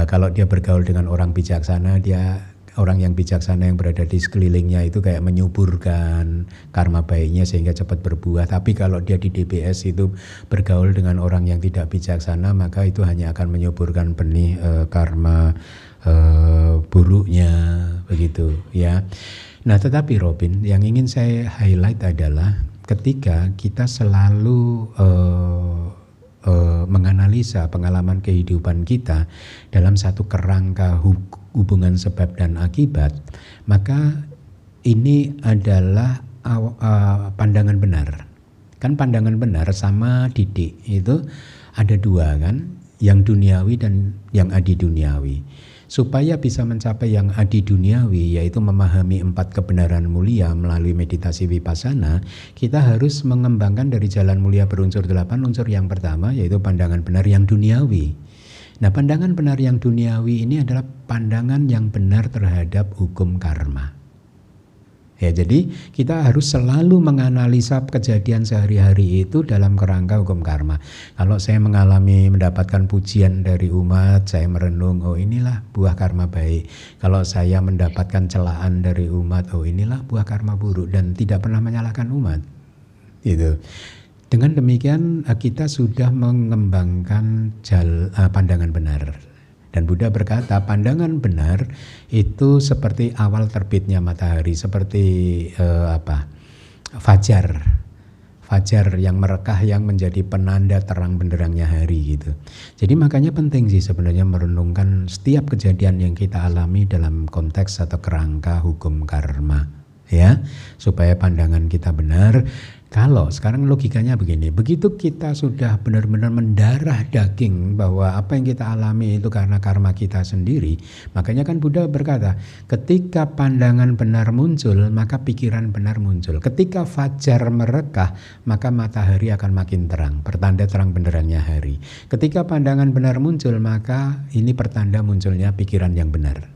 Kalau dia bergaul dengan orang bijaksana, dia orang yang bijaksana yang berada di sekelilingnya itu kayak menyuburkan karma baiknya sehingga cepat berbuah. Tapi kalau dia di DBS itu bergaul dengan orang yang tidak bijaksana, maka itu hanya akan menyuburkan benih karma buruknya, begitu ya. Nah, tetapi Robin, yang ingin saya highlight adalah ketika kita selalu menganalisa pengalaman kehidupan kita dalam satu kerangka hubungan sebab dan akibat, maka ini adalah pandangan benar. Kan pandangan benar sama didik itu ada dua kan, yang duniawi dan yang adi duniawi. Supaya bisa mencapai yang adi duniawi, yaitu memahami 4 kebenaran mulia melalui meditasi vipassana, kita harus mengembangkan dari jalan mulia berunsur 8 unsur yang pertama, yaitu pandangan benar yang duniawi. Nah, pandangan benar yang duniawi ini adalah pandangan yang benar terhadap hukum karma. Ya, jadi kita harus selalu menganalisa kejadian sehari-hari itu dalam kerangka hukum karma. Kalau saya mendapatkan pujian dari umat, saya merenung, oh inilah buah karma baik. Kalau saya mendapatkan celaan dari umat, oh inilah buah karma buruk, dan tidak pernah menyalahkan umat. Gitu. Dengan demikian kita sudah mengembangkan pandangan benar. Dan Buddha berkata pandangan benar itu seperti awal terbitnya matahari, seperti fajar yang merekah yang menjadi penanda terang benderangnya hari gitu. Jadi makanya penting sih sebenarnya merenungkan setiap kejadian yang kita alami dalam konteks atau kerangka hukum karma, ya, supaya pandangan kita benar. Kalau sekarang logikanya begini, begitu kita sudah benar-benar mendarah daging bahwa apa yang kita alami itu karena karma kita sendiri, makanya kan Buddha berkata, ketika pandangan benar muncul, maka pikiran benar muncul. Ketika fajar merekah, maka matahari akan makin terang, pertanda terang benderangnya hari. Ketika pandangan benar muncul, maka ini pertanda munculnya pikiran yang benar.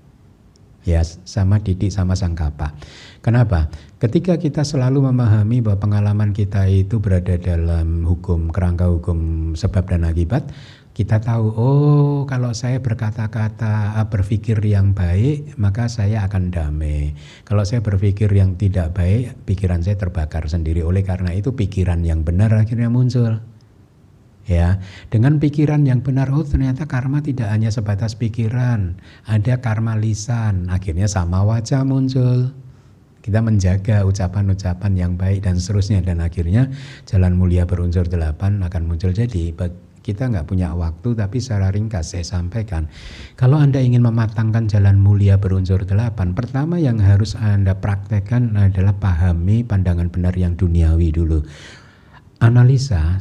Ya, sama didik sama sangkapa. Kenapa? Ketika kita selalu memahami bahwa pengalaman kita itu berada dalam kerangka hukum sebab dan akibat, kita tahu, oh kalau saya berkata-kata, berpikir yang baik, maka saya akan damai. Kalau saya berpikir yang tidak baik, pikiran saya terbakar sendiri. Oleh karena itu pikiran yang benar akhirnya muncul. Ya, dengan pikiran yang benar, oh ternyata karma tidak hanya sebatas pikiran, ada karma lisan, akhirnya sama wajah muncul. Kita menjaga ucapan-ucapan yang baik dan seterusnya, dan akhirnya jalan mulia berunsur 8 akan muncul. Jadi kita nggak punya waktu, tapi secara ringkas saya sampaikan, kalau Anda ingin mematangkan jalan mulia berunsur 8, pertama yang harus Anda praktekkan adalah pahami pandangan benar yang duniawi dulu. Analisa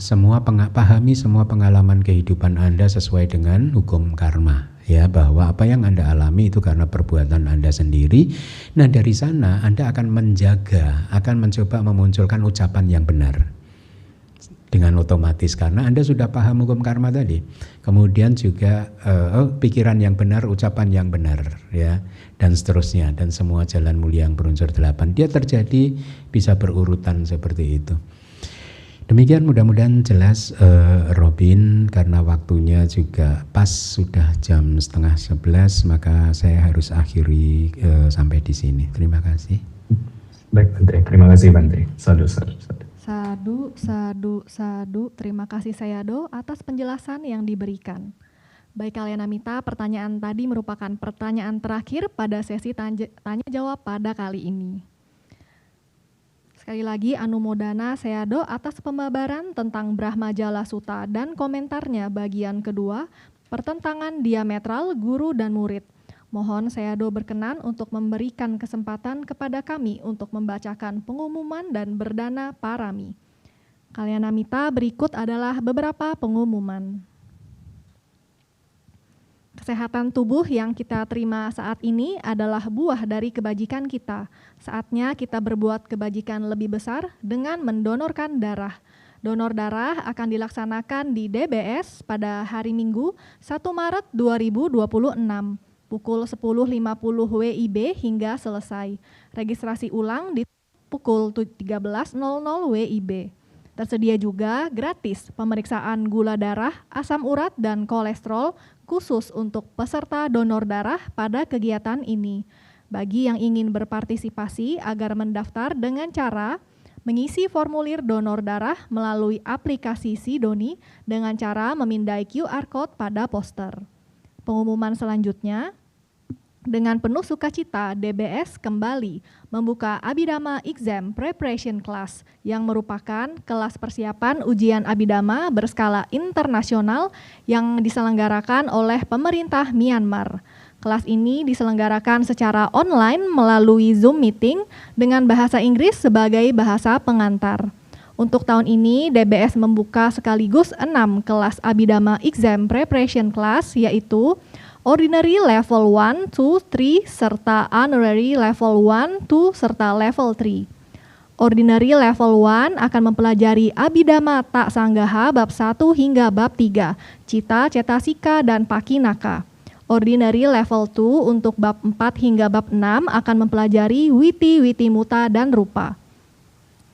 pahami semua pengalaman kehidupan Anda sesuai dengan hukum karma, ya, bahwa apa yang Anda alami itu karena perbuatan Anda sendiri. Nah, dari sana Anda akan mencoba memunculkan ucapan yang benar dengan otomatis karena Anda sudah paham hukum karma tadi. Kemudian juga pikiran yang benar, ucapan yang benar, ya, dan seterusnya, dan semua jalan mulia yang berunsur 8 dia terjadi bisa berurutan seperti itu. Demikian, mudah-mudahan jelas Robin, karena waktunya juga pas sudah jam 10:30, maka saya harus akhiri sampai di sini. Terima kasih. Baik Bante, terima kasih Bante. Sadu. Sadu. Terima kasih Sayadaw atas penjelasan yang diberikan. Baik Kalyanamita, pertanyaan tadi merupakan pertanyaan terakhir pada sesi tanya jawab pada kali ini. Sekali lagi Anumodana Sayadaw atas pembabaran tentang Brahmajala Sutta dan komentarnya bagian kedua, pertentangan diametral guru dan murid. Mohon Sayadaw berkenan untuk memberikan kesempatan kepada kami untuk membacakan pengumuman dan berdana parami. Kalyanamita, berikut adalah beberapa pengumuman. Kesehatan tubuh yang kita terima saat ini adalah buah dari kebajikan kita. Saatnya kita berbuat kebajikan lebih besar dengan mendonorkan darah. Donor darah akan dilaksanakan di DBS pada hari Minggu 1 Maret 2026, pukul 10.50 WIB hingga selesai. Registrasi ulang di pukul 13.00 WIB. Tersedia juga gratis pemeriksaan gula darah, asam urat, dan kolesterol khusus untuk peserta donor darah pada kegiatan ini. Bagi yang ingin berpartisipasi agar mendaftar dengan cara mengisi formulir donor darah melalui aplikasi Sidoni dengan cara memindai QR Code pada poster. Pengumuman selanjutnya, dengan penuh sukacita, DBS kembali membuka Abhidhamma Exam Preparation Class yang merupakan kelas persiapan ujian Abhidhamma berskala internasional yang diselenggarakan oleh pemerintah Myanmar. Kelas ini diselenggarakan secara online melalui Zoom meeting dengan bahasa Inggris sebagai bahasa pengantar. Untuk tahun ini, DBS membuka sekaligus 6 kelas Abhidhamma Exam Preparation Class, yaitu Ordinary Level 1, 2, 3, serta Honorary Level 1, 2, serta Level 3. Ordinary Level 1 akan mempelajari Abhidhamma Tak Sanggaha bab 1 hingga bab 3, Cita, Cetasika, dan Pakinaka. Ordinary Level 2 untuk bab 4 hingga bab 6 akan mempelajari Witi, Witimuta, dan Rupa.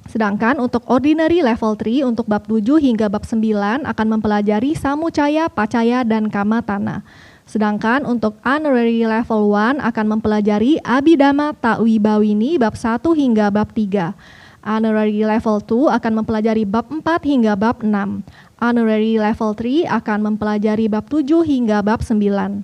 Sedangkan untuk Ordinary Level 3 untuk bab 7 hingga bab 9 akan mempelajari Samucaya, Pacaya, dan Kamatana. Sedangkan untuk Honorary Level 1 akan mempelajari Abhidhamma Tak Wibawini bab 1 hingga bab 3. Honorary Level 2 akan mempelajari bab 4 hingga bab 6. Honorary Level 3 akan mempelajari bab 7 hingga bab 9.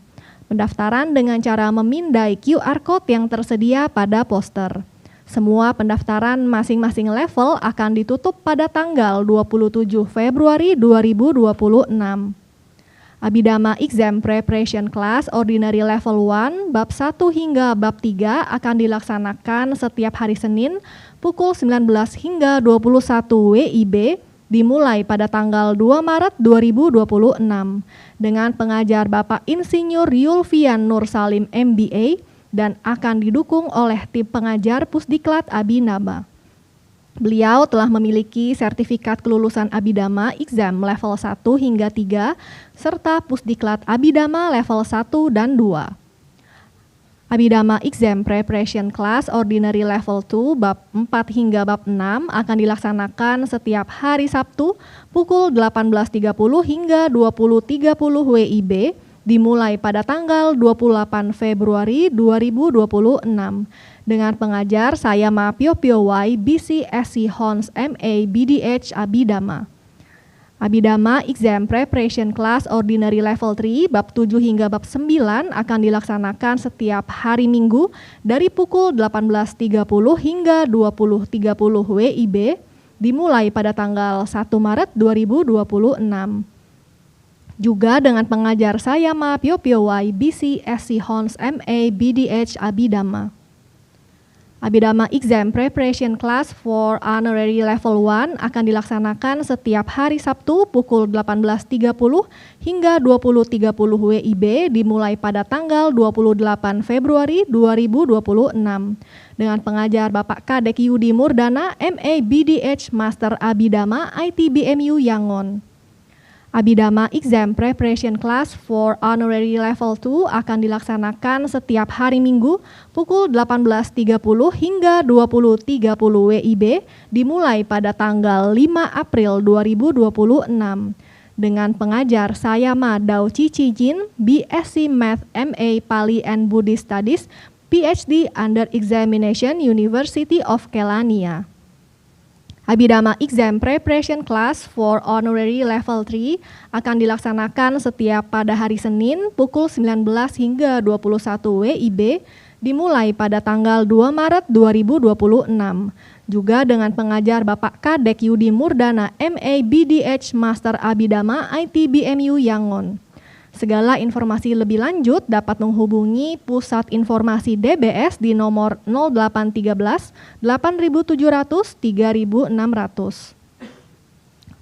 Pendaftaran dengan cara memindai QR Code yang tersedia pada poster. Semua pendaftaran masing-masing level akan ditutup pada tanggal 27 Februari 2026. Abhidhamma Exam Preparation Class Ordinary Level 1 bab 1 hingga bab 3 akan dilaksanakan setiap hari Senin pukul 19 hingga 21 WIB dimulai pada tanggal 2 Maret 2026 dengan pengajar Bapak Insinyur Yulfian Nur Salim MBA dan akan didukung oleh tim pengajar Pusdiklat Abhidhamma. Beliau telah memiliki sertifikat kelulusan Abhidhamma Exam level 1 hingga 3 serta Pusdiklat Abhidhamma level 1 dan 2. Abhidhamma Exam Preparation Class Ordinary Level 2 bab 4 hingga bab 6 akan dilaksanakan setiap hari Sabtu pukul 18.30 hingga 20.30 WIB dimulai pada tanggal 28 Februari 2026 dengan pengajar Sayama Pyopiowai BCSC Hons MA BDH Abhidhamma. Abhidhamma Exam Preparation Class Ordinary Level 3 bab 7 hingga bab 9 akan dilaksanakan setiap hari Minggu dari pukul 18.30 hingga 20.30 WIB dimulai pada tanggal 1 Maret 2026. Juga dengan pengajar Sayama Pyopiowai BCSC Hons MA BDH Abhidhamma. Abhidhamma Exam Preparation Class for Honorary Level 1 akan dilaksanakan setiap hari Sabtu pukul 18.30 hingga 20.30 WIB dimulai pada tanggal 28 Februari 2026 dengan pengajar Bapak Kadek Yudi Murdana MA BDH Master Abhidhamma ITBMU Yangon. Abhidhamma Exam Preparation Class for Honorary Level 2 akan dilaksanakan setiap hari Minggu pukul 18.30 hingga 20.30 WIB dimulai pada tanggal 5 April 2026 dengan pengajar Sayama Dao Cici Jin BSc Math MA Pali and Buddhist Studies PhD Under Examination University of Kelania. Abhidhamma Exam Preparation Class for Honorary Level 3 akan dilaksanakan setiap pada hari Senin pukul 19 hingga 21 WIB dimulai pada tanggal 2 Maret 2026. Juga dengan pengajar Bapak Kadek Yudi Murdana MA BDH Master Abhidhamma ITBMU Yangon. Segala informasi lebih lanjut dapat menghubungi Pusat Informasi DBS di nomor 0813 8700 3600.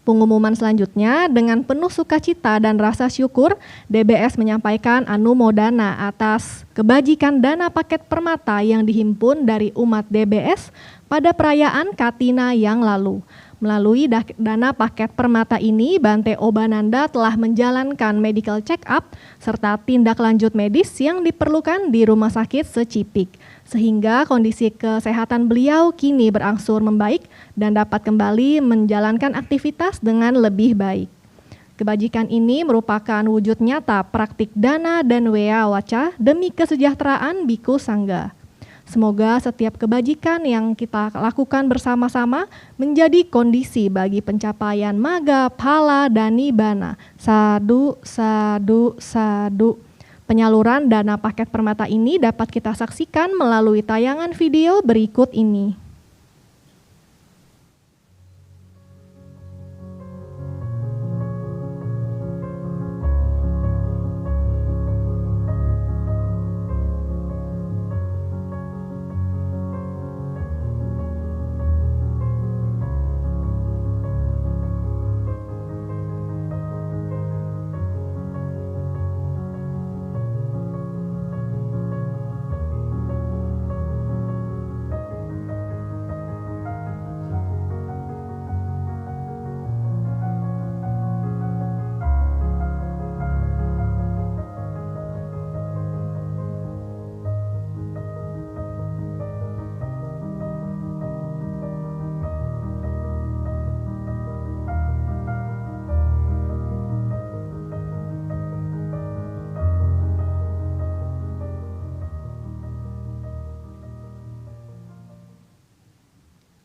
Pengumuman selanjutnya, dengan penuh sukacita dan rasa syukur, DBS menyampaikan anumodana atas kebajikan dana paket permata yang dihimpun dari umat DBS pada perayaan Katina yang lalu. Melalui dana paket permata ini, Bante Obananda telah menjalankan medical check-up serta tindak lanjut medis yang diperlukan di Rumah Sakit Secipik, sehingga kondisi kesehatan beliau kini berangsur membaik dan dapat kembali menjalankan aktivitas dengan lebih baik. Kebajikan ini merupakan wujud nyata praktik dana dan wea waca demi kesejahteraan Biku Sangga. Semoga setiap kebajikan yang kita lakukan bersama-sama menjadi kondisi bagi pencapaian maga, phala, dan nibbana. Sadu, sadu, sadu. Penyaluran dana paket permata ini dapat kita saksikan melalui tayangan video berikut ini.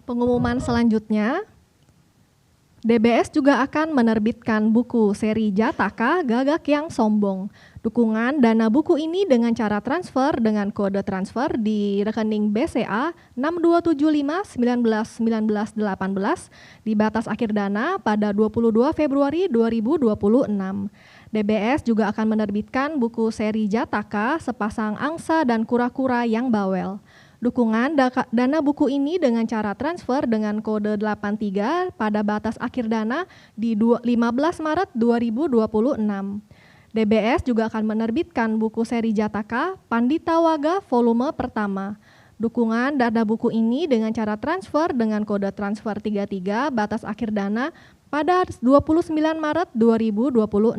Pengumuman selanjutnya, DBS juga akan menerbitkan buku seri Jataka Gagak yang Sombong. Dukungan dana buku ini dengan cara transfer dengan kode transfer di rekening BCA 6275191918 di batas akhir dana pada 22 Februari 2026. DBS juga akan menerbitkan buku seri Jataka Sepasang Angsa dan Kura-Kura yang Bawel. Dukungan dana buku ini dengan cara transfer dengan kode 83 pada batas akhir dana di 15 Maret 2026. DBS juga akan menerbitkan buku seri Jataka Pandita Waga volume pertama. Dukungan dana buku ini dengan cara transfer dengan kode transfer 33 batas akhir dana pada 29 Maret 2026.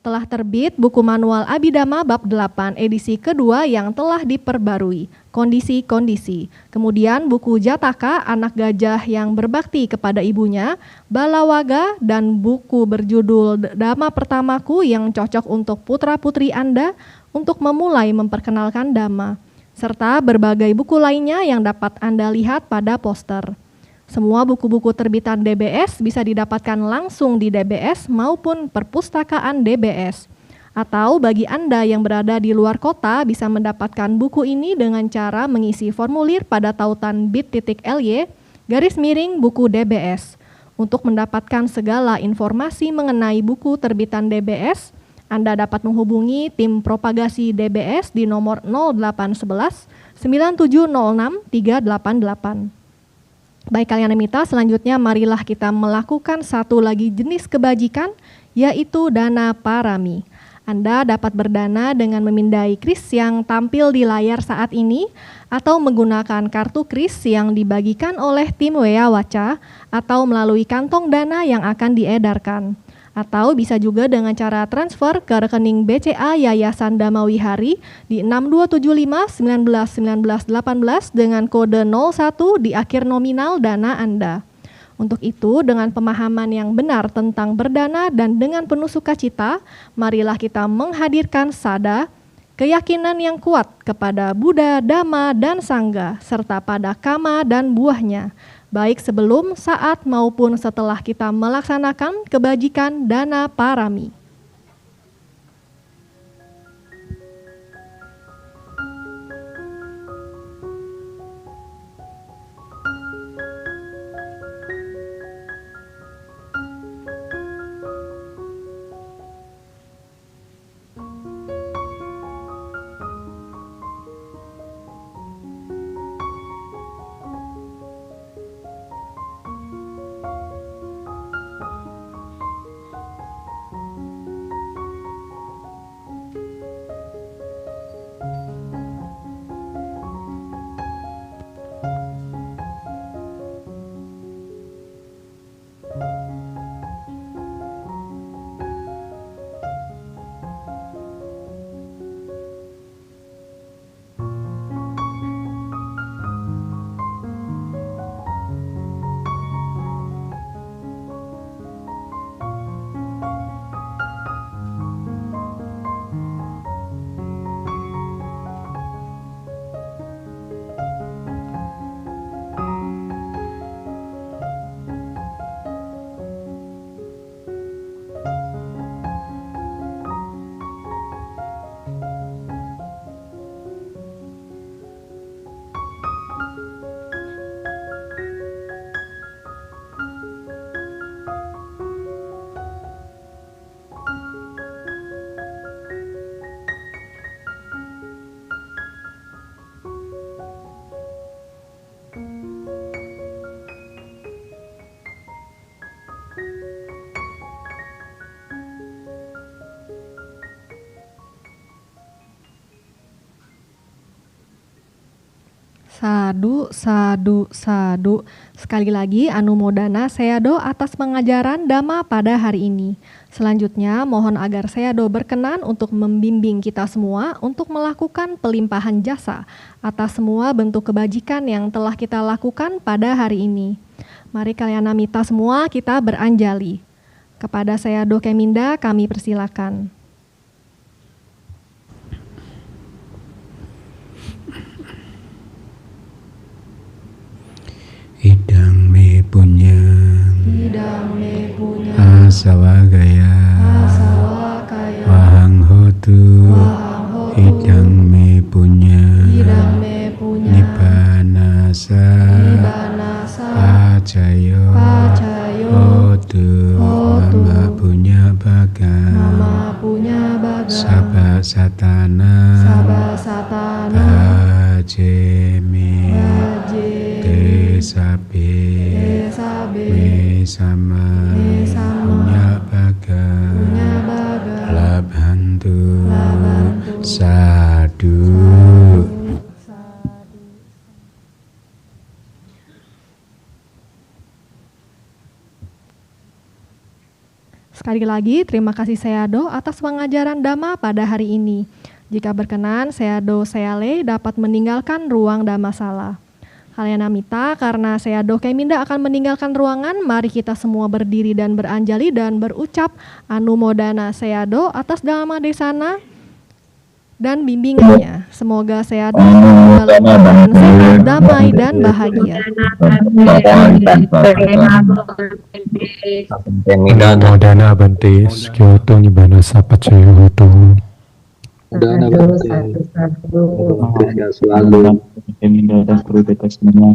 Telah terbit buku manual Abhidhamma bab 8 edisi kedua yang telah diperbarui, kondisi-kondisi. Kemudian buku Jataka Anak Gajah yang Berbakti kepada Ibunya, Balawaga, dan buku berjudul Dhamma Pertamaku yang cocok untuk putra-putri Anda untuk memulai memperkenalkan Dhamma, serta berbagai buku lainnya yang dapat Anda lihat pada poster. Semua buku-buku terbitan DBS bisa didapatkan langsung di DBS maupun perpustakaan DBS. Atau bagi Anda yang berada di luar kota bisa mendapatkan buku ini dengan cara mengisi formulir pada tautan bit.ly/buku DBS. Untuk mendapatkan segala informasi mengenai buku terbitan DBS, Anda dapat menghubungi tim propagasi DBS di nomor 0811 9706 388. Baik kalian mitra, selanjutnya marilah kita melakukan satu lagi jenis kebajikan, yaitu dana parami. Anda dapat berdana dengan memindai kris yang tampil di layar saat ini, atau menggunakan kartu kris yang dibagikan oleh tim Wea Waca, atau melalui kantong dana yang akan diedarkan. Atau bisa juga dengan cara transfer ke rekening BCA Yayasan Dhamawihari di 6275191918 dengan kode 01 di akhir nominal dana Anda. Untuk itu, dengan pemahaman yang benar tentang berdana dan dengan penuh sukacita, marilah kita menghadirkan sada, keyakinan yang kuat kepada Buddha, Dhamma, dan Sangha, serta pada kama dan buahnya, baik sebelum, saat, maupun setelah kita melaksanakan kebajikan dana parami. Sadu, sadu, sadu. Sekali lagi, Anumodana Sayado atas pengajaran Dhamma pada hari ini. Selanjutnya, mohon agar Sayado berkenan untuk membimbing kita semua untuk melakukan pelimpahan jasa atas semua bentuk kebajikan yang telah kita lakukan pada hari ini. Mari kalian namita semua kita beranjali. Kepada Sayado Keminda kami persilakan. Idang me punyang asawagaya wahang hotu idang me punyang nibbanasa pacayo hotu mama punya bagan sabha satana bhajeme Sabe me sama punya bagan labhantu sadu. Sekali lagi, terima kasih Sayado atas pengajaran Dhamma pada hari ini. Jika berkenan, Sayado Sayale dapat meninggalkan ruang Dhammasala. Kalian namita, karena Sayado Keminda akan meninggalkan ruangan, mari kita semua berdiri dan beranjali dan berucap Anumodana Sayado atas Dhamma Desana dan bimbingannya. Semoga Sayado dalam keadaan sehat, damai, dan bahagia. Anumodana Bante, Skyoto Nibbana Sapacayo Hotu. Dana selalu Keminda dan kru kita semua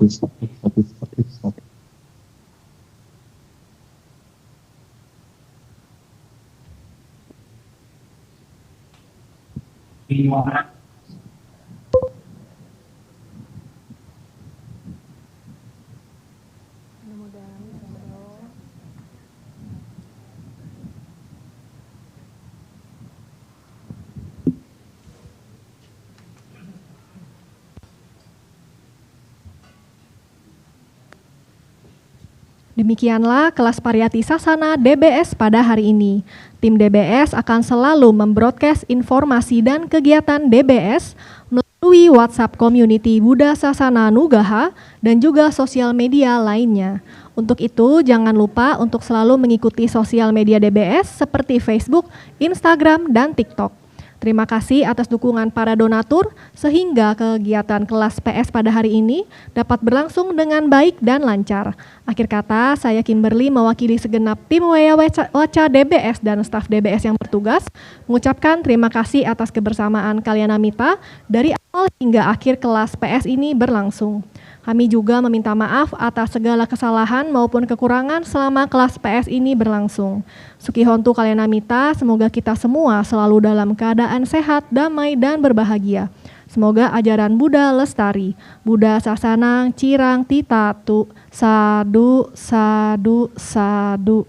satu. Demikianlah kelas Pariyati Sasana DBS pada hari ini. Tim DBS akan selalu membroadcast informasi dan kegiatan DBS melalui WhatsApp Community Buddha Sasana Nugaha dan juga sosial media lainnya. Untuk itu, jangan lupa untuk selalu mengikuti sosial media DBS seperti Facebook, Instagram, dan TikTok. Terima kasih atas dukungan para donatur sehingga kegiatan kelas PS pada hari ini dapat berlangsung dengan baik dan lancar. Akhir kata, saya Kimberly mewakili segenap tim Waya Waca DBS dan staf DBS yang bertugas mengucapkan terima kasih atas kebersamaan kalian namita dari awal hingga akhir kelas PS ini berlangsung. Kami juga meminta maaf atas segala kesalahan maupun kekurangan selama kelas PS ini berlangsung. Sukihontu kalian namita, semoga kita semua selalu dalam keadaan sehat, damai, dan berbahagia. Semoga ajaran Buddha lestari. Buddha Sasana Cirang Titatu. Sadu, sadu, sadu.